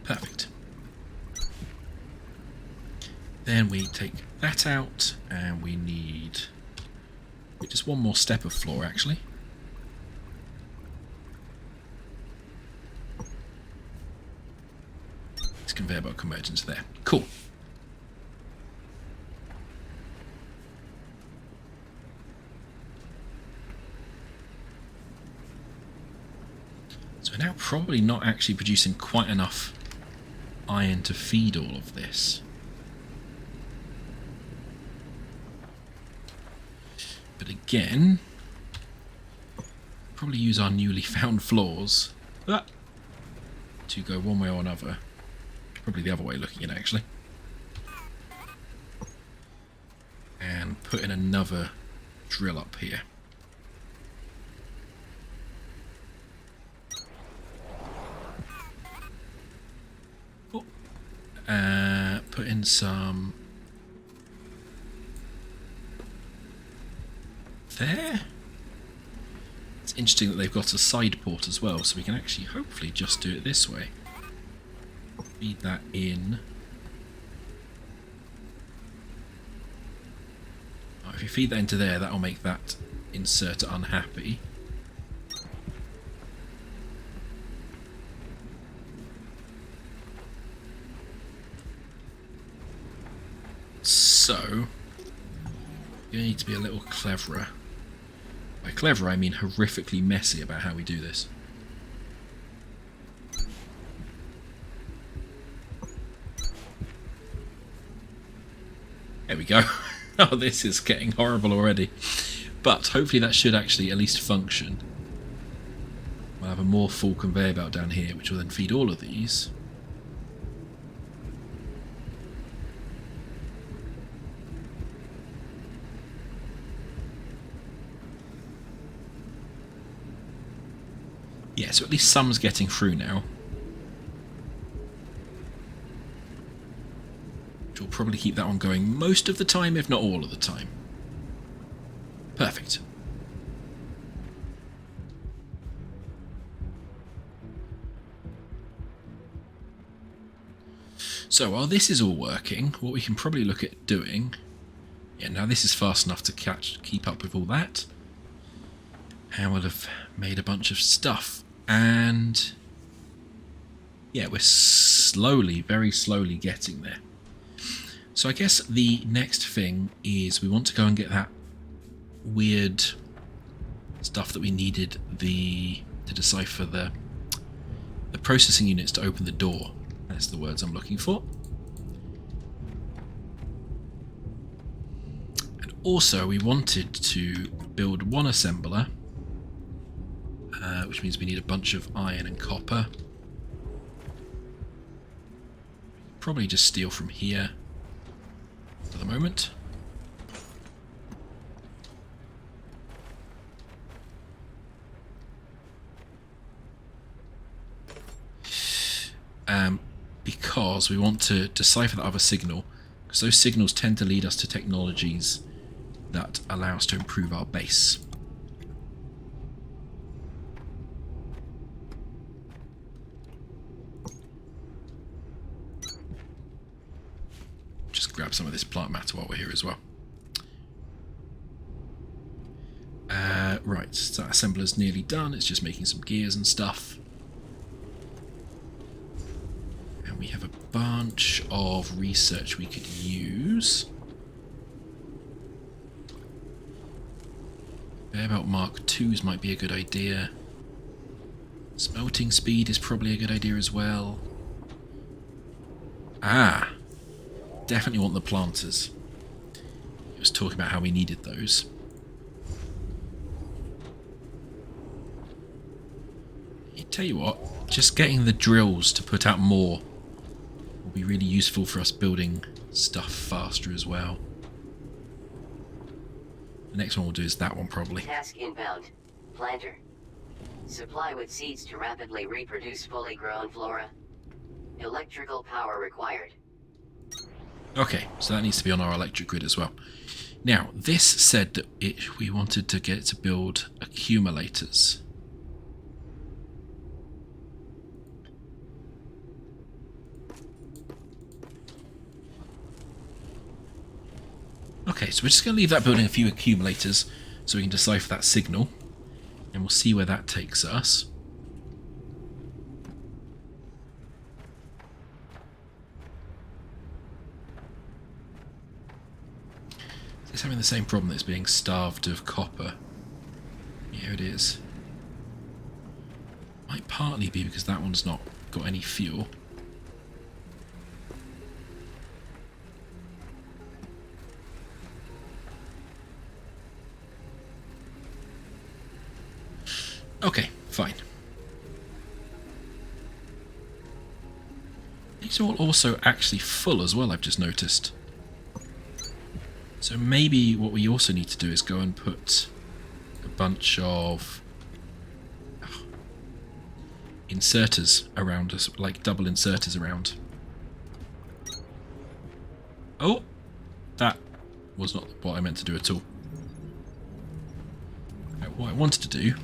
Perfect. then we take that out, and we need just one more step of floor, actually. This conveyor belt converged into there. Cool. So we're now probably not actually producing quite enough iron to feed all of this. But again, probably use our newly found floors to go one way or another. Probably the other way looking at it, actually. And put in another drill up here. Put in some there. It's interesting that they've got a side port as well, so we can actually hopefully just do it this way. Feed that in. Oh, if you feed that into there, that'll make that inserter unhappy. So, you need to be a little cleverer. By clever, I mean horrifically messy about how we do this. There we go. Oh, this is getting horrible already. But hopefully that should actually at least function. We'll have a more full conveyor belt down here, which will then feed all of these. Yeah, so at least some's getting through now. Which will probably keep that one going most of the time, if not all of the time. Perfect. So while this is all working, what we can probably look at doing... Yeah, now this is fast enough to keep up with all that. And we'll have made a bunch of stuff. And yeah, we're slowly, very slowly getting there. So I guess the next thing is we want to go and get that weird stuff that we needed to decipher the processing units to open the door. That's the words I'm looking for. And also we wanted to build one assembler, which means we need a bunch of iron and copper. Probably just steal from here for the moment. Because we want to decipher that other signal, because those signals tend to lead us to technologies that allow us to improve our base. Just grab some of this plant matter while we're here as well. Right, so that assembler's nearly done. It's just making some gears and stuff. And we have a bunch of research we could use. Conveyor belt Mark IIs might be a good idea. Smelting speed is probably a good idea as well. Ah! Definitely want the planters. He was talking about how we needed those. I tell you what, just getting the drills to put out more will be really useful for us building stuff faster as well. The next one we'll do is that one probably. Task inbound. Planter. Supply with seeds to rapidly reproduce fully grown flora. Electrical power required. Okay, so that needs to be on our electric grid as well. Now, this said that we wanted to get it to build accumulators. Okay, so we're just going to leave that building a few accumulators so we can decipher that signal. And we'll see where that takes us. It's having the same problem that it's being starved of copper. Here it is. Might partly be because that one's not got any fuel. Okay, fine. These are all also actually full as well, I've just noticed. So maybe what we also need to do is go and put a bunch of inserters around us, like double inserters around. Oh! That was not what I meant to do at all. What I wanted to do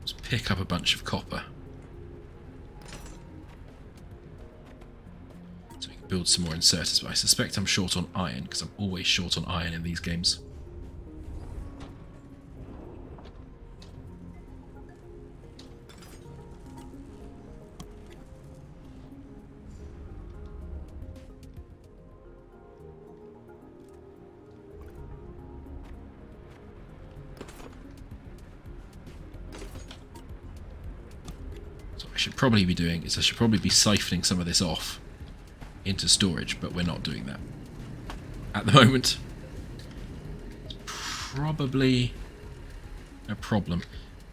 was pick up a bunch of copper. So we can build some more inserters, but I suspect I'm short on iron, because I'm always short on iron in these games. Probably be doing is I should probably be siphoning some of this off into storage, but we're not doing that at the moment. It's probably a problem.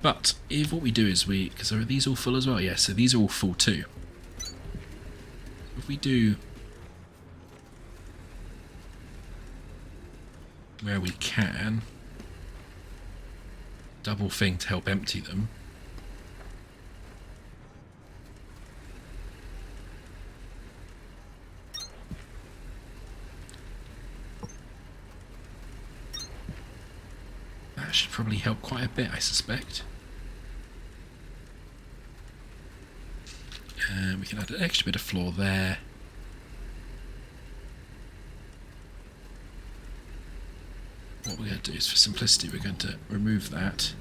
But if what we do is because are these all full as well? Yeah, so these are all full too. If we do where we can double thing to help empty them. Should probably help quite a bit, I suspect. We can add an extra bit of floor there. What we're going to do is, for simplicity, we're going to remove that.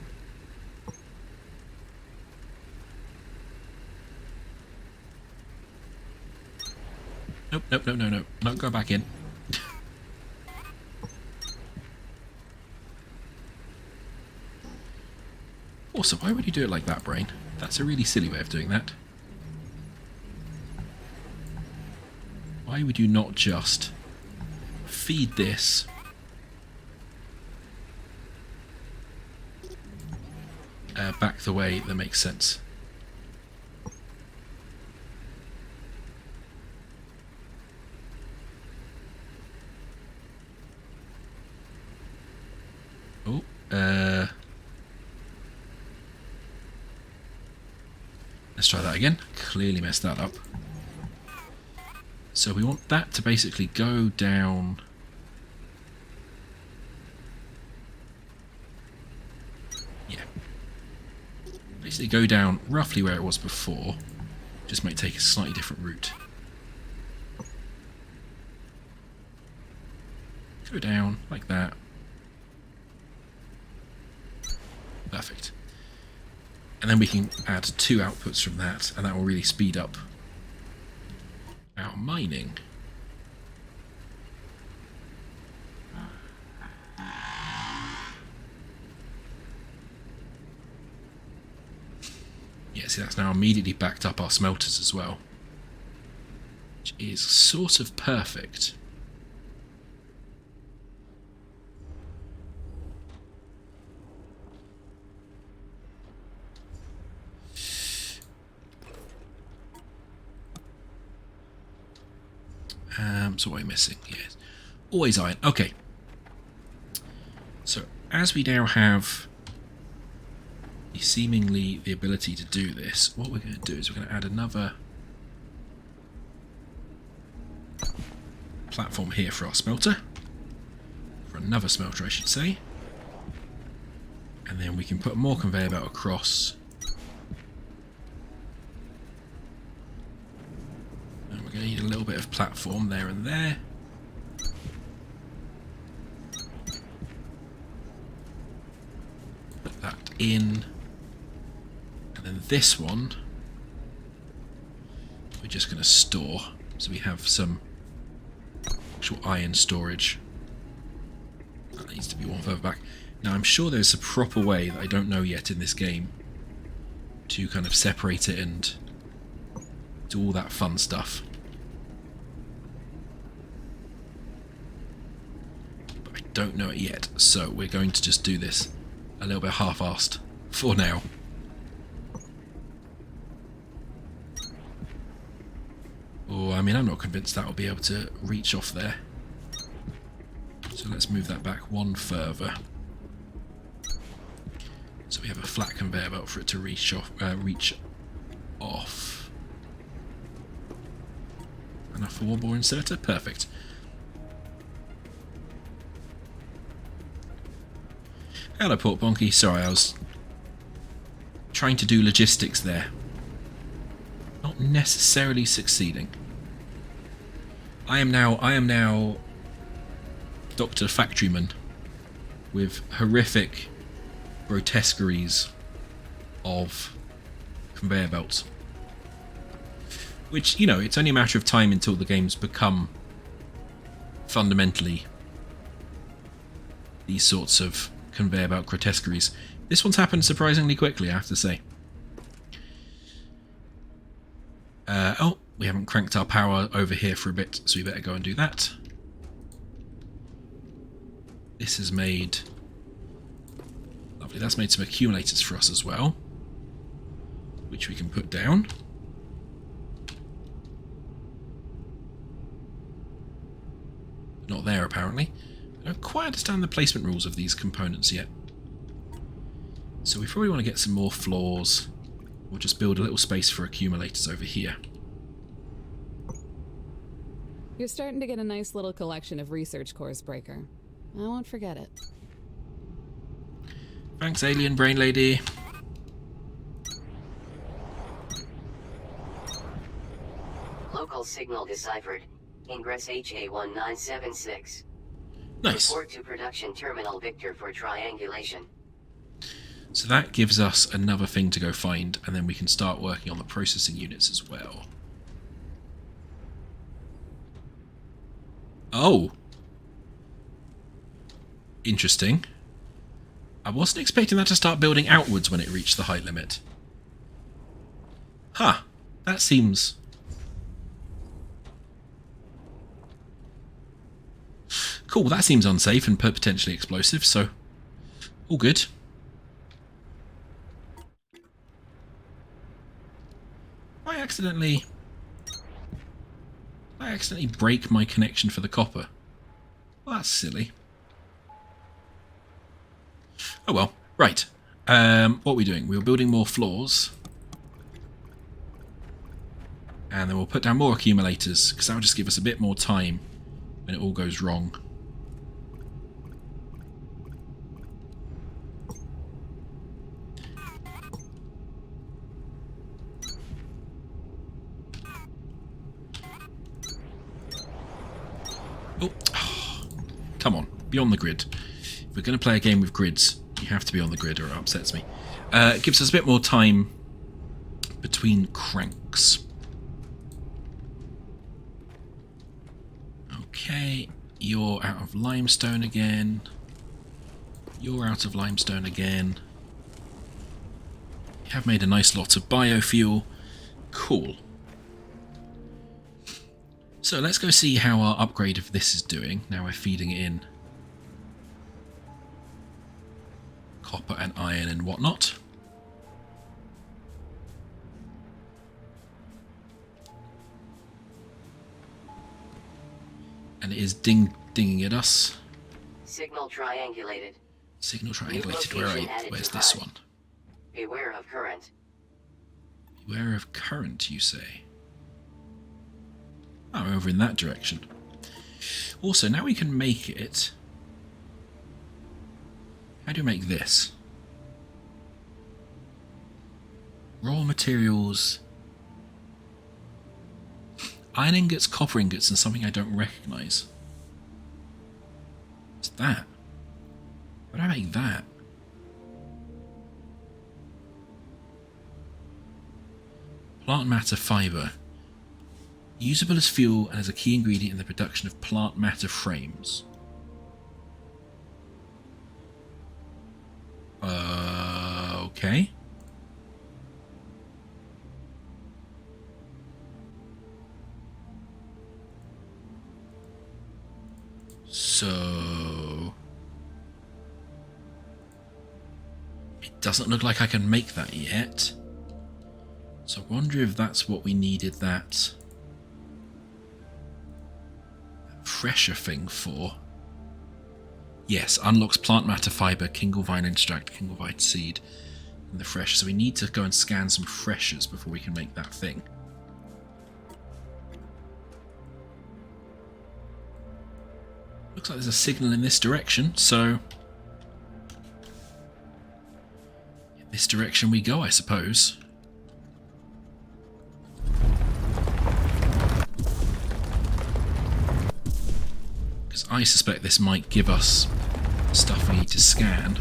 Nope, nope, no, no, no. No, go back in. Also, why would you do it like that, Brain? That's a really silly way of doing that. Why would you not just feed this back the way that makes sense? Oh, let's try that again. Clearly messed that up. So we want that to basically go down. Yeah. Basically go down roughly where it was before. Just might take a slightly different route. Go down like that. Perfect. And then we can add 2 outputs from that, and that will really speed up our mining. Yeah, see, that's now immediately backed up our smelters as well, which is sort of perfect. So what am I missing? Yes. Always iron. Okay. So as we now have seemingly the ability to do this, what we're going to do is we're going to add another platform here for our smelter. For another smelter, I should say. And then we can put more conveyor belt across. And we're going to need a little bit of platform there and there. in. And then this one, we're just going to store. So we have some actual iron storage. That needs to be one further back. Now I'm sure there's a proper way that I don't know yet in this game to kind of separate it and do all that fun stuff. But I don't know it yet, so we're going to just do this a little bit half-assed for now. Oh, I mean, I'm not convinced that will be able to reach off there. So let's move that back one further. So we have a flat conveyor belt for it to reach off. Enough for one more inserter? Perfect. Hello, Port Bonky. Sorry, I was trying to do logistics there. Not necessarily succeeding. I am now Dr. Factoryman with horrific grotesqueries of conveyor belts. Which, you know, it's only a matter of time until the games become fundamentally these sorts of conveyor belt grotesqueries. This one's happened surprisingly quickly, I have to say. Oh, we haven't cranked our power over here for a bit, so we better go and do that. This has made... Lovely, that's made some accumulators for us as well, which we can put down. Not there, apparently. I don't quite understand the placement rules of these components yet. So we probably want to get some more floors. We'll just build a little space for accumulators over here. You're starting to get a nice little collection of research cores, Breaker. I won't forget it. Thanks, alien brain lady. Local signal deciphered. Ingress HA1976. Nice. Report to production terminal Victor for triangulation. So that gives us another thing to go find, and then we can start working on the processing units as well. Oh! Interesting. I wasn't expecting that to start building outwards when it reached the height limit. Huh. That seems... Cool, that seems unsafe and potentially explosive, so... all good. I accidentally break my connection for the copper. Well, that's silly. Oh well, right. What are we doing? We were building more floors. And then we'll put down more accumulators, because that will just give us a bit more time when it all goes wrong. Oh, come on, be on the grid. If we're going to play a game with grids, you have to be on the grid or it upsets me. It gives us a bit more time between cranks. Okay, you're out of limestone again. You're out of limestone again. You have made a nice lot of biofuel. Cool. So let's go see how our upgrade of this is doing. Now we're feeding it in copper and iron and whatnot. And it is dinging at us. Signal triangulated. Signal triangulated. Where's this one? Beware of current. Beware of current, you say? Oh, over in that direction. Also, now we can make it. How do you make this? Raw materials. Iron ingots, copper ingots, and something I don't recognise. What's that? How do I make that? Plant matter fiber. Usable as fuel and as a key ingredient in the production of plant matter frames. Okay. So it doesn't look like I can make that yet. So I wonder if that's what we needed that fresher thing for. Yes, unlocks plant matter fiber, Kinglevine extract, Kinglevine seed, and the fresh. So we need to go and scan some freshers before we can make that thing. Looks like there's a signal in this direction, so in this direction we go, I suppose. Because I suspect this might give us stuff we need to scan.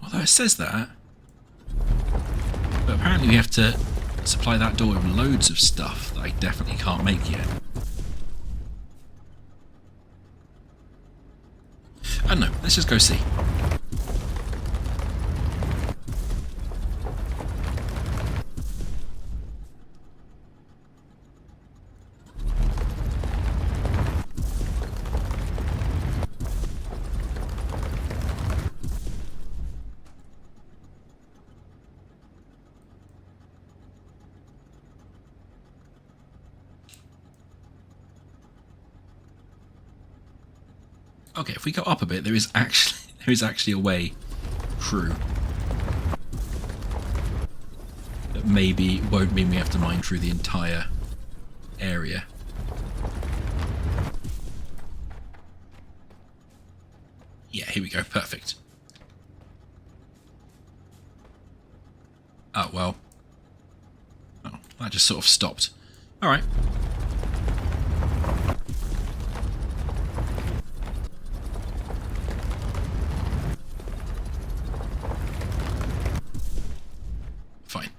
Although it says that, but apparently we have to supply that door with loads of stuff that I definitely can't make yet. I don't know, let's just go see. Okay, if we go up a bit, there is actually a way through that maybe won't mean we have to mine through the entire area. Yeah, here we go. Perfect. Oh, well. Oh, that just sort of stopped. All right. Fine.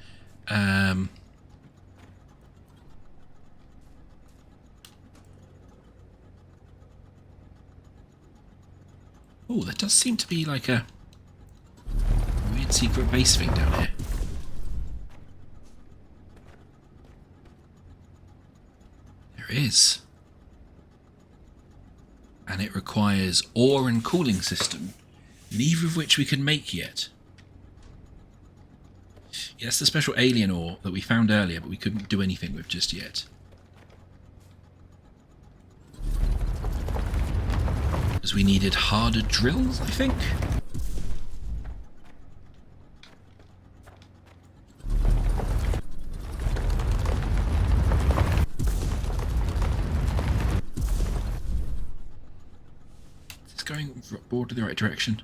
Oh, there does seem to be like a weird secret base thing down here. There is. And it requires ore and cooling system, neither of which we can make yet. Yeah, that's the special alien ore that we found earlier, but we couldn't do anything with just yet. Because we needed harder drills, I think? It's going broad in the right direction.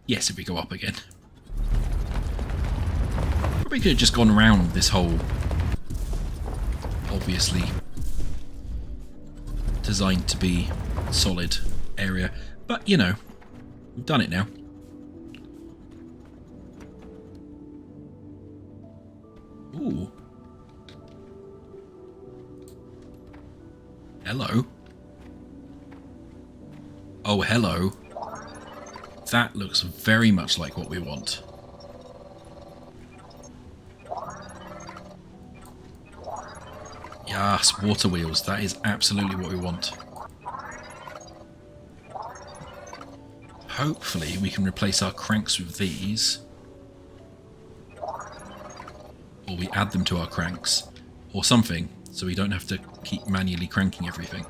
Yes, if we go up again. Probably could have just gone around this whole, obviously designed to be solid area, but you know, we've done it now. Ooh. Hello. Oh, hello. That looks very much like what we want. Yes, water wheels. That is absolutely what we want. Hopefully we can replace our cranks with these. Or we add them to our cranks. Or something, so we don't have to keep manually cranking everything.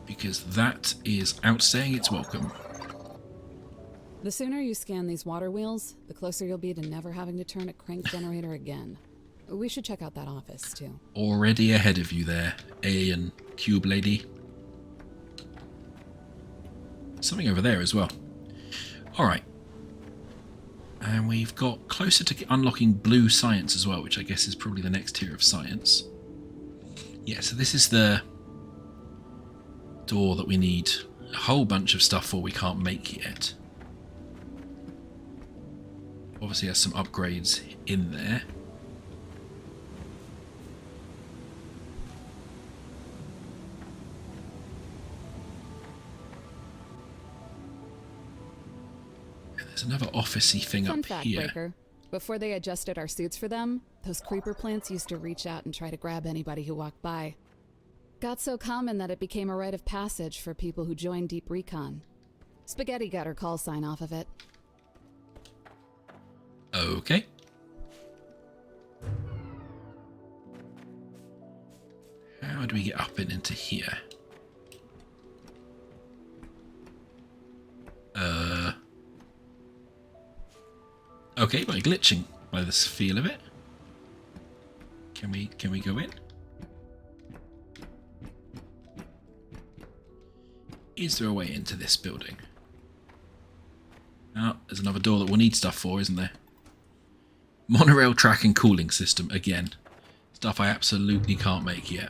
Because that is outstaying its welcome. The sooner you scan these water wheels, the closer you'll be to never having to turn a crank generator again. We should check out that office, too. Already ahead of you there, alien cube lady. Something over there as well. Alright. And we've got closer to unlocking blue science as well, which I guess is probably the next tier of science. Yeah, so this is the door that we need a whole bunch of stuff for we can't make yet. Obviously has some upgrades in there. And there's another officey thing Fun up fact, here. Breaker. Before they adjusted our suits for them, those creeper plants used to reach out and try to grab anybody who walked by. Got so common that it became a rite of passage for people who joined Deep Recon. Spaghetti got her call sign off of it. Okay. How do we get up and into here? Okay, by glitching by the feel of it. Can we go in? Is there a way into this building? Oh, there's another door that we'll need stuff for, isn't there? Monorail track and cooling system again. Stuff I absolutely can't make yet.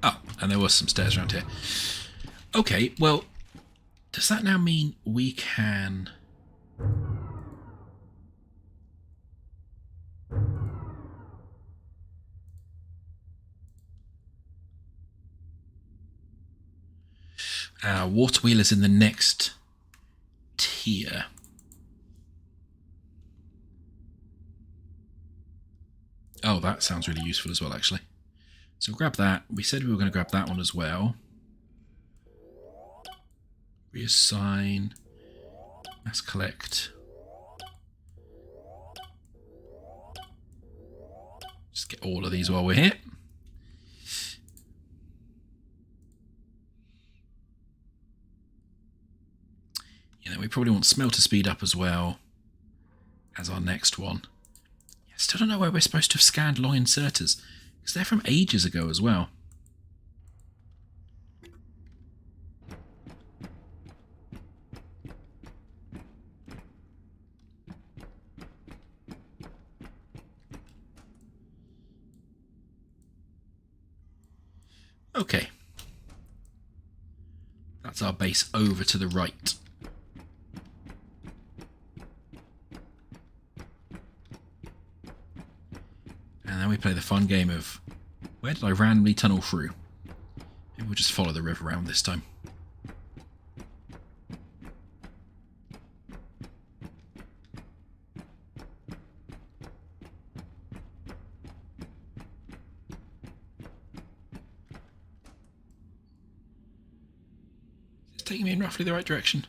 Oh, and there was some stairs around here. Okay, well, does that now mean we can... Water wheel is in the next tier. Oh, that sounds really useful as well, actually. So we'll grab that. We said we were going to grab that one as well. Reassign. Mass collect. Just get all of these while we're here. Yeah, we probably want smelter speed up as well as our next one. Yeah, still don't know where we're supposed to have scanned long inserters, because they're from ages ago as well. Okay. That's our base over to the right. And then we play the fun game of, where did I randomly tunnel through? Maybe we'll just follow the river around this time. It's taking me in roughly the right direction.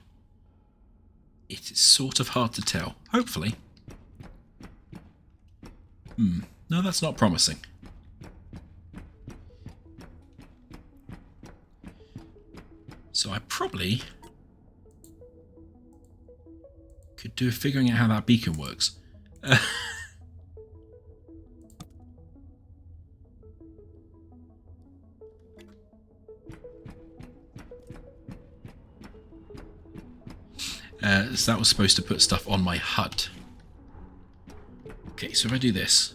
It is sort of hard to tell. Hopefully. No, that's not promising. So I probably could do figuring out how that beacon works. So that was supposed to put stuff on my HUD. Okay, so if I do this.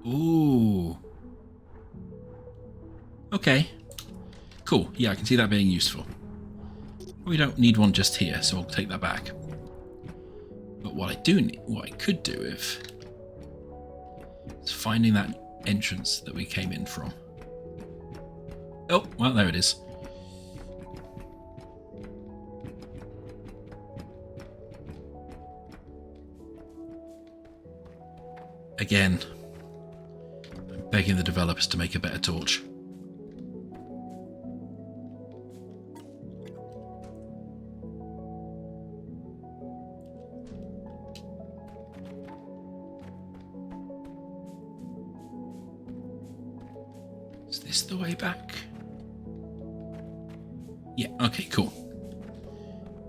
Ooh. Okay. Cool. Yeah, I can see that being useful. We don't need one just here, so I'll take that back. But what I do need, what I could do is finding that entrance that we came in from. Oh, well, there it is. Again, I'm begging the developers to make a better torch. Is this the way back? Yeah, okay, cool.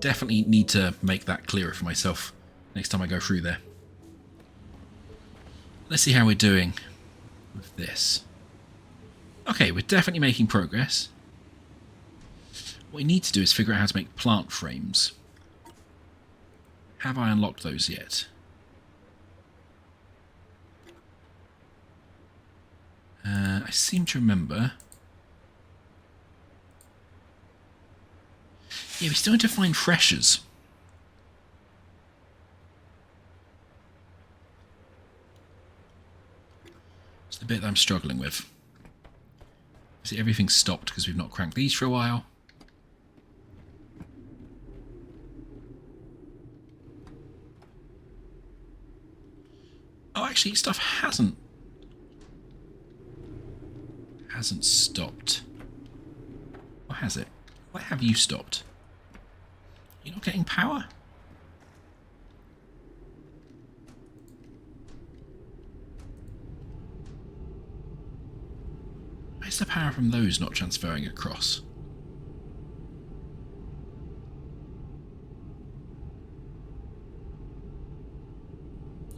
Definitely need to make that clearer for myself next time I go through there. Let's see how we're doing with this. Okay, we're definitely making progress. What we need to do is figure out how to make plant frames. Have I unlocked those yet? I seem to remember. Yeah, we still need to find freshers. It's the bit that I'm struggling with. See, everything's stopped because we've not cranked these for a while. Oh, actually, stuff hasn't stopped. Or has it? Why have you stopped? You're not getting power? Where's the power from those not transferring across?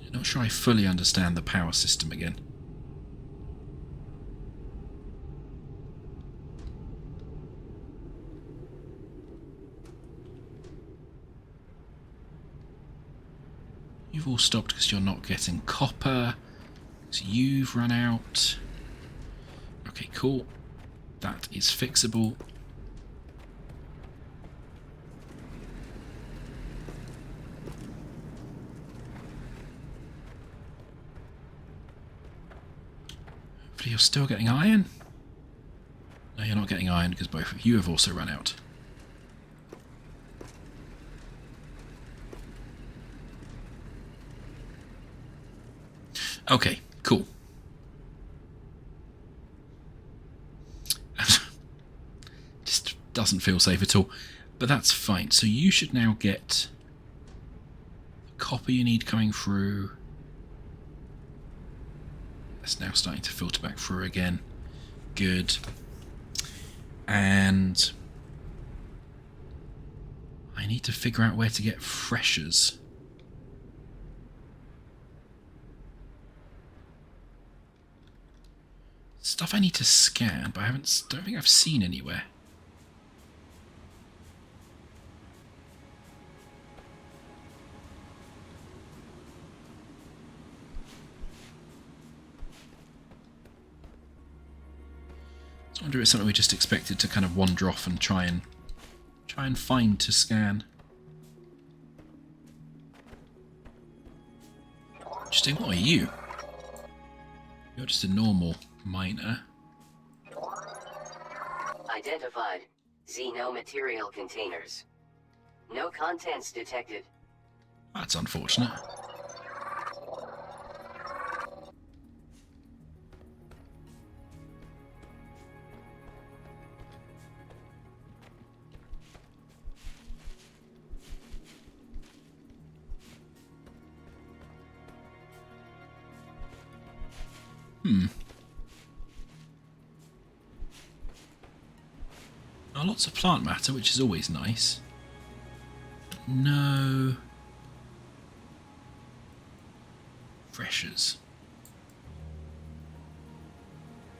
I'm not sure I fully understand the power system again. You've all stopped because you're not getting copper. So you've run out. Okay, cool. That is fixable. Hopefully you're still getting iron. No, you're not getting iron because both of you have also run out. Okay, cool. Just doesn't feel safe at all. But that's fine. So you should now get the copper you need coming through. That's now starting to filter back through again. Good. And I need to figure out where to get freshers. Stuff I need to scan, but I don't think I've seen anywhere. I wonder if it's something we just expected to kind of wander off and try and find to scan. Interesting. What are you? You're just a normal miner. Identified. Xeno material containers. No contents detected. That's unfortunate. Lots of plant matter, which is always nice. No freshers.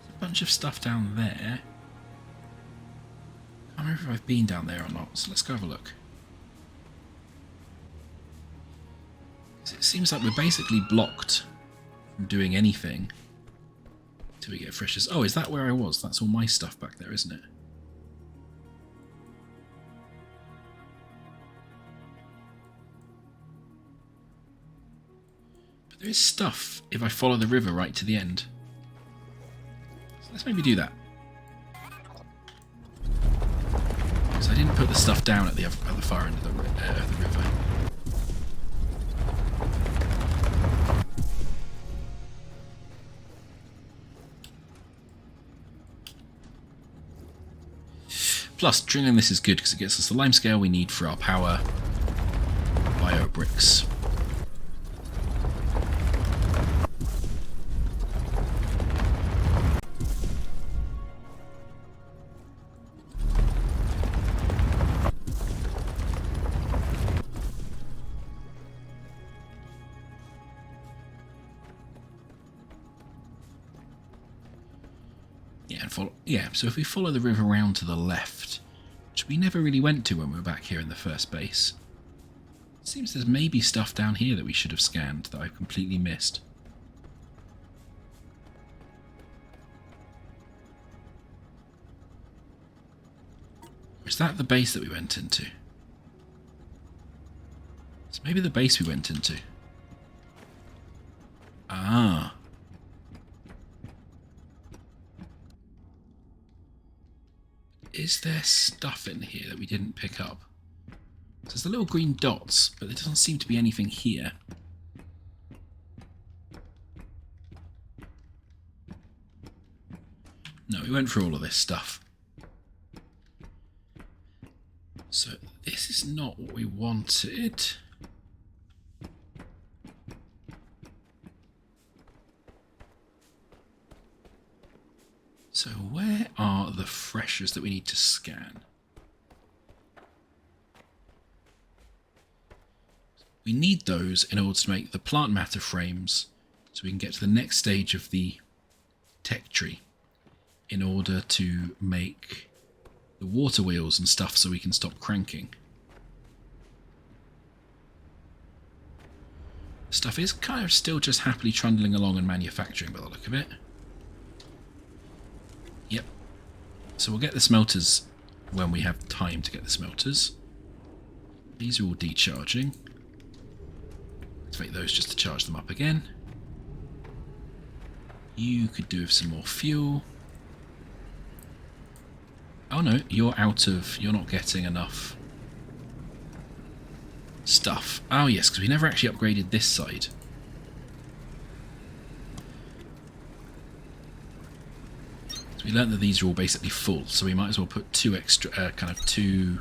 There's a bunch of stuff down there. I can't remember if I've been down there or not, so let's go have a look. It seems like we're basically blocked from doing anything until we get freshers. Oh, is that where I was? That's all my stuff back there, isn't it? There is stuff if I follow the river right to the end. So let's maybe do that. Because I didn't put the stuff down at the far end of the river. Plus, drilling this is good because it gets us the limescale we need for our power bio bricks. and follow. Yeah, so if we follow the river round to the left, which we never really went to when we were back here in the first base, it seems there's maybe stuff down here that we should have scanned that I've completely missed. Is that the base that we went into? It's maybe the base we went into. Ah. Is there stuff in here that we didn't pick up? So there's the little green dots, but there doesn't seem to be anything here. No, we went through all of this stuff. So this is not what we wanted. So where are the freshers that we need to scan? We need those in order to make the plant matter frames so we can get to the next stage of the tech tree in order to make the water wheels and stuff so we can stop cranking. Stuff is kind of still just happily trundling along and manufacturing by the look of it. Yep. So we'll get the smelters when we have time to get the smelters. These are all decharging. Activate those just to charge them up again. You could do with some more fuel. Oh no, you're not getting enough stuff. Oh yes, because we never actually upgraded this side. So we learned that these are all basically full, so we might as well put two extra, two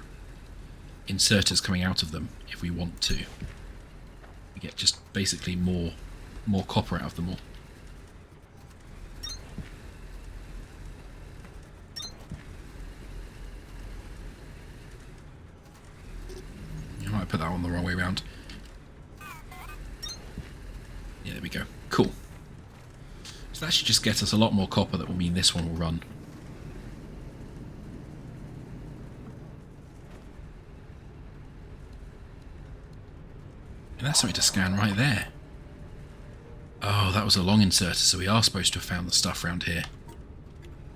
inserters coming out of them if we want to. We get just basically more copper out of them all. I might put that on the wrong way around. Yeah, there we go. Cool. So that should just get us a lot more copper. That will mean this one will run. And that's something to scan right there. Oh, that was a long inserter, so we are supposed to have found the stuff around here.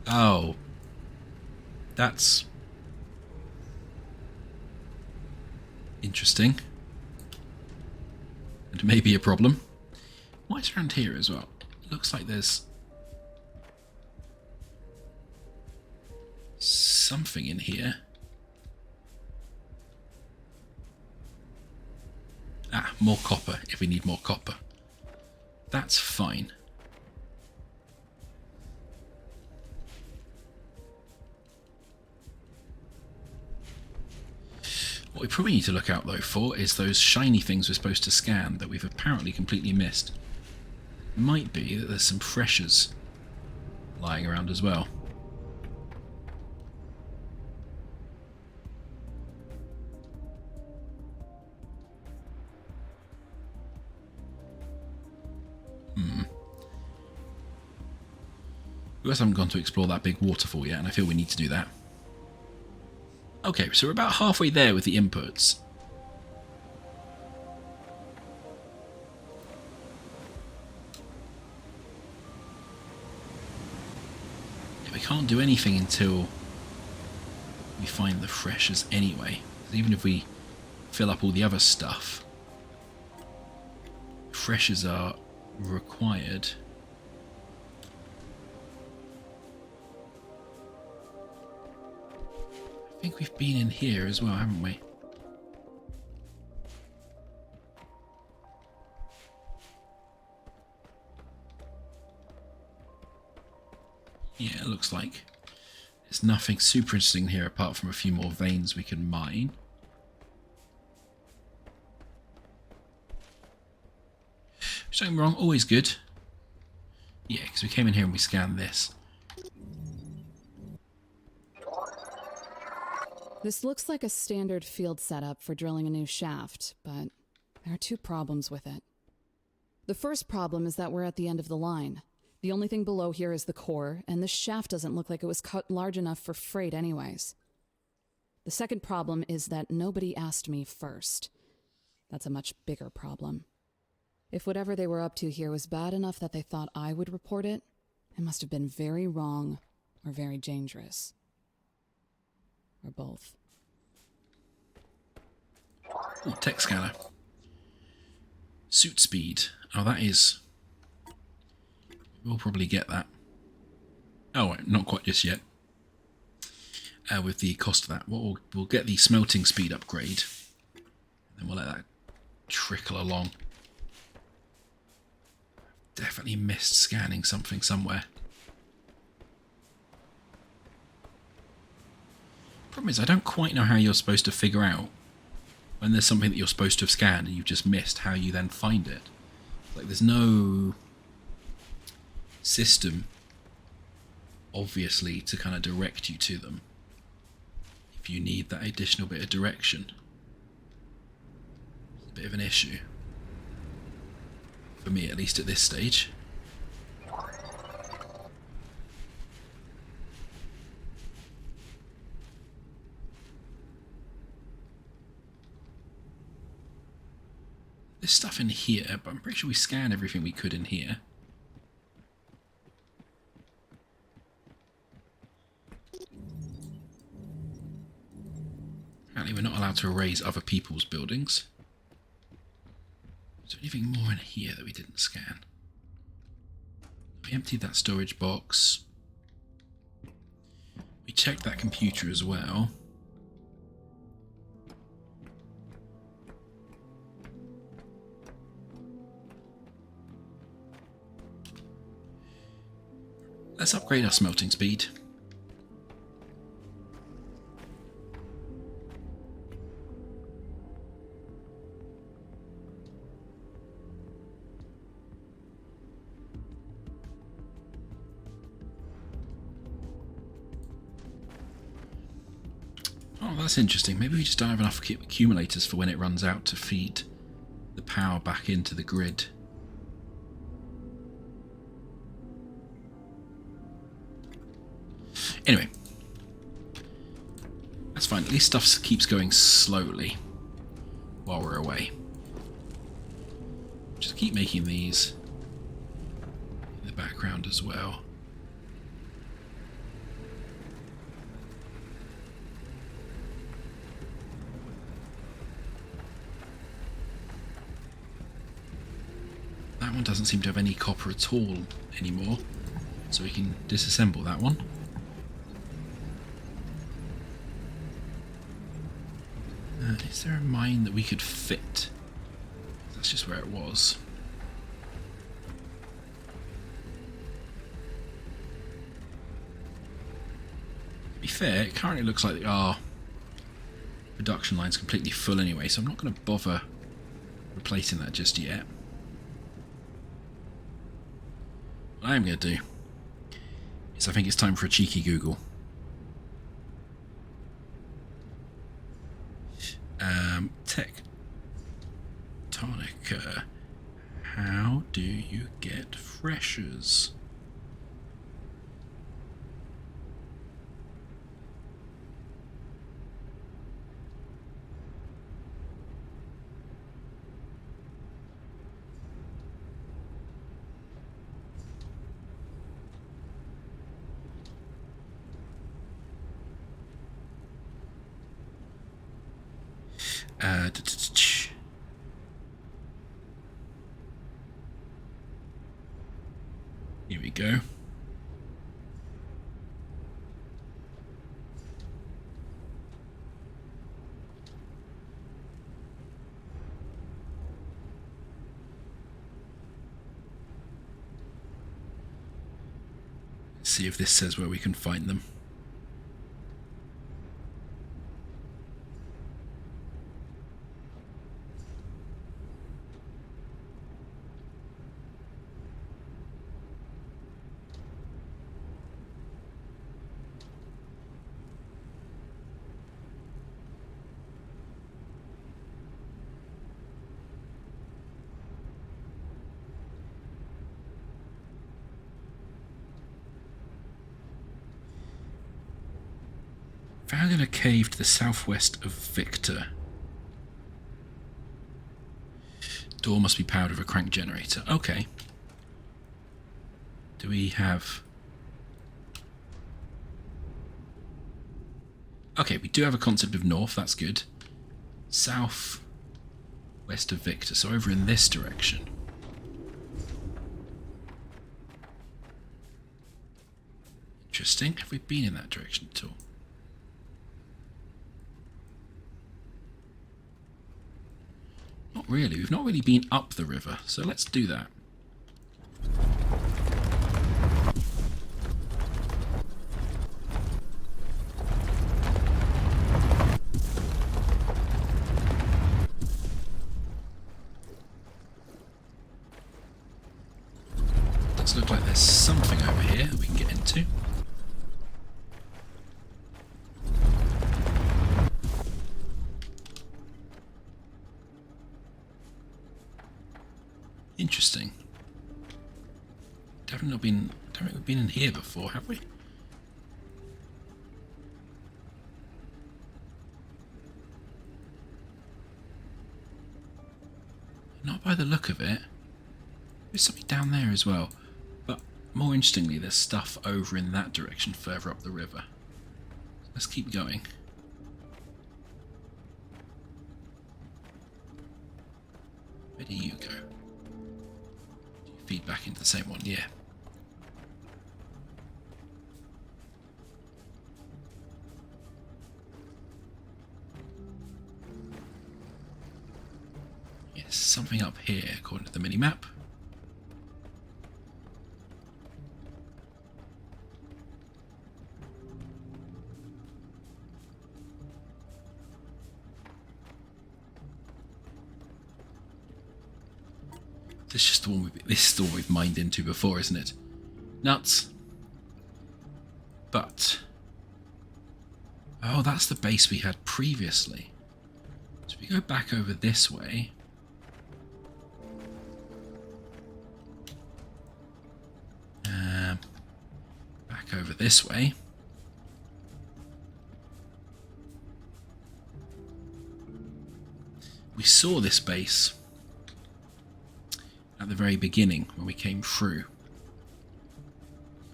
Oh. That's interesting. And maybe a problem. What's around here as well? Looks like there's something in here. Ah, more copper if we need more copper. That's fine. What we probably need to look out though for is those shiny things we're supposed to scan that we've apparently completely missed. Might be that there's some freshers lying around as well. We also haven't gone to explore that big waterfall yet, and I feel we need to do that. Okay, so we're about halfway there with the inputs. Yeah, we can't do anything until we find the freshers anyway. Even if we fill up all the other stuff, freshers are required. I think we've been in here as well, haven't we? Yeah, it looks like there's nothing super interesting here apart from a few more veins we can mine. Don't get me wrong, always good. Yeah, because we came in here and we scanned this. This looks like a standard field setup for drilling a new shaft, but there are two problems with it. The first problem is that we're at the end of the line. The only thing below here is the core, and this shaft doesn't look like it was cut large enough for freight anyways. The second problem is that nobody asked me first. That's a much bigger problem. If whatever they were up to here was bad enough that they thought I would report it, it must have been very wrong or very dangerous. Or both. Oh, tech scanner. Suit speed. Oh, that is... We'll probably get that. Oh, wait, not quite just yet. With the cost of that. We'll get the smelting speed upgrade. Then we'll let that trickle along. Definitely missed scanning something somewhere. Problem is, I don't quite know how you're supposed to figure out when there's something that you're supposed to have scanned and you've just missed, how you then find it. Like, there's no system, obviously, to kind of direct you to them if you need that additional bit of direction. It's a bit of an issue. For me, at least at this stage. There's stuff in here, but I'm pretty sure we scanned everything we could in here. Apparently we're not allowed to erase other people's buildings. Is there anything more in here that we didn't scan? We emptied that storage box. We checked that computer as well. Let's upgrade our smelting speed. Oh, that's interesting. Maybe we just don't have enough accumulators for when it runs out to feed the power back into the grid. Anyway, that's fine. At least stuff keeps going slowly while we're away. Just keep making these in the background as well. That one doesn't seem to have any copper at all anymore, so we can disassemble that one. Is there a mine that we could fit? That's just where it was. To be fair, it currently looks like our production line's completely full anyway, so I'm not going to bother replacing that just yet. What I am going to do is I think it's time for a cheeky Google. Techtonica. How do you get freshers? Here we go. Let's see if this says where we can find them. Found in a cave to the southwest of Victor. Door must be powered with a crank generator. Okay. Do we have... Okay, we do have a concept of north, that's good. South west of Victor, so over in this direction. Interesting. Have we been in that direction at all? Not really. We've not really been up the river, so let's do that. Does look like there's something over here that we can get into. Interesting. Definitely not been. Don't think we've been in here before, have we? Not by the look of it. There's something down there as well. But more interestingly, there's stuff over in that direction, further up the river. Let's keep going. Where do you go? Feed back into the same one, yeah. Yes, something up here according to the mini-map. This is just the one this is the one we've mined into before, isn't it? Nuts. But oh, that's the base we had previously. So if we go back over this way. Back over this way. We saw this base at the very beginning when we came through.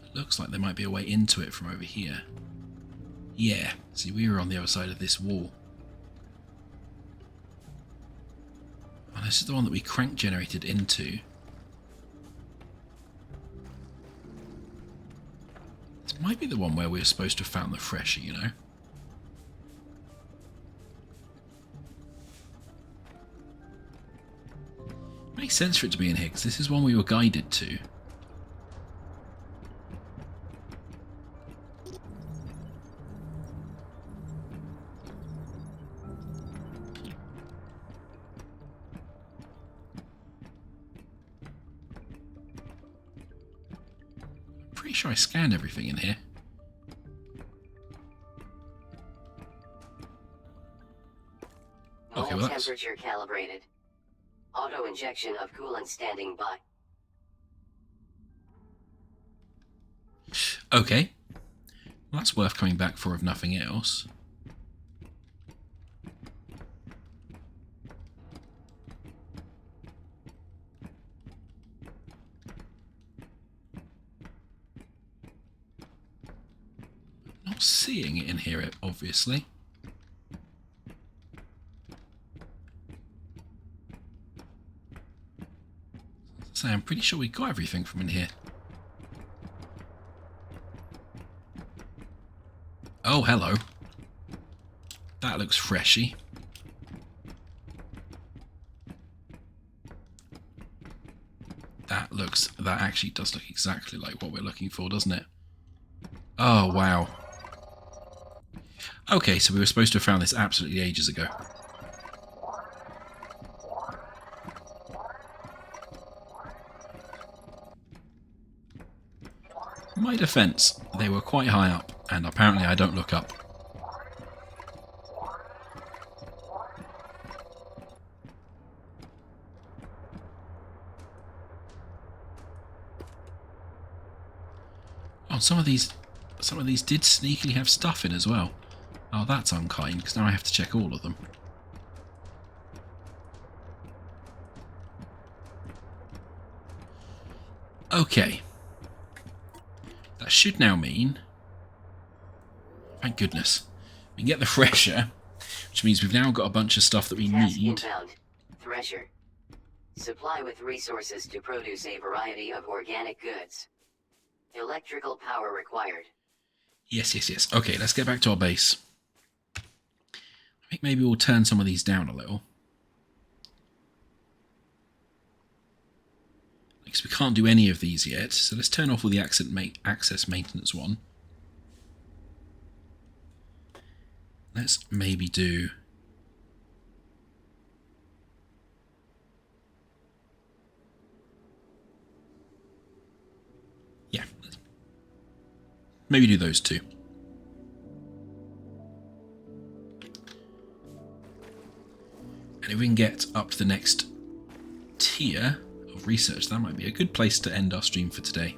It looks like there might be a way into it from over here. Yeah, see, we were on the other side of this wall. And this is the one that we crank generated into. This might be the one where we were supposed to have found the fresher, you know? Makes sense for it to be in here, because this is one we were guided to. Pretty sure I scanned everything in here. Okay, well that's... Temperature calibrated. Auto injection of coolant standing by. Okay. Well, that's worth coming back for if nothing else. Not seeing it in here, obviously. So I'm pretty sure we got everything from in here. Oh, hello. That looks freshy. That actually does look exactly like what we're looking for, doesn't it? Oh, wow. Okay, so we were supposed to have found this absolutely ages ago. In my defense, they were quite high up, and apparently I don't look up. Oh, some of these did sneakily have stuff in as well. Oh, that's unkind, because now I have to check all of them. Okay. That should now mean... Thank goodness. We can get the thresher, which means we've now got a bunch of stuff that we Task need. inbound. Thresher. Supply with resources to produce a variety of organic goods. Electrical power required. Yes, yes, yes. Okay, let's get back to our base. I think maybe we'll turn some of these down a little. Because we can't do any of these yet, so let's turn off all the access maintenance one. Let's maybe do... Yeah. Maybe do those two. And if we can get up to the next tier of research, that might be a good place to end our stream for today.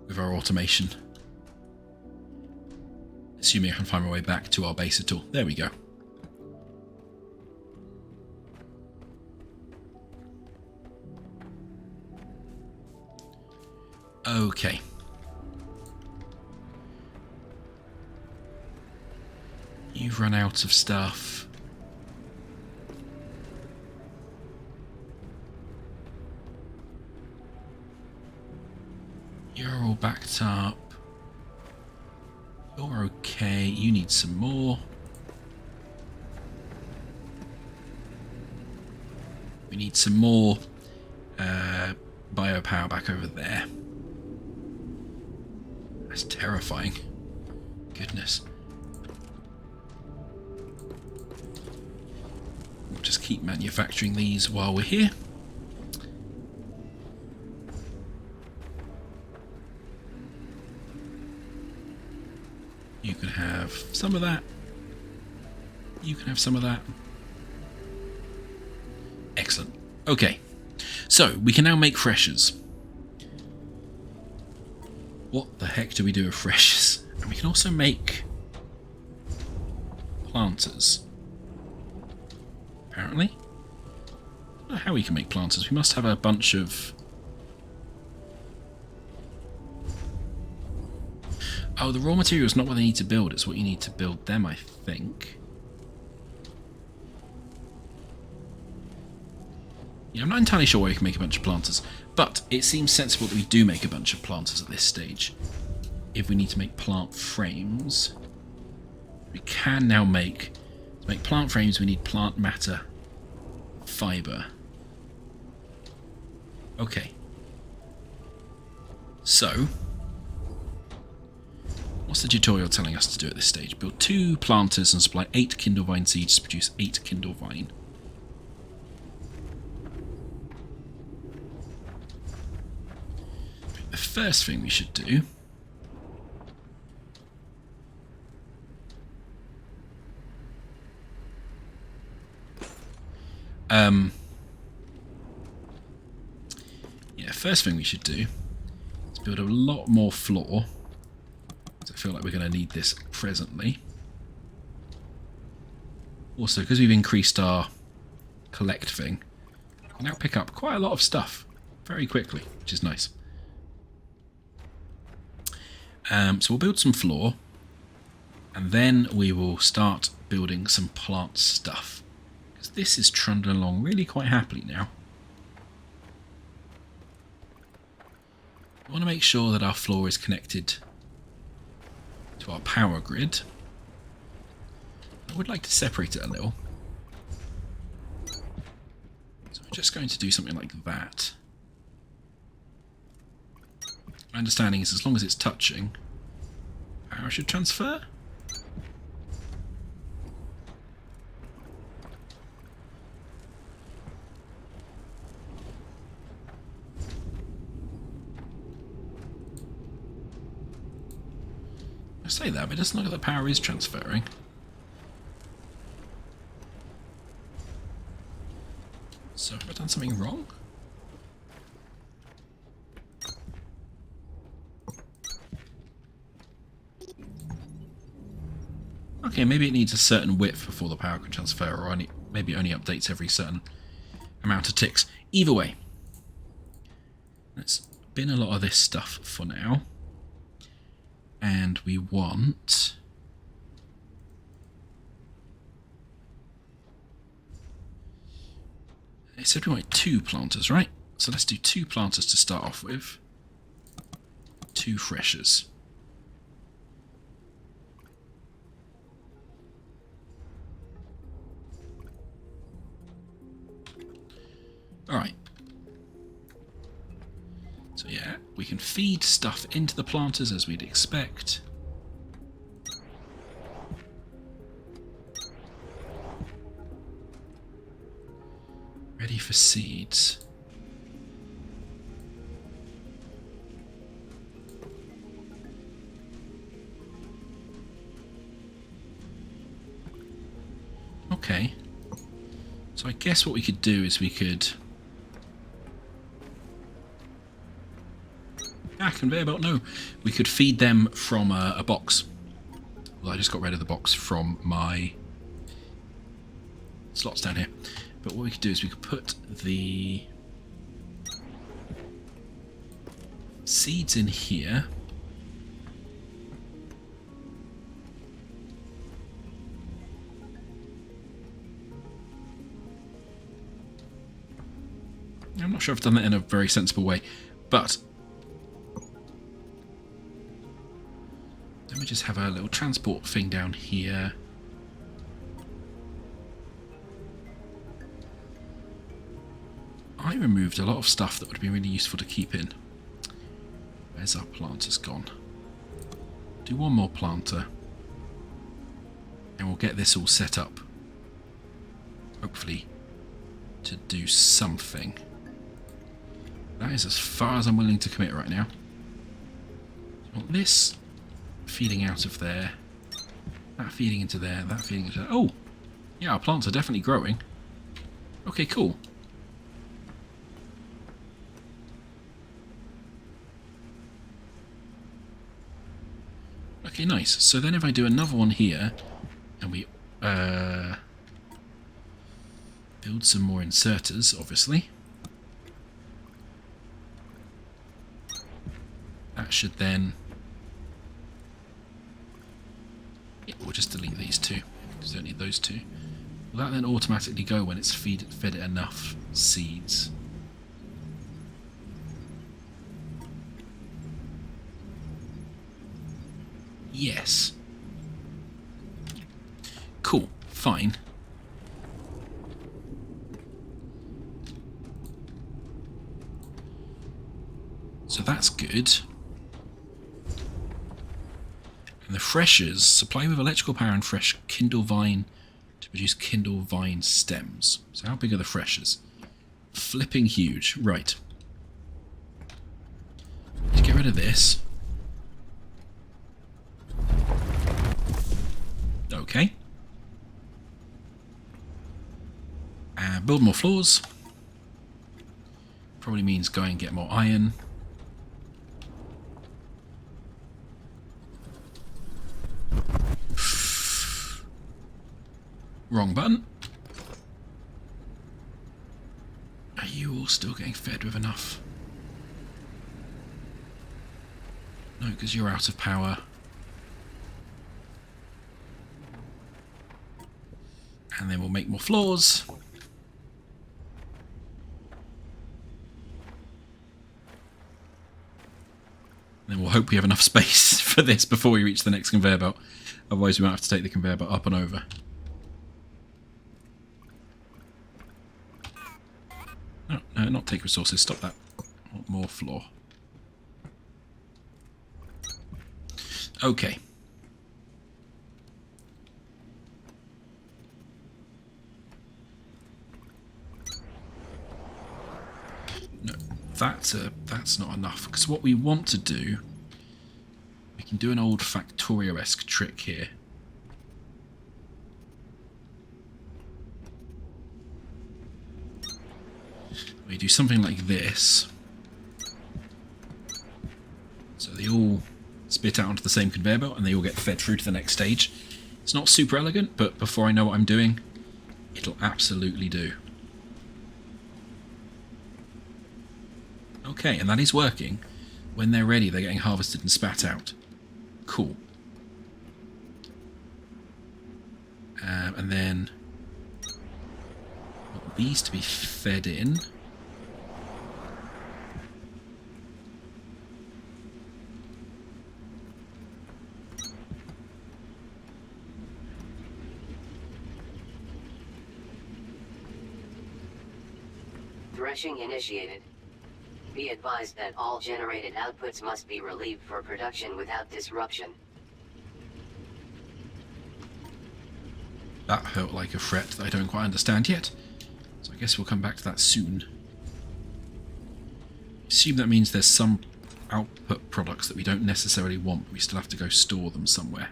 With our automation. Assuming I can find my way back to our base at all. There we go. Okay. You've run out of stuff. You're all backed up. You're okay. You need some more. We need some more biopower back over there. That's terrifying. Goodness. We'll just keep manufacturing these while we're here. You can have some of that. You can have some of that. Excellent. Okay. So, we can now make freshers. What the heck do we do with freshers? And we can also make planters. Apparently. I don't know how we can make planters. We must have a bunch of... Oh, the raw material is not what they need to build. It's what you need to build them, I think. Yeah, I'm not entirely sure why we can make a bunch of planters, but it seems sensible that we do make a bunch of planters at this stage. If we need to make plant frames, we can now make... To make plant frames, we need plant matter fiber. Okay. So, what's the tutorial telling us to do at this stage? Build 2 planters and supply 8 kindlevine seeds to produce 8 kindlevine. The first thing we should do first thing we should do is build a lot more floor. I feel like we're going to need this presently. Also, because we've increased our collect thing, we can now pick up quite a lot of stuff very quickly, which is nice. So we'll build some floor, and then we will start building some plant stuff. Because this is trundling along really quite happily now. I want to make sure that our floor is connected to our power grid. I would like to separate it a little. So we're just going to do something like that. My understanding is as long as it's touching, power should transfer. I say that, but it doesn't look like the power is transferring. So have I done something wrong? Okay, maybe it needs a certain width before the power can transfer, or maybe it only updates every certain amount of ticks. Either way, let's bin a lot of this stuff for now. And we want... It said we wanted 2 planters, right? So let's do 2 planters to start off with. 2 threshers. Alright. So yeah, we can feed stuff into the planters as we'd expect. Ready for seeds. Okay. So I guess what we could do is we could... conveyor belt, no. We could feed them from a box. Well, I just got rid of the box from my slots down here. But what we could do is we could put the seeds in here. I'm not sure if I've done that in a very sensible way, but let me just have a little transport thing down here. I removed a lot of stuff that would be really useful to keep in. Where's our planters gone? Do one more planter. And we'll get this all set up. Hopefully to do something. That is as far as I'm willing to commit right now. I want this feeding out of there. That feeding into there. That feeding into there. Oh! Yeah, our plants are definitely growing. Okay, cool. Okay, nice. So then if I do another one here, and we build some more inserters, obviously. That should then... Yeah, we'll just delete these 2, because we don't need those 2. Will that then automatically go when it's fed it enough seeds? Yes. Cool. Fine. So that's good. And the threshers supply with electrical power and fresh kindle vine to produce kindle vine stems. So how big are the threshers? Flipping huge. Right. Let's get rid of this. Okay. And build more floors. Probably means go and get more iron. Wrong button. Are you all still getting fed with enough? No, because you're out of power. And then we'll make more floors. And then we'll hope we have enough space for this before we reach the next conveyor belt. Otherwise we might have to take the conveyor belt up and over. No, no, not take resources. Stop that. I want more floor. Okay. No, that's not enough. Because what we want to do, we can do an old Factorio-esque trick here. We do something like this. So they all spit out onto the same conveyor belt and they all get fed through to the next stage. It's not super elegant, but before I know what I'm doing, it'll absolutely do. Okay, and that is working. When they're ready, they're getting harvested and spat out. Cool. And then I want these to be fed in. Threshing initiated. Be advised that all generated outputs must be relieved for production without disruption. That felt like a threat that I don't quite understand yet, so I guess we'll come back to that soon. Assume that means there's some output products that we don't necessarily want, but we still have to go store them somewhere.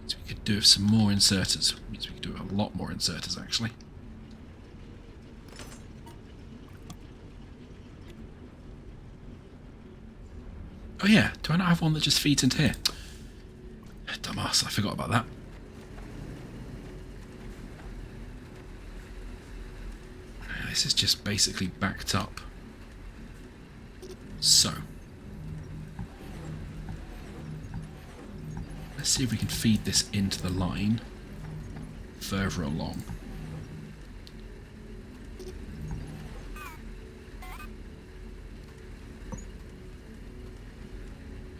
So we could do some more inserters. Means we could do a lot more inserters, actually. Oh yeah, do I not have one that just feeds into here? Dumbass, I forgot about that. This is just basically backed up. So. Let's see if we can feed this into the line further along.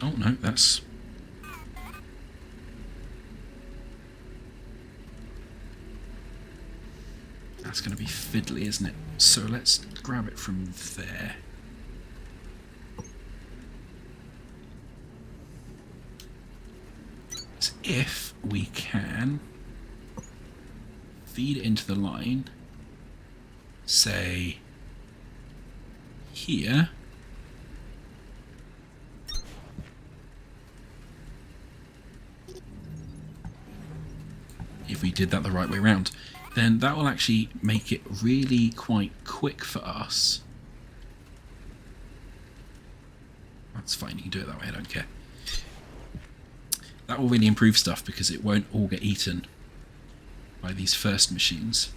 Oh no, that's... That's going to be fiddly, isn't it? So let's grab it from there. So if we can feed it into the line, say here, if we did that the right way around, then that will actually make it really quite quick for us. That's fine, you can do it that way, I don't care. That will really improve stuff because it won't all get eaten by these first machines.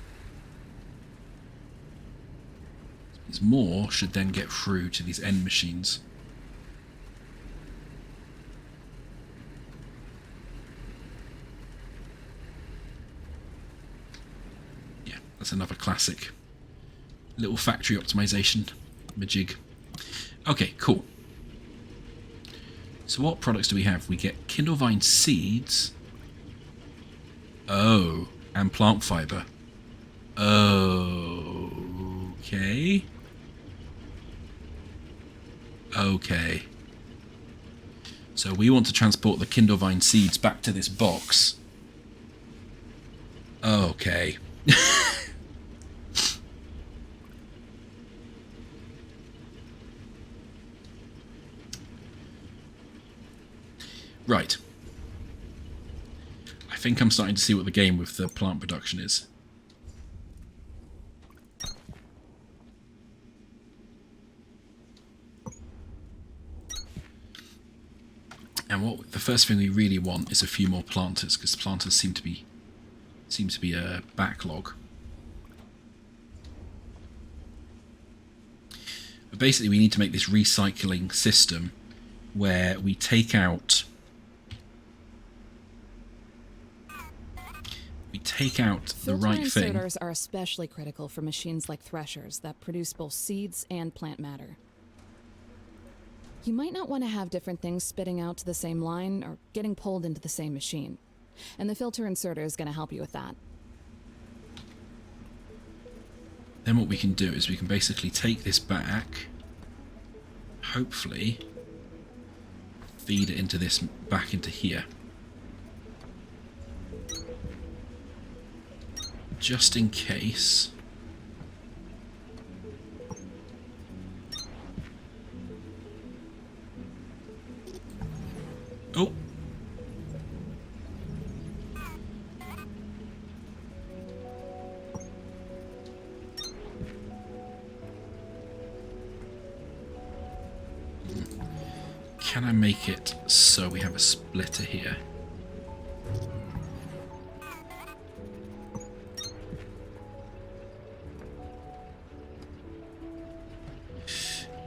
Because more should then get through to these end machines. That's another classic little factory optimization majig. Okay, cool. So what products do we have? We get Kindlevine seeds. Oh, and plant fiber. Okay. Okay. So we want to transport the Kindlevine seeds back to this box. Okay. Right. I think I'm starting to see what the game with the plant production is. And what the first thing we really want is a few more planters, because planters seem to be a backlog. But basically we need to make this recycling system where we take out the right thing. Filter inserters are especially critical for machines like threshers that produce both seeds and plant matter. You might not want to have different things spitting out to the same line or getting pulled into the same machine. And the filter inserter is going to help you with that. Then what we can do is we can basically take this back, hopefully feed it into this, back into here. Just in case. Oh. can I make it so we have a splitter here?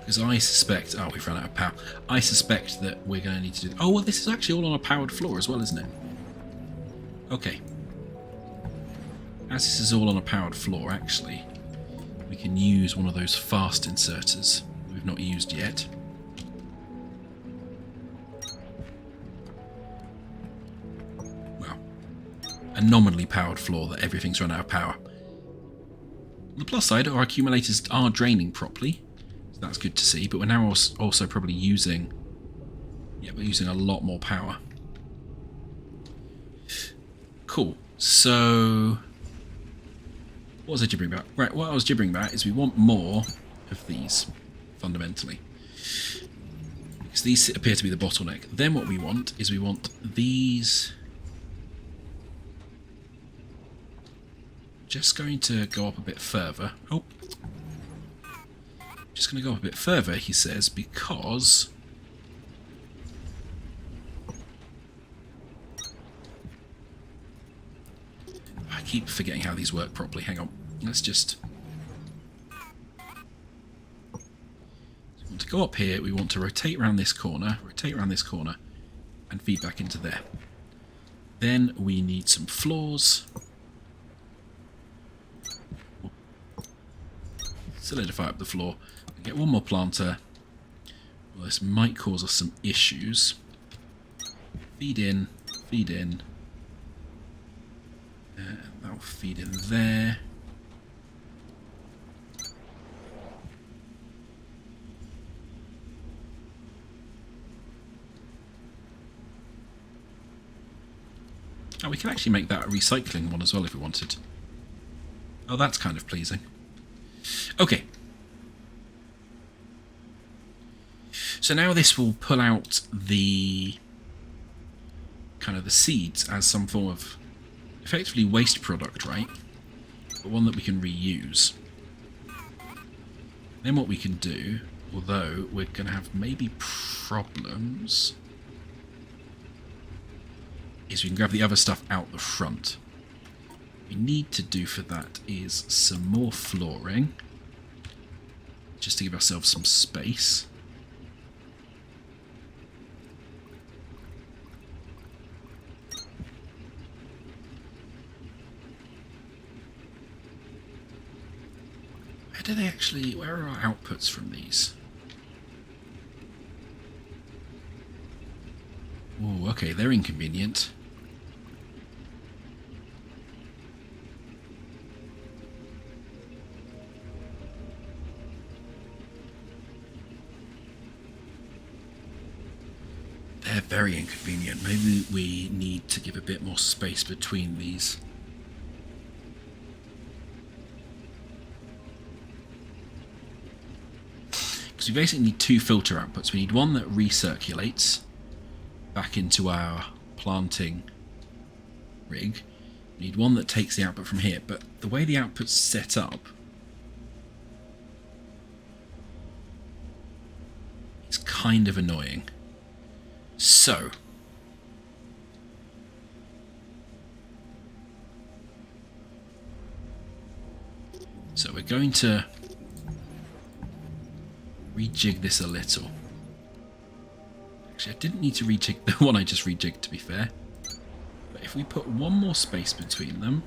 Because I suspect... Oh, we've run out of power. I suspect that we're going to need to do... Oh, well, this is actually all on a powered floor as well, isn't it? Okay. As this is all on a powered floor, actually, we can use one of those fast inserters that we've not used yet. Well, a nominally powered floor that everything's run out of power. On the plus side, our accumulators are draining properly, so that's good to see, but we're now also probably using... Yeah, we're using a lot more power. Cool. So... What was I gibbering about? Right, what I was gibbering about is we want more of these, fundamentally. Because these appear to be the bottleneck. Then what we want is we want these... Just going to go up a bit further. Oh. Just going to go up a bit further, he says, because... I keep forgetting how these work properly. Hang on. Let's just... So we want to go up here. We want to rotate around this corner, and feed back into there. Then we need some floors. Solidify up the floor. Get one more planter. Well, this might cause us some issues. Feed in, feed in. That'll feed in there. Oh, we can actually make that a recycling one as well if we wanted. Oh, that's kind of pleasing. Okay. So now this will pull out the kind of the seeds as some form of effectively waste product, right? But one that we can reuse. Then what we can do, although we're going to have maybe problems, is we can grab the other stuff out the front. What we need to do for that is some more flooring, just to give ourselves some space. Where do they actually... Where are our outputs from these? Oh, okay, they're inconvenient. They're very inconvenient. Maybe we need to give a bit more space between these. Because we basically need two filter outputs. We need one that recirculates back into our planting rig. We need one that takes the output from here. But the way the output's set up, it's kind of annoying. So we're going to rejig this a little. Actually, I didn't need to rejig the one I just rejigged, to be fair. But if we put one more space between them,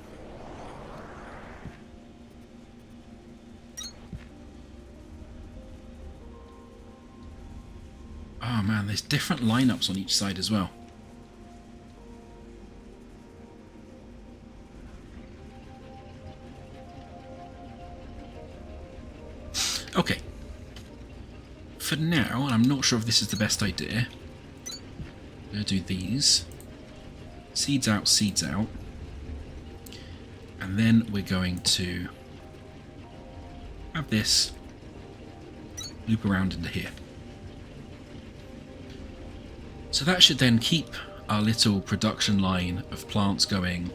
oh man, there's different lineups on each side as well. Okay. For now, and I'm not sure if this is the best idea, I'm going to do these. Seeds out, seeds out. And then we're going to have this loop around into here. So that should then keep our little production line of plants going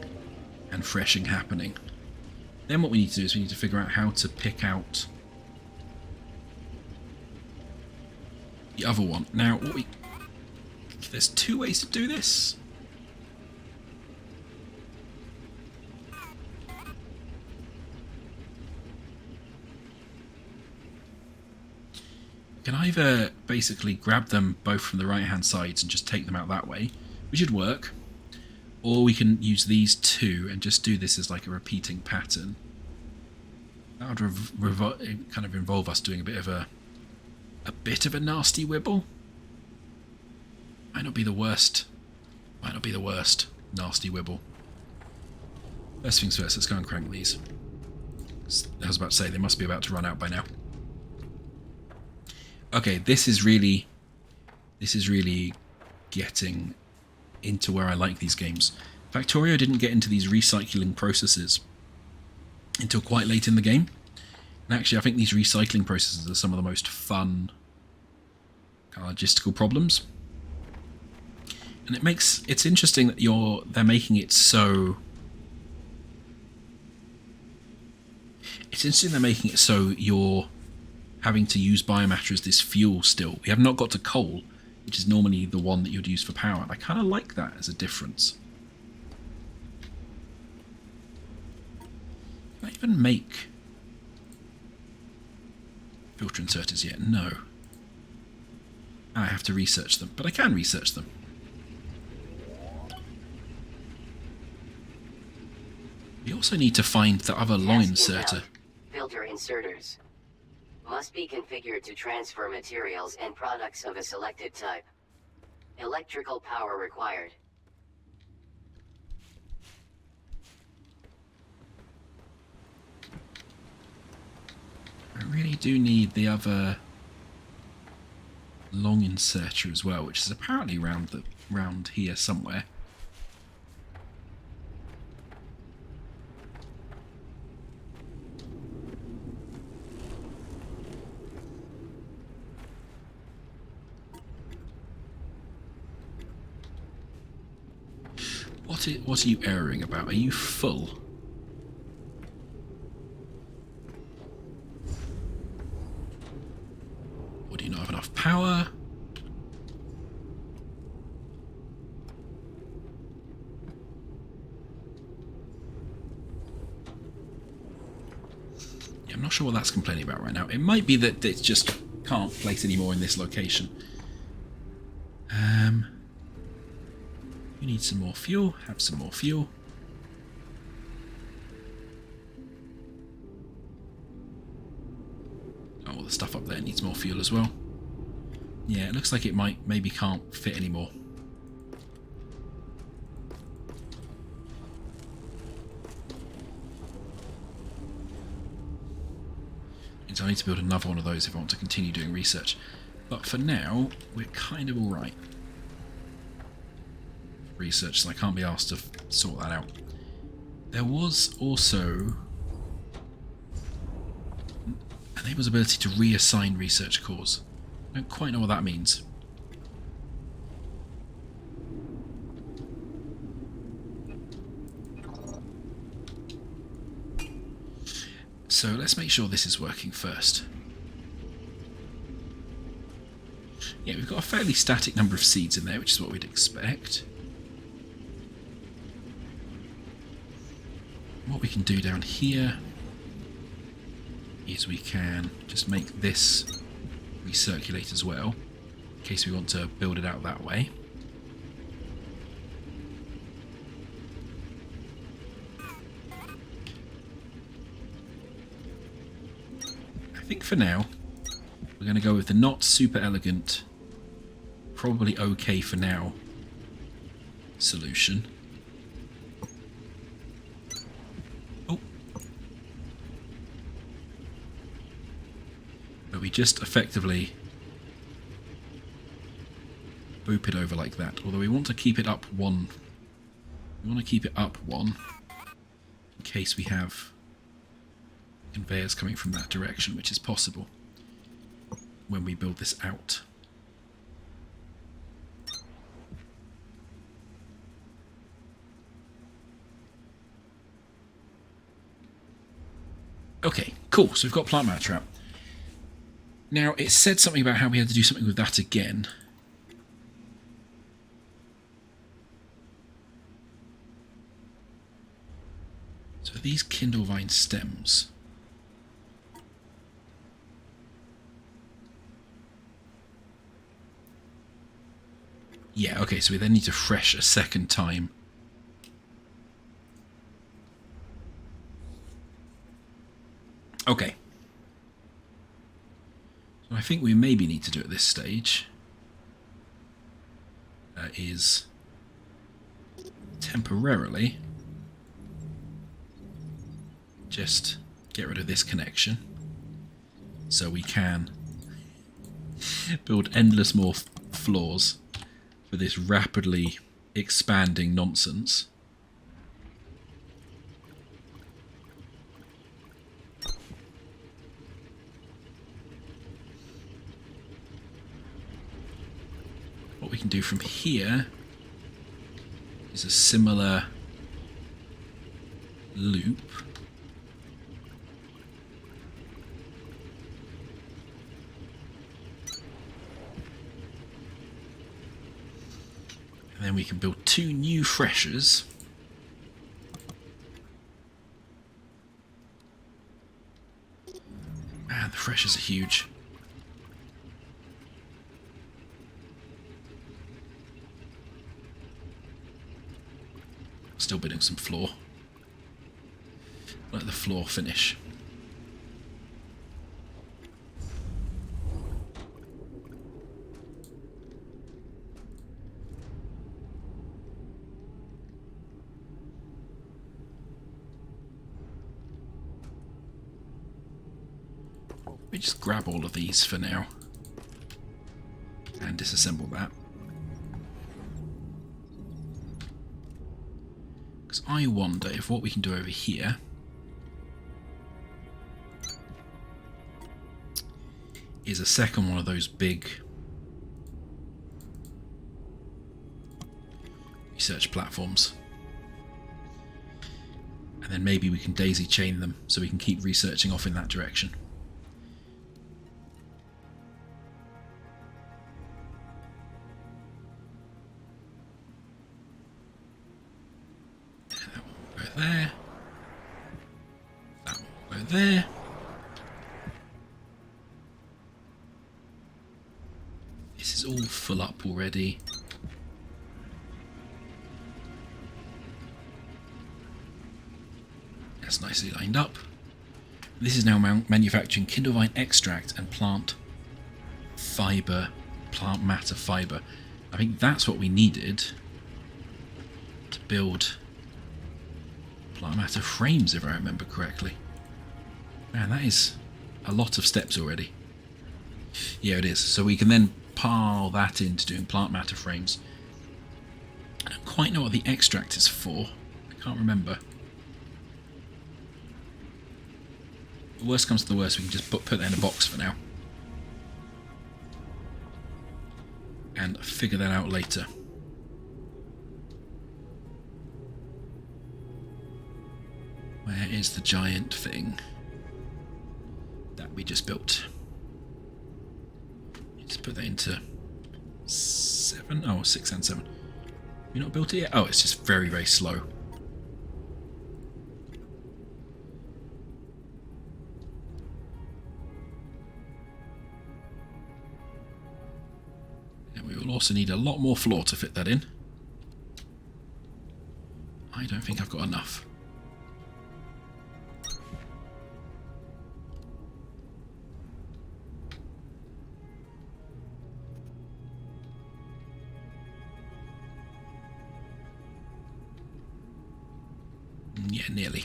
and threshing happening. Then what we need to do is we need to figure out how to pick out the other one. Now, what we There's two ways to do this. You can either basically grab them both from the right hand sides and just take them out that way, which would work, or we can use these two and just do this as like a repeating pattern. That would kind of involve us doing a bit of a nasty wibble. Might not be the worst. Might not be the worst nasty wibble. First things first, let's go and crank these. I was about to say, they must be about to run out by now. Okay, this is really getting into where I like these games. Factorio didn't get into these recycling processes until quite late in the game. And actually, I think these recycling processes are some of the most fun logistical problems. And it's interesting that they're making it so. It's interesting they're making it so you're having to use biomatter as this fuel still. We have not got to coal, which is normally the one that you'd use for power. And I kind of like that as a difference. Can I even make filter inserters yet? No. I have to research them, but I can research them. We also need to find the other long inserter. Filter inserters must be configured to transfer materials and products of a selected type. Electrical power required. I really do need the other long inserter as well, which is apparently round here somewhere. What are you erring about? Are you full? Or do you not have enough power? Yeah, I'm not sure what that's complaining about right now. It might be that it just can't place anymore in this location. You need some more fuel. Have some more fuel. Oh, the stuff up there needs more fuel as well. Yeah, it looks like it maybe can't fit anymore. Means I need to build another one of those if I want to continue doing research. But for now, we're kind of alright. Research, so I can't be asked to sort that out. There was also enables ability to reassign research cores. I don't quite know what that means. So let's make sure this is working first. Yeah, we've got a fairly static number of seeds in there, which is what we'd expect. What we can do down here is we can just make this recirculate as well, in case we want to build it out that way. I think for now, we're going to go with the not super elegant, probably okay for now solution. We just effectively boop it over like that. Although we want to keep it up one. We want to keep it up one in case we have conveyors coming from that direction, which is possible when we build this out. Okay, cool. So we've got plant matter trap. Now, it said something about how we had to do something with that again. So these kindle vine stems. Yeah, okay, so we then need to fresh a second time. Okay. So I think we maybe need to do at this stage is temporarily just get rid of this connection so we can build endless more floors for this rapidly expanding nonsense. What we can do from here is a similar loop. And then we can build 2 new freshers. Man, the freshers are huge. Still building some floor. Let the floor finish. We just grab all of these for now and disassemble that. Because I wonder if what we can do over here is a second one of those big research platforms. And then maybe we can daisy chain them so we can keep researching off in that direction. There. That will go there. This is all full up already. That's nicely lined up. This is now manufacturing kindle vine extract and plant matter fiber. I think that's what we needed to build plant matter frames, if I remember correctly. Man, that is a lot of steps already. Yeah, it is. So we can then pile that into doing plant matter frames. I don't quite know what the extract is for. I can't remember. The worst comes to the worst, we can just put that in a box for now. And figure that out later. Where is the giant thing that we just built? Let's put that into 7. Oh, 6 and 7. Have you not built it yet? Oh, it's just very, very slow. And we will also need a lot more floor to fit that in. I don't think I've got enough. Yeah, nearly.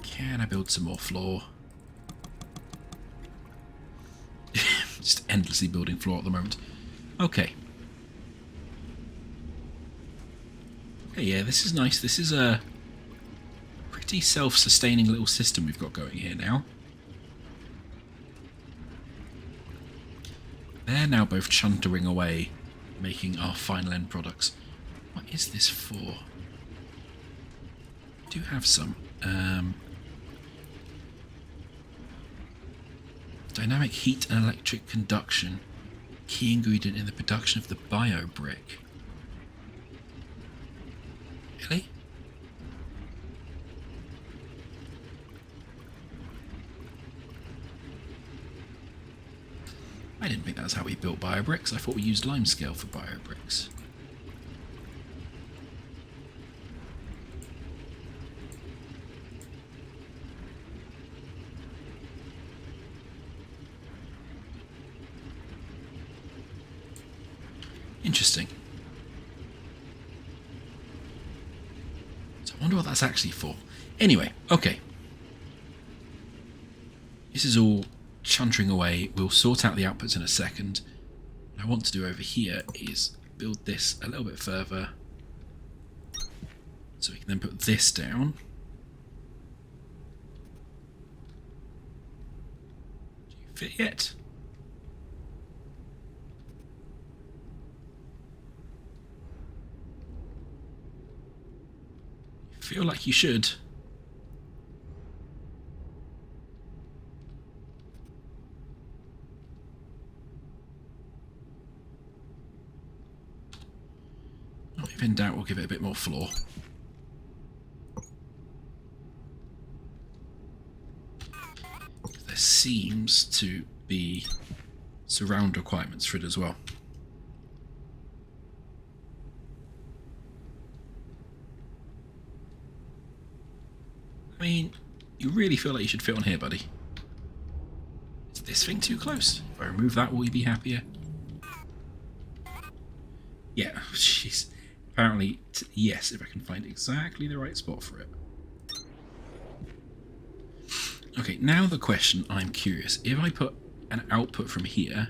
Can I build some more floor? Just endlessly building floor at the moment. Okay. Okay, yeah, this is nice. This is a pretty self-sustaining little system we've got going here now. They're now both chuntering away, making our final end products. What is this for? Do have some dynamic heat and electric conduction, key ingredient in the production of the bio brick. Really? didn't think that's how we built biobricks. I thought we used limescale for biobricks. Interesting. So I wonder what that's actually for. Anyway, okay. This is all chuntering away. We'll sort out the outputs in a second. What I want to do over here is build this a little bit further. So we can then put this down. Do you fit yet? Feel like you should. If in doubt, we'll give it a bit more floor. There seems to be surround requirements for it as well. I mean, you really feel like you should fit on here, buddy. Is this thing too close? If I remove that, will you be happier? Yeah, jeez. Apparently, yes, if I can find exactly the right spot for it. Okay, now the question, I'm curious. If I put an output from here,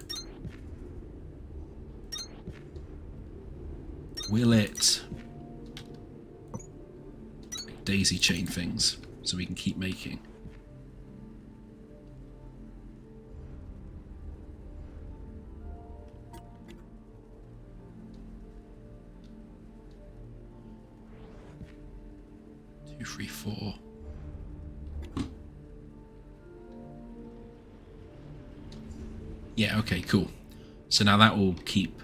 will it daisy chain things so we can keep making? Two, three, four. Yeah, okay, cool. So now that will keep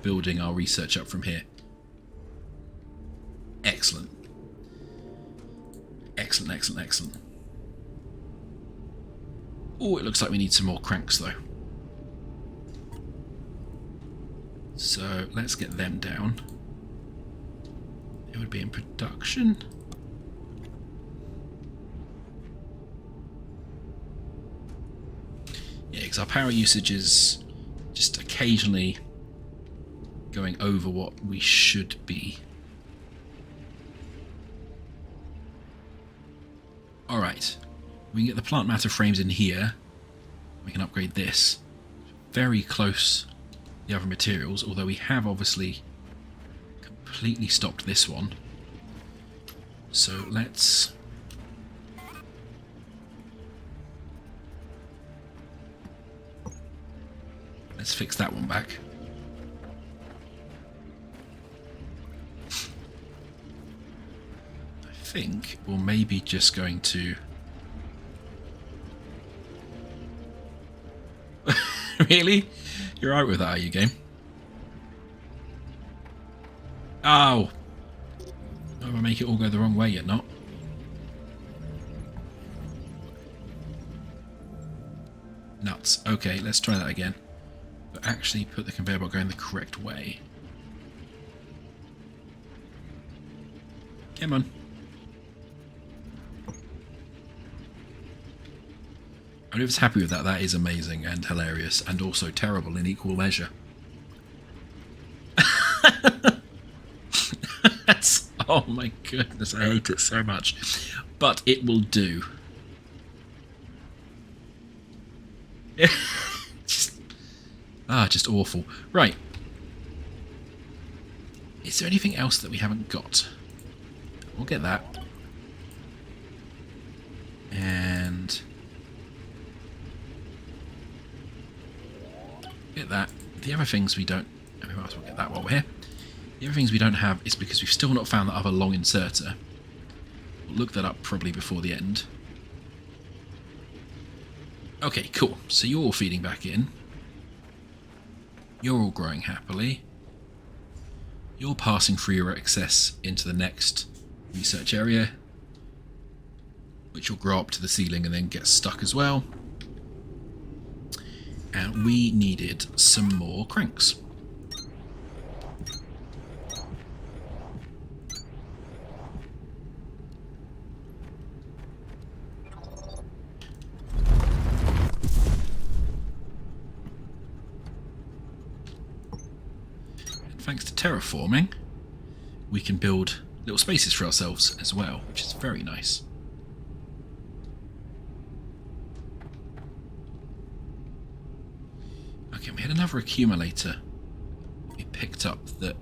building our research up from here. Excellent. Excellent, excellent, excellent. Oh, it looks like we need some more cranks though. So let's get them down. It would be in production. Yeah, because our power usage is just occasionally going over what we should be. Alright, we can get the plant matter frames in here. We can upgrade this. Very close to the other materials, although we have obviously completely stopped this one. So let's fix that one back. I think we're maybe just going to... Really? You're alright with that, are you, game? Oh! Don't I make it all go the wrong way yet, not? Nuts. Okay, let's try that again. But actually put the conveyor belt going the correct way. Come on. I mean, if it's happy with that, that is amazing and hilarious and also terrible in equal measure. That's, oh my goodness, I hate it so much. But it will do. Just awful. Right. Is there anything else that we haven't got? We'll get that. And... get that. The other things we don't... we might as well get that while we're here. The other things we don't have is because we've still not found that other long inserter. We'll look that up probably before the end. Okay, cool. So you're all feeding back in. You're all growing happily. You're passing through your excess into the next research area, which will grow up to the ceiling and then get stuck as well. And we needed some more cranks. And thanks to terraforming, we can build little spaces for ourselves as well, which is very nice. Okay, we had another accumulator we picked up that,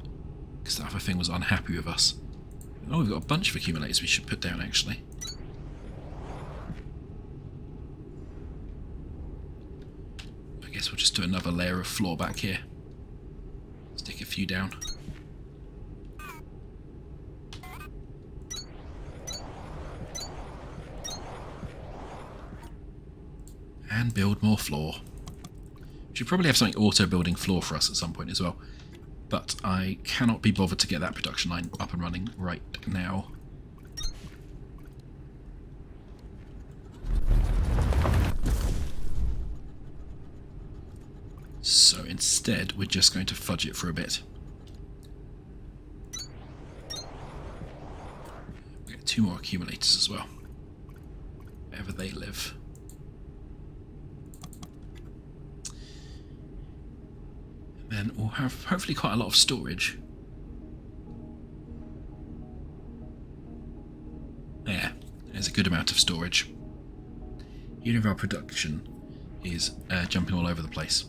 because the other thing was unhappy with us. Oh, we've got a bunch of accumulators we should put down actually. I guess we'll just do another layer of floor back here. Stick a few down. And build more floor. Should probably have something auto-building floor for us at some point as well. But I cannot be bothered to get that production line up and running right now. So instead, we're just going to fudge it for a bit. We get 2 more accumulators as well. Wherever they live. Then we'll have hopefully quite a lot of storage. There, there's a good amount of storage. Even if our production is jumping all over the place.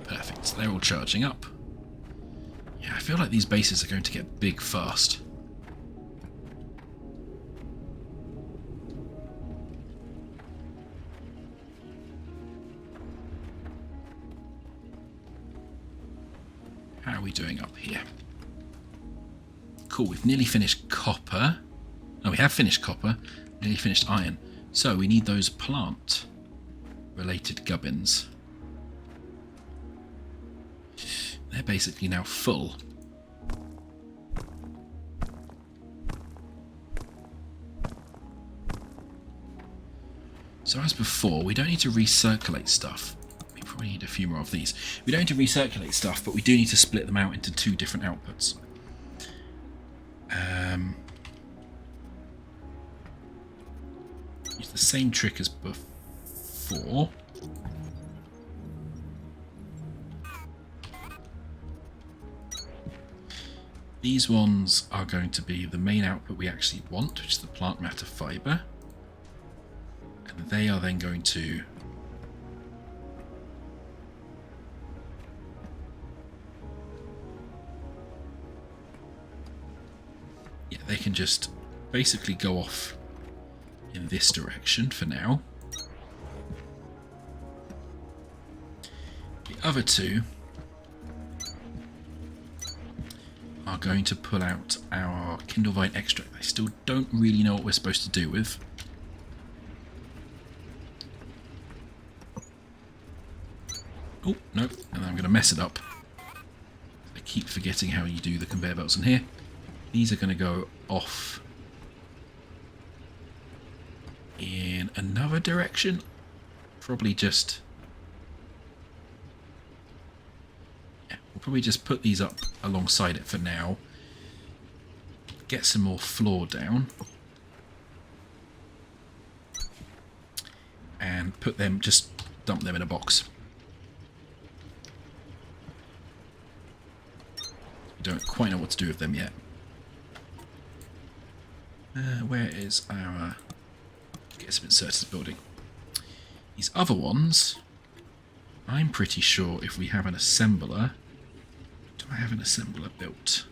Perfect, so they're all charging up. Yeah, I feel like these bases are going to get big fast. How are we doing up here? Cool, we've nearly finished copper. Oh, we have finished copper, nearly finished iron. So we need those plant-related gubbins. They're basically now full. So as before, we don't need to recirculate stuff. We probably need a few more of these. We don't need to recirculate stuff, but we do need to split them out into 2 different outputs. Use the same trick as before. These ones are going to be the main output we actually want, which is the plant matter fibre. And they are then going to they can just basically go off in this direction for now. The other 2 are going to pull out our Kindlevine extract. I still don't really know what we're supposed to do with. Oh, no, and I'm going to mess it up. I keep forgetting how you do the conveyor belts in here. These are going to go off in another direction. Probably just... yeah, we'll probably just put these up alongside it for now. Get some more floor down. And put them, just dump them in a box. Don't quite know what to do with them yet. Where is our... get some inserted building. These other ones, I'm pretty sure if we have an assembler... do I have an assembler built?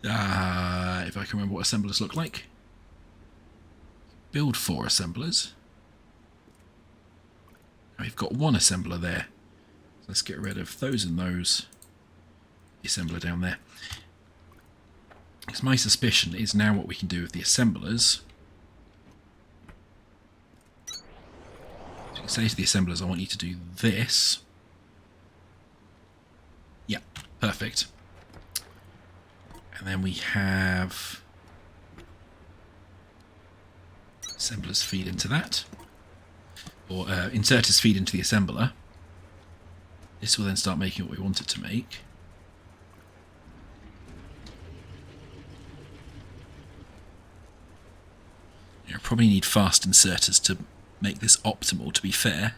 If I can remember what assemblers look like. Build 4 assemblers. We've got 1 assembler there. Let's get rid of those and those. The assembler down there. Because my suspicion is now what we can do with the assemblers. So you can say to the assemblers, I want you to do this. Yeah, perfect. And then we have assemblers feed into that, or inserters feed into the assembler. This will then start making what we want it to make. You probably need fast inserters to make this optimal, to be fair.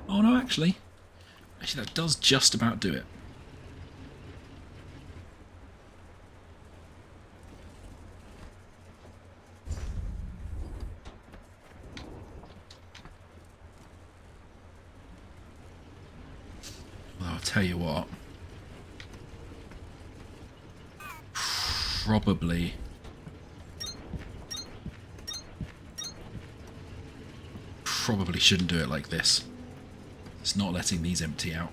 Oh no, actually that does just about do it. Well, I'll tell you what. Probably shouldn't do it like this. It's not letting these empty out.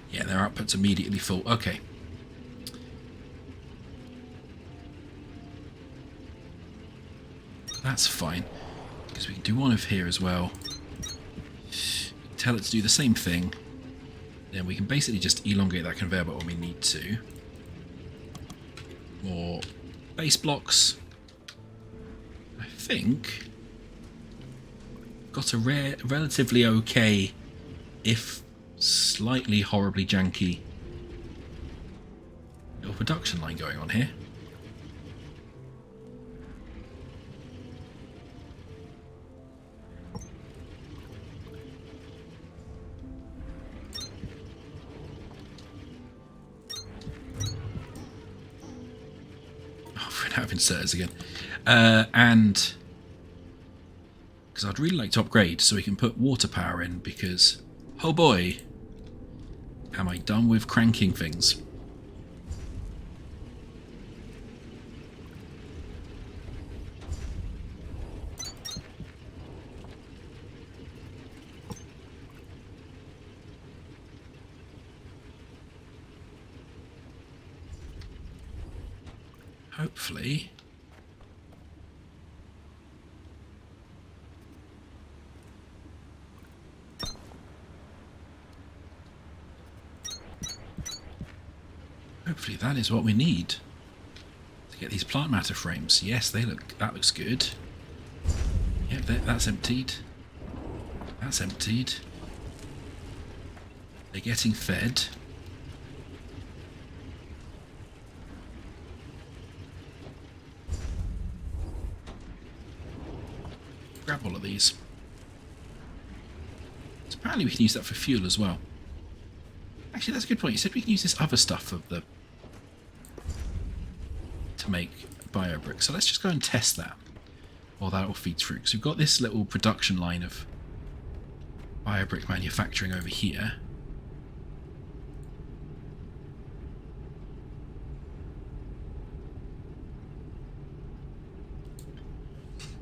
Yeah, their output's immediately full. Okay. That's fine, because we can do one of here as well. Tell it to do the same thing. Then we can basically just elongate that conveyor belt when we need to. More base blocks. I think got a relatively okay, if slightly horribly janky, little production line going on here. Out of inserters again, and because I'd really like to upgrade so we can put water power in, because oh boy, am I done with cranking things. Hopefully. Hopefully that is what we need to get these plant matter frames. Yes, that looks good. Yep, that's emptied. That's emptied. They're getting fed. Grab all of these. So apparently we can use that for fuel as well. Actually, that's a good point. You said we can use this other stuff to make bio bricks. So let's just go and test that while that all feeds through. Because we've got this little production line of bio brick manufacturing over here.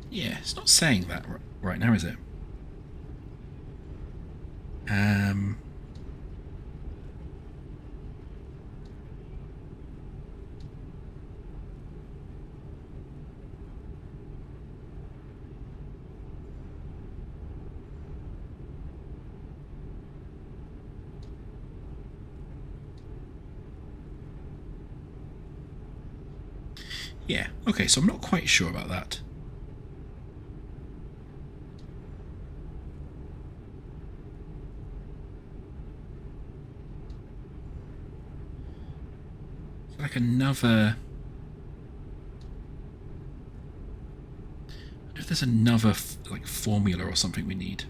Yeah, it's not saying that right now, is it? Yeah, okay, so I'm not quite sure about that. Like another... I wonder if there's another like formula or something we need.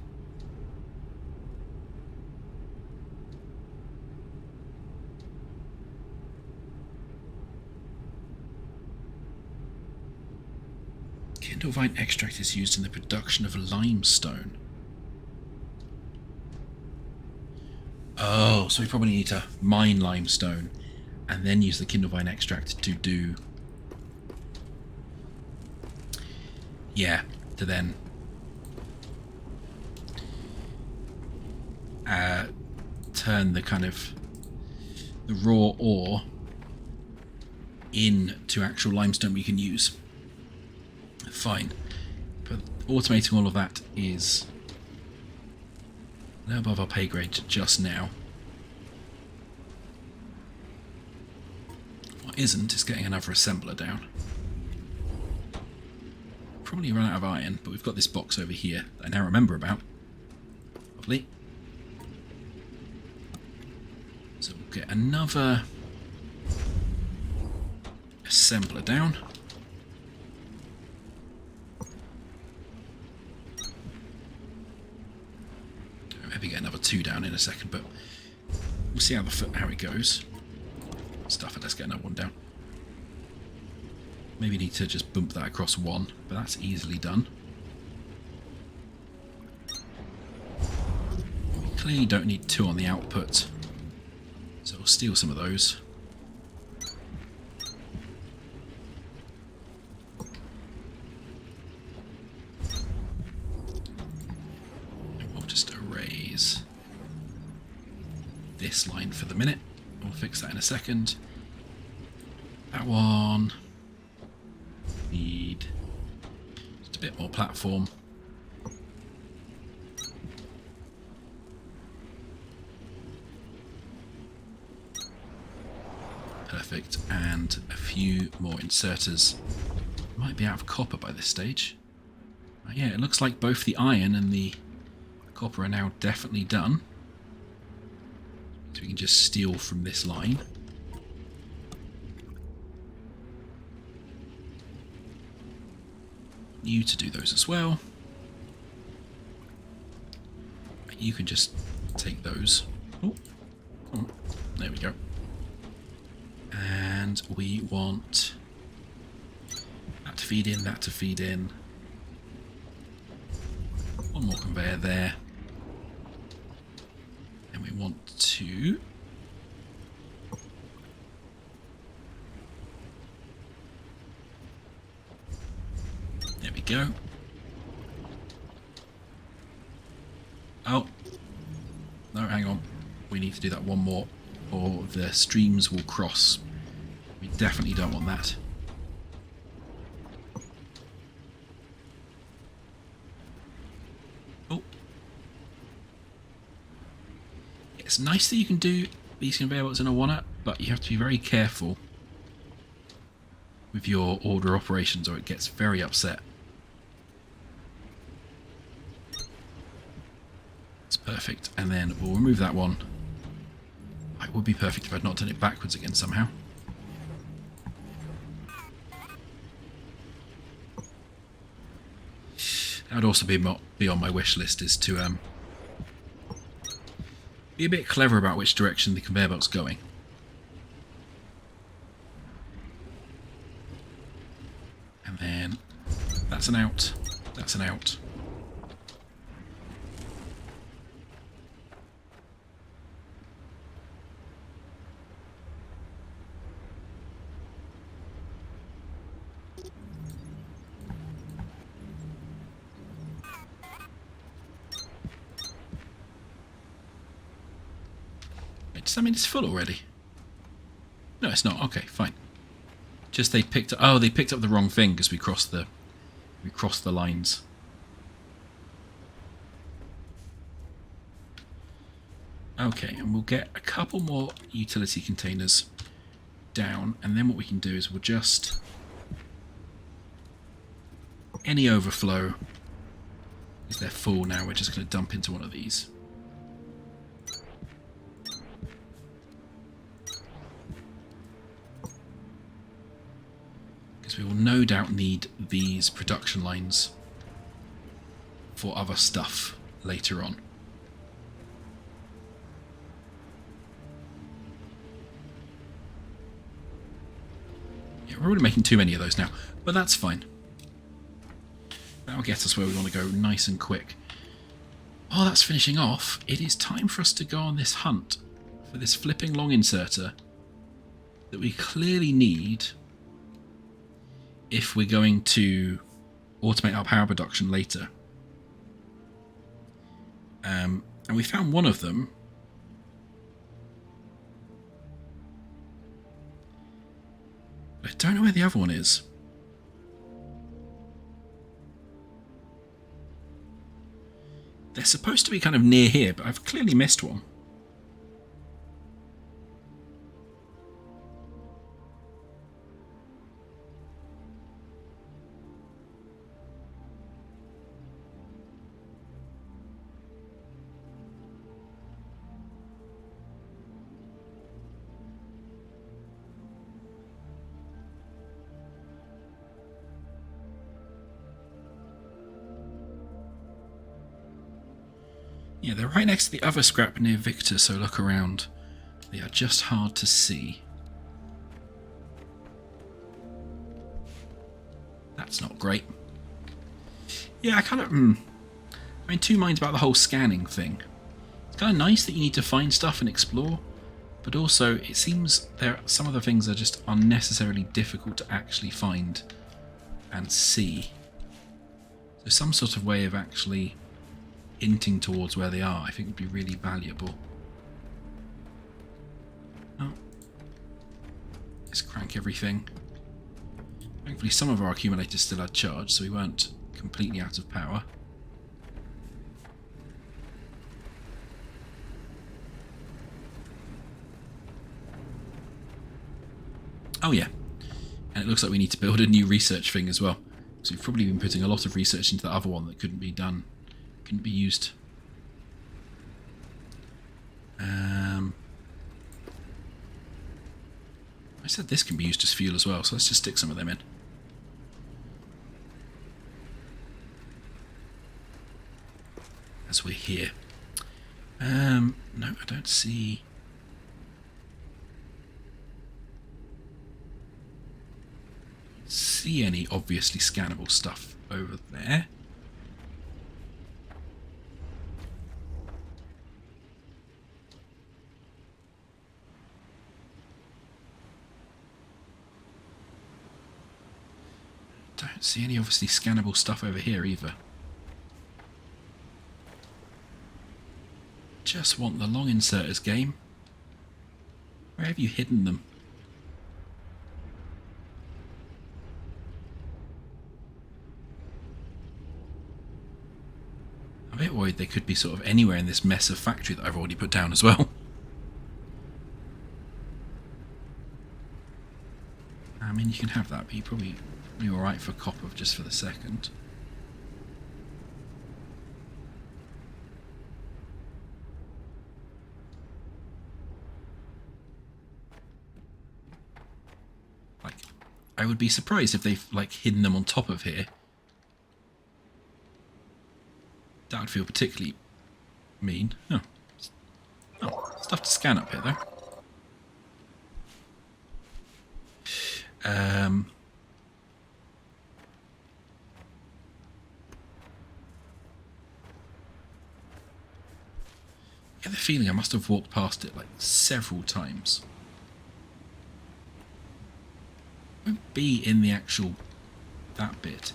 Kindle vine extract is used in the production of limestone. Oh, so we probably need to mine limestone and then use the kindle vine extract to do yeah, to then turn the kind of the raw ore into actual limestone we can use. Fine. But automating all of that is a little above our pay grade just now. What isn't is getting another assembler down. Probably run out of iron, but we've got this box over here that I now remember about. Lovely. So we'll get another assembler down. Maybe get another 2 down in a second, but we'll see how it goes. Stuff it, let's get another 1 down. Maybe need to just bump that across 1, but that's easily done. We clearly don't need 2 on the output, so we'll steal some of those. And we'll just erase this line for the minute. We'll fix that in a second. That one. Need just a bit more platform. Perfect. And a few more inserters. Might be out of copper by this stage. Yeah, it looks like both the iron and the copper are now definitely done. So we can just steal from this line. You to do those as well. You can just take those. Oh, there we go. And we want that to feed in, that to feed in. 1 more conveyor there. And we want to there we go. Oh. No, hang on. We need to do that 1 more, or the streams will cross. We definitely don't want that. Oh. It's nice that you can do these conveyor belts in a 1-up, but you have to be very careful with your order operations or it gets very upset. It's perfect, and then we'll remove that one. It would be perfect if I'd not done it backwards again somehow. That would also be on my wish list, is to be a bit clever about which direction the conveyor belt's going. And then that's an out, that's an out. Does that mean it's full already? No, it's not. Okay, fine. Just they picked up. Oh, they picked up the wrong thing because we crossed the lines. Okay, and we'll get a couple more utility containers down, and then what we can do is we'll just any overflow. Is they're full now? We're just going to dump into one of these. We will no doubt need these production lines for other stuff later on. Yeah, we're already making too many of those now, but that's fine. That'll get us where we want to go nice and quick. While that's finishing off, it is time for us to go on this hunt for this flipping long inserter that we clearly need if we're going to automate our power production later. And we found one of them. I don't know where the other one is. They're supposed to be kind of near here, but I've clearly missed one. Yeah, they're right next to the other scrap near Victor, so look around. They are just hard to see. That's not great. Yeah, I kind of... I'm in two minds about the whole scanning thing. It's kind of nice that you need to find stuff and explore, but also it seems some of the things are just unnecessarily difficult to actually find and see. So some sort of way of actually hinting towards where they are, I think would be really valuable. Oh. Let's crank everything. Thankfully some of our accumulators still had charge, so we weren't completely out of power. Oh yeah, and it looks like we need to build a new research thing as well. So we've probably been putting a lot of research into the other one that couldn't be done. Couldn't be used. I said this can be used as fuel as well, so let's just stick some of them in. As we're here. No, I don't see... any obviously scannable stuff over there. Don't see any obviously scannable stuff over here either. Just want the long inserters, game. Where have you hidden them? I'm a bit worried they could be sort of anywhere in this mess of factory that I've already put down as well. I mean, you can have that, but you're probably alright for copper just for the second. Like, I would be surprised if they've, like, hidden them on top of here. That would feel particularly mean. Oh, stuff to scan up here, though. I get the feeling I must have walked past it like several times. It won't be in the actual that bit.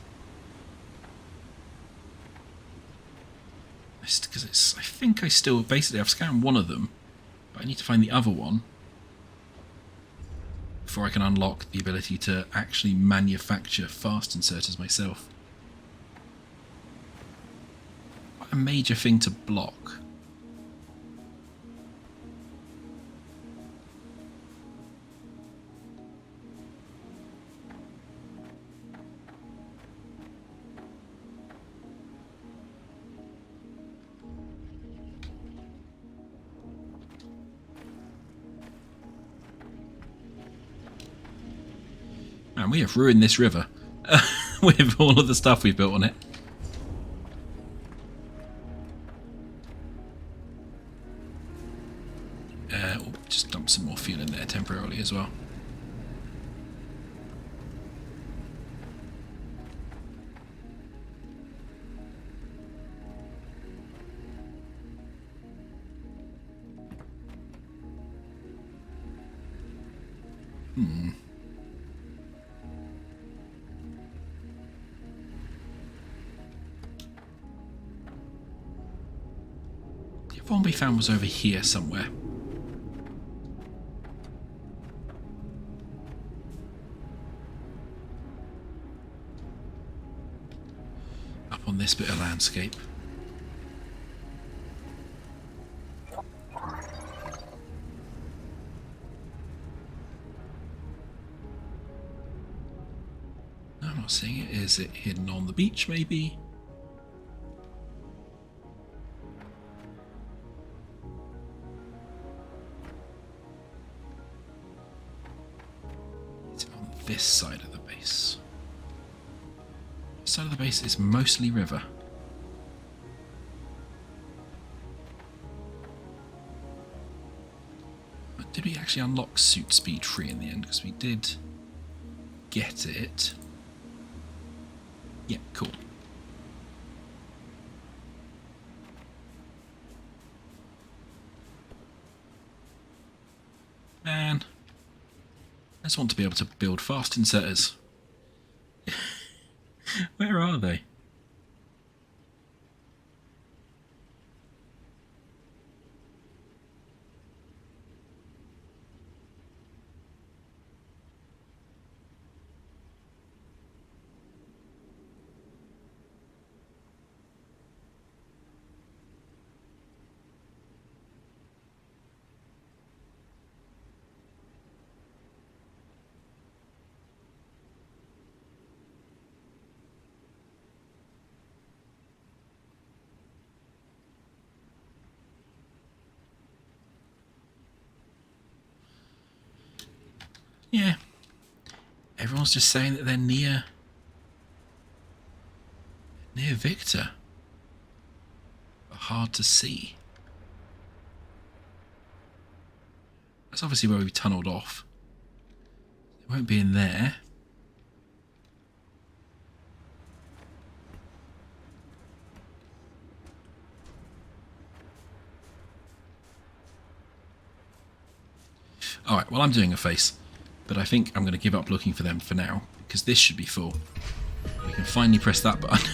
Because it's, I think I still, basically I've scanned one of them, but I need to find the other one before I can unlock the ability to actually manufacture fast inserters myself. Quite a major thing to block. Man, we have ruined this river with all of the stuff we've built on it. We'll just dump some more fuel in there temporarily as well. one we found was over here somewhere. Up on this bit of landscape. No, I'm not seeing it. Is it hidden on the beach, maybe? It's on this side of the base. This side of the base is mostly river. But did we actually unlock suit speed 3 in the end? Because we did get it. Yeah, cool. Man, I just want to be able to build fast inserters. Where are they? Yeah. Everyone's just saying that they're near Victor. But hard to see. That's obviously where we tunnelled off. It won't be in there. Alright, well I'm doing a face. But I think I'm going to give up looking for them for now, because this should be full. We can finally press that button.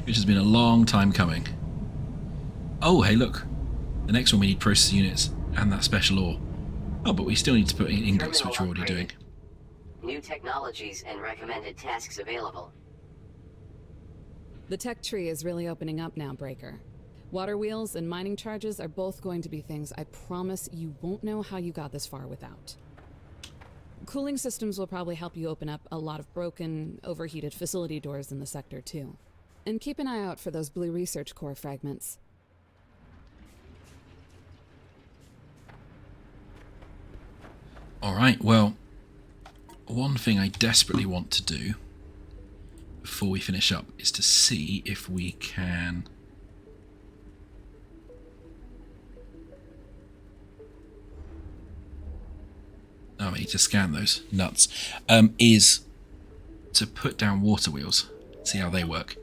Which has been a long time coming. Oh, hey look. The next one we need process units and that special ore. Oh, but we still need to put in ingots, which we're already doing. New technologies and recommended tasks available. The tech tree is really opening up now, Breaker. Water wheels and mining charges are both going to be things I promise you won't know how you got this far without. Cooling systems will probably help you open up a lot of broken, overheated facility doors in the sector too. And keep an eye out for those blue research core fragments. Alright, well, one thing I desperately want to do before we finish up is to see if we can... Oh, I need to scan those nuts. Is to put down water wheels. See how they work.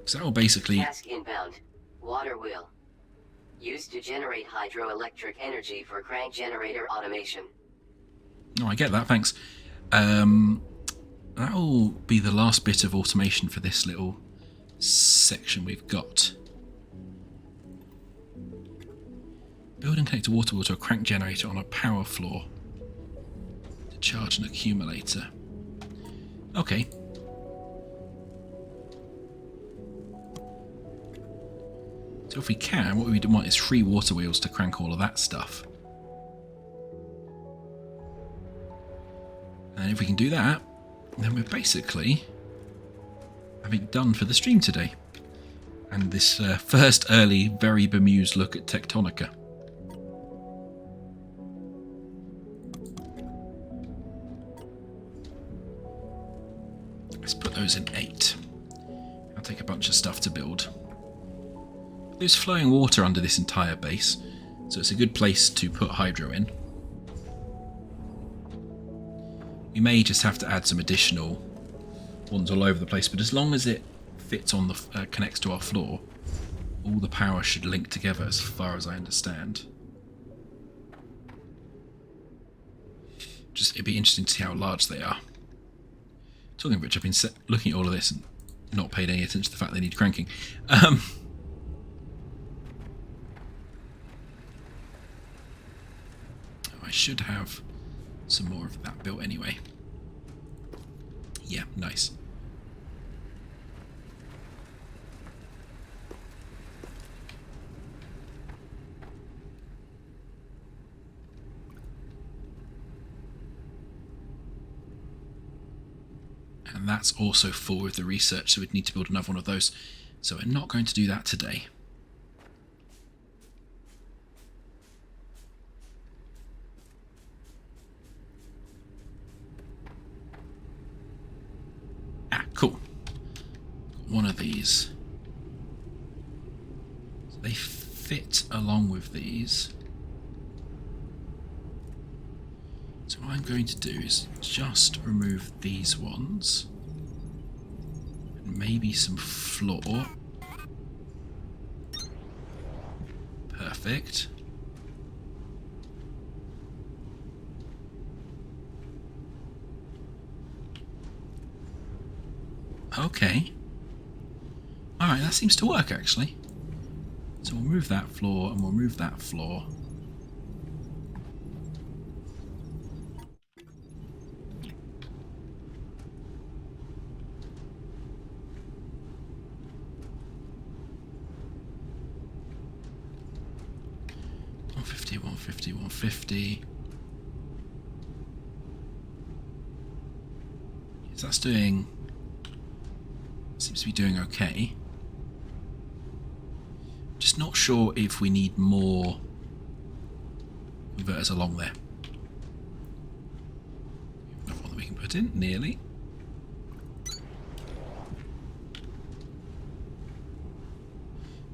So that will basically... Task inbound. Water wheel. Used to generate hydroelectric energy for crank generator automation. Oh, I get that, thanks. That will be the last bit of automation for this little section we've got. Build and connect a water wheel to a crank generator on a power floor to charge an accumulator. Okay. So if we can, what we want is 3 water wheels to crank all of that stuff. And if we can do that, then we're basically having done for the stream today. And this first early, very bemused look at Techtonica. Let's put those in 8. I'll take a bunch of stuff to build. There's flowing water under this entire base, so it's a good place to put hydro in. We may just have to add some additional ones all over the place, but as long as it fits on the connects to our floor, all the power should link together as far as I understand. Just it'd be interesting to see how large they are. Talking of which, I've been looking at all of this, and not paid any attention to the fact they need cranking. I should have some more of that built anyway. Yeah, nice. And that's also full with the research, so we'd need to build another one of those. So we're not going to do that today. Ah, cool. One of these. So they fit along with these. So what I'm going to do is just remove these ones. And maybe some floor. Perfect. Okay. Alright, that seems to work actually. So we'll move that floor and we'll move that floor. $150. Yes, that's doing... seems to be doing okay. Just not sure if we need more converters along there. Another one that we can put in, nearly.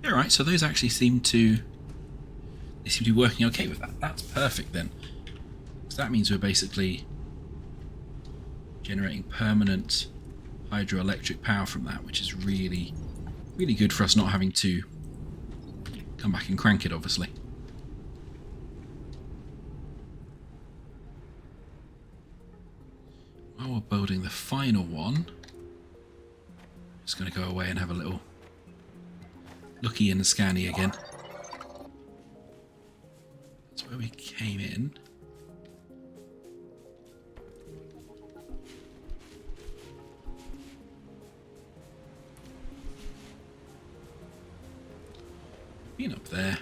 Alright, so those actually seem to... they seem to be working okay with that. That's perfect then. So that means we're basically generating permanent hydroelectric power from that, which is really, really good for us not having to come back and crank it, obviously. While we're building the final one, I'm just going to go away and have a little looky and scanny again. That's where we came in. Been up there.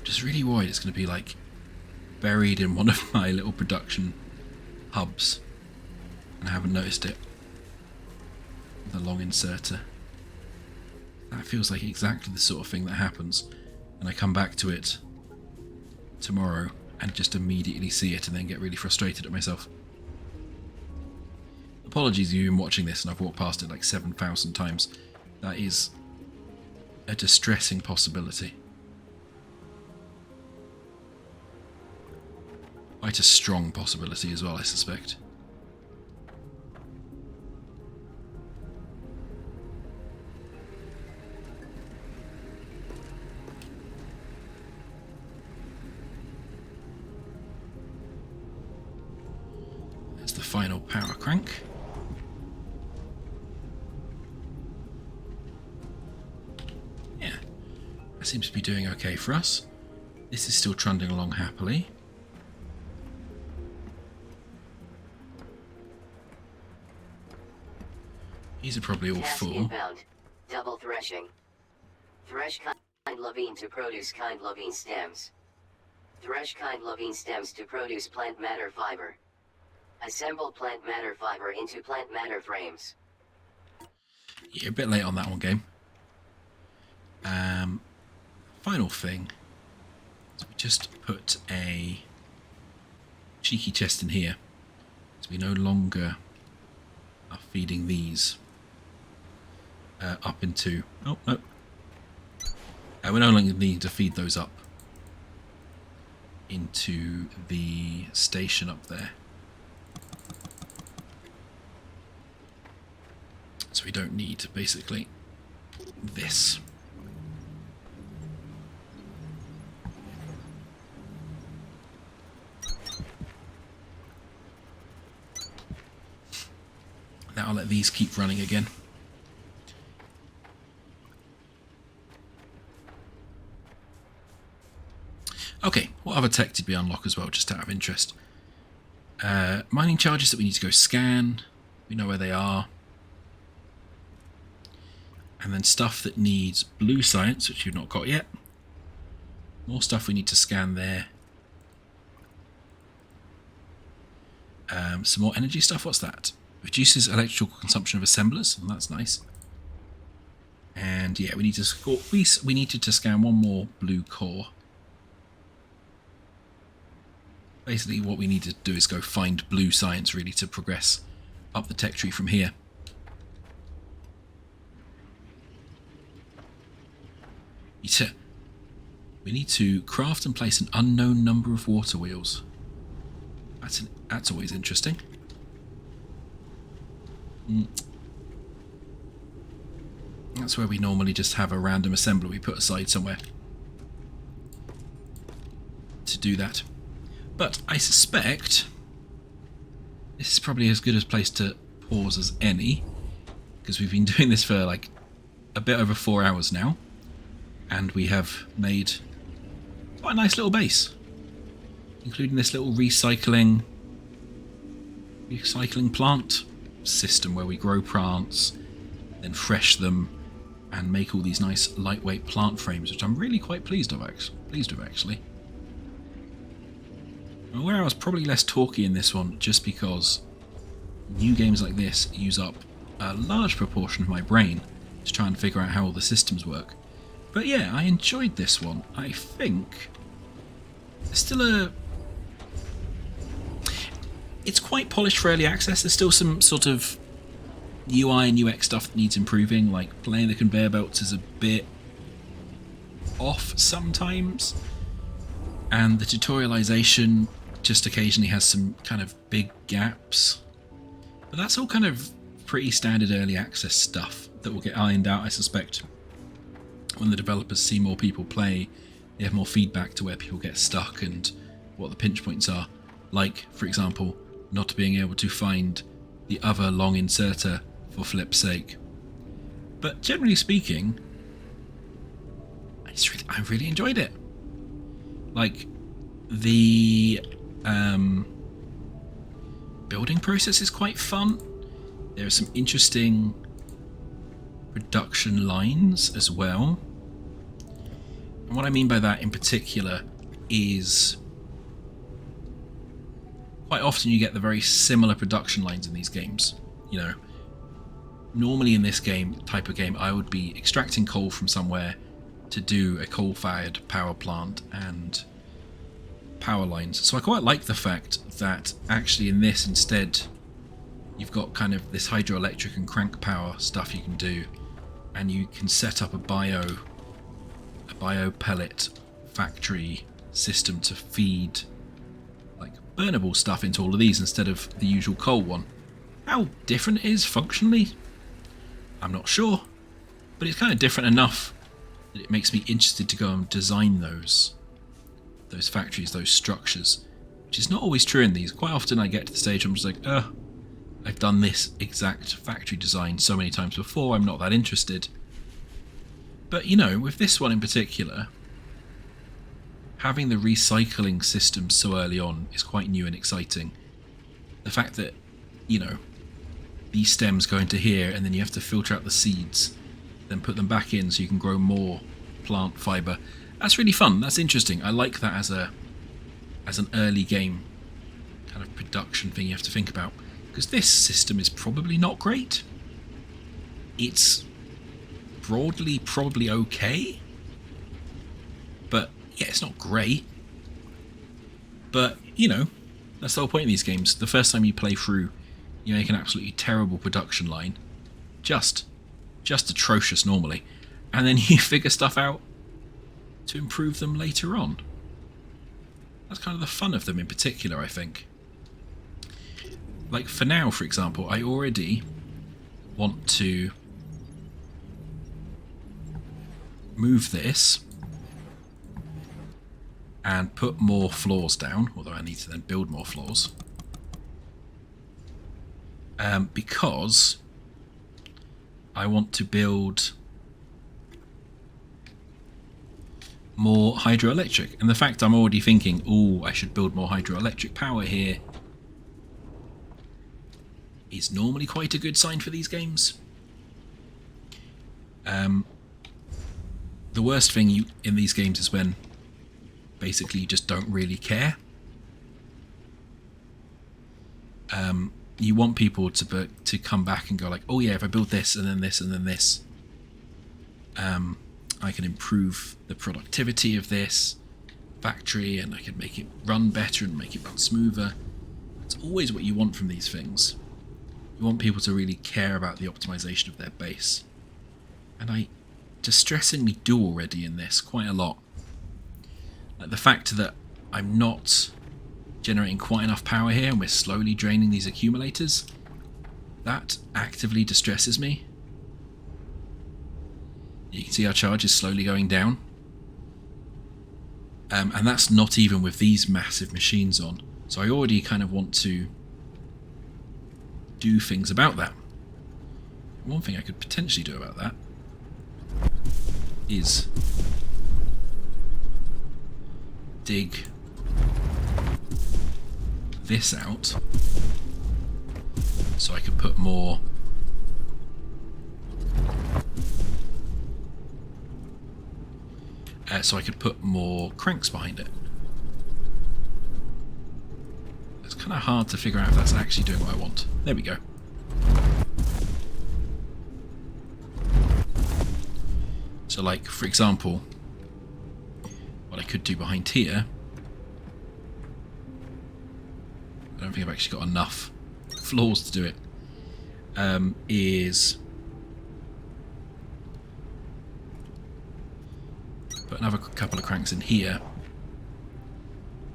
Just really worried it's going to be like buried in one of my little production hubs and I haven't noticed it. The long inserter. That feels like exactly the sort of thing that happens and I come back to it tomorrow and just immediately see it and then get really frustrated at myself. Apologies if you've been watching this and I've walked past it like 7,000 times. That is a distressing possibility. Quite a strong possibility as well, I suspect. There's the final power crank. Yeah, that seems to be doing okay for us. This is still trundling along happily. These are probably all Task full. inbound. Double threshing. Thresh kind levine to produce kind levine stems. Thresh kind levine stems to produce plant matter fiber. Assemble plant matter fiber into plant matter frames. Yeah, a bit late on that one, game. Final thing. So we just put a cheeky chest in here. So we no longer are feeding these up into... oh, no. We no longer need to feed those up into the station up there. So we don't need, basically, this. I'll let these keep running again. Okay, what other tech did we unlock as well, just out of interest? Mining charges that we need to go scan. We know where they are. And then stuff that needs blue science, which you've not got yet. More stuff we need to scan there. Some more energy stuff. What's that? Reduces electrical consumption of assemblers. And that's nice. And yeah, we need to score. We needed to scan one more blue core. Basically, what we need to do is go find blue science, really, to progress up the tech tree from here. We need to craft and place an unknown number of water wheels. That's always interesting. That's where we normally just have a random assembler we put aside somewhere to do that. But I suspect this is probably as good a place to pause as any, because we've been doing this for like a bit over 4 hours now, and we have made quite a nice little base, including this little recycling plant system where we grow plants, then fresh them, and make all these nice lightweight plant frames, which I'm really quite pleased with actually. Where I was probably less talky in this one, just because new games like this use up a large proportion of my brain to try and figure out how all the systems work. But yeah, I enjoyed this one. I think there's still it's quite polished for early access. There's still some sort of UI and UX stuff that needs improving, like playing the conveyor belts is a bit off sometimes, and the tutorialization just occasionally has some kind of big gaps. But that's all kind of pretty standard early access stuff that will get ironed out, I suspect. When the developers see more people play, they have more feedback to where people get stuck and what the pinch points are. Like, for example, not being able to find the other long inserter for flip's sake. But generally speaking, I really enjoyed it. Like, the building process is quite fun. There are some interesting production lines as well. And what I mean by that in particular is quite often you get the very similar production lines in these games. You know, normally in this type of game, I would be extracting coal from somewhere to do a coal-fired power plant and power lines. So I quite like the fact that actually in this instead you've got kind of this hydroelectric and crank power stuff you can do, and you can set up a bio pellet factory system to feed like burnable stuff into all of these instead of the usual coal one. How different it is functionally, I'm not sure, but it's kind of different enough that it makes me interested to go and design those factories, those structures, which is not always true in these. Quite often I get to the stage I'm just like, I've done this exact factory design so many times before, I'm not that interested. But you know, with this one in particular, having the recycling system so early on is quite new and exciting. The fact that, you know, these stems go into here and then you have to filter out the seeds, then put them back in so you can grow more plant fibre. That's really fun, that's interesting. I like that as an early game kind of production thing you have to think about. Because this system is probably not great. It's broadly probably okay. But yeah, it's not great. But, you know, that's the whole point of these games. The first time you play through, you make an absolutely terrible production line. Just atrocious normally. And then you figure stuff out to improve them later on. That's kind of the fun of them in particular, I think. Like for now, for example, I already want to move this and put more floors down, although I need to then build more floors. because I want to build more hydroelectric. And the fact I'm already thinking, oh, I should build more hydroelectric power here, is normally quite a good sign for these games. The worst thing in these games is when basically you just don't really care. You want people to come back and go like, oh yeah, if I build this and then this and then this, I can improve the productivity of this factory and I can make it run better and make it run smoother. It's always what you want from these things. You want people to really care about the optimization of their base. And I distressingly do already in this quite a lot. Like the fact that I'm not generating quite enough power here and we're slowly draining these accumulators, that actively distresses me. You can see our charge is slowly going down. And that's not even with these massive machines on. So I already kind of want to do things about that. One thing I could potentially do about that is dig this out so I could put more cranks behind it. It's kind of hard to figure out if that's actually doing what I want. There we go. So like, for example, what I could do behind here, I don't think I've actually got enough floors to do it, is put another couple of cranks in here,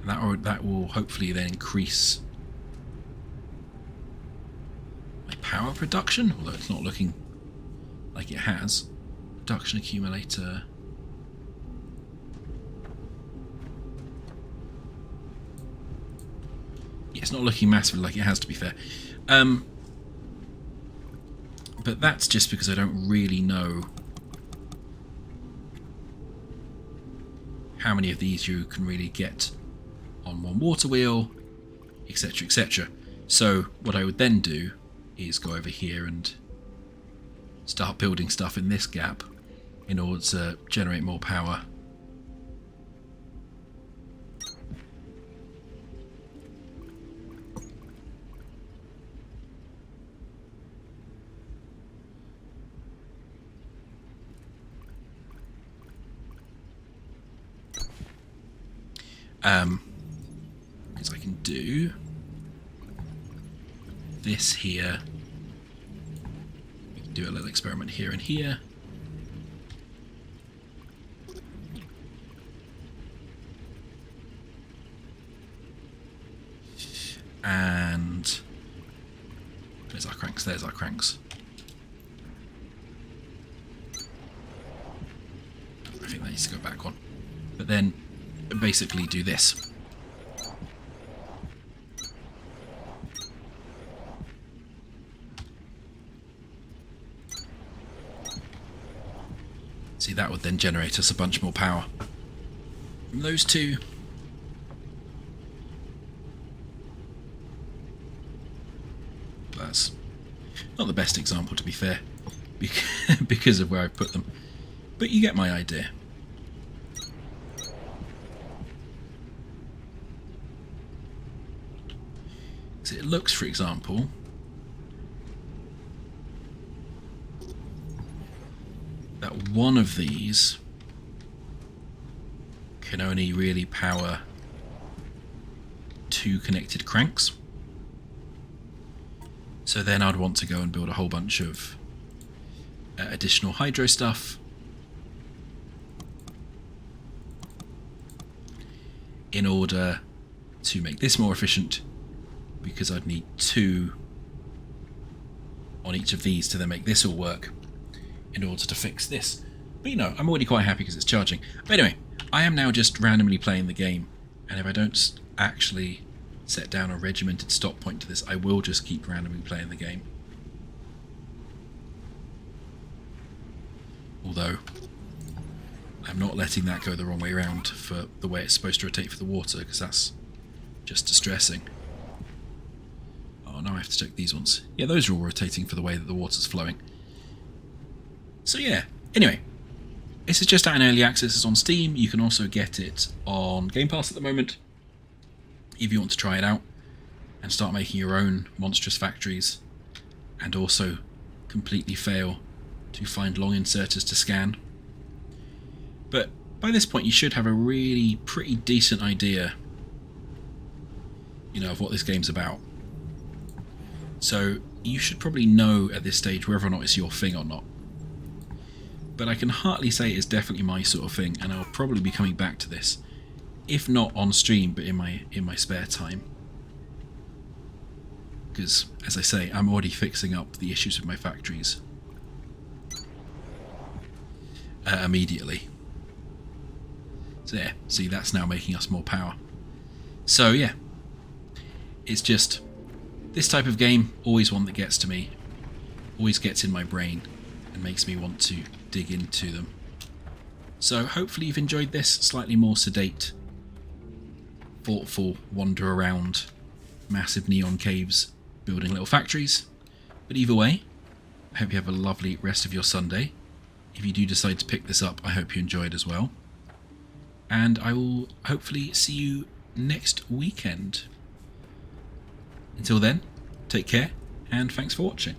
and that will hopefully then increase my power production, although it's not looking like it has. Production accumulator. Yeah, it's not looking massively like it has, to be fair. But that's just because I don't really know how many of these you can really get on one water wheel, etc, etc. So what I would then do is go over here and start building stuff in this gap in order to generate more power. Because I can do this here. We can do a little experiment here and here. And there's our cranks, there's our cranks. I think that needs to go back one. But then basically do this. See, that would then generate us a bunch more power from those two. That's not the best example, to be fair, because of where I put them, but you get my idea. So it looks, for example, that one of these can only really power 2 connected cranks. So then I'd want to go and build a whole bunch of additional hydro stuff in order to make this more efficient, because I'd need 2 on each of these to then make this all work in order to fix this. But you know, I'm already quite happy because it's charging. But anyway, I am now just randomly playing the game, and if I don't actually set down a regimented stop point to this. I will just keep randomly playing the game. Although, I'm not letting that go the wrong way around for the way it's supposed to rotate for the water, because that's just distressing. Oh, now I have to check these ones. Yeah, those are all rotating for the way that the water's flowing. So yeah, anyway. This is just out in early access. It's on Steam. You can also get it on Game Pass at the moment, if you want to try it out and start making your own monstrous factories, and also completely fail to find long inserters to scan. But by this point you should have a really pretty decent idea, you know, of what this game's about. So you should probably know at this stage whether or not it's your thing or not. But I can hardly say it's definitely my sort of thing, and I'll probably be coming back to this, if not on stream, but in my spare time. Because, as I say, I'm already fixing up the issues with my factories immediately. So yeah, see, that's now making us more power. So yeah, it's just this type of game, always one that gets to me, always gets in my brain and makes me want to dig into them. So hopefully you've enjoyed this slightly more sedate, thoughtful wander around massive neon caves building little factories. But either way, I hope you have a lovely rest of your Sunday. If you do decide to pick this up, I hope you enjoy it as well. And I will hopefully see you next weekend. Until then, take care and thanks for watching.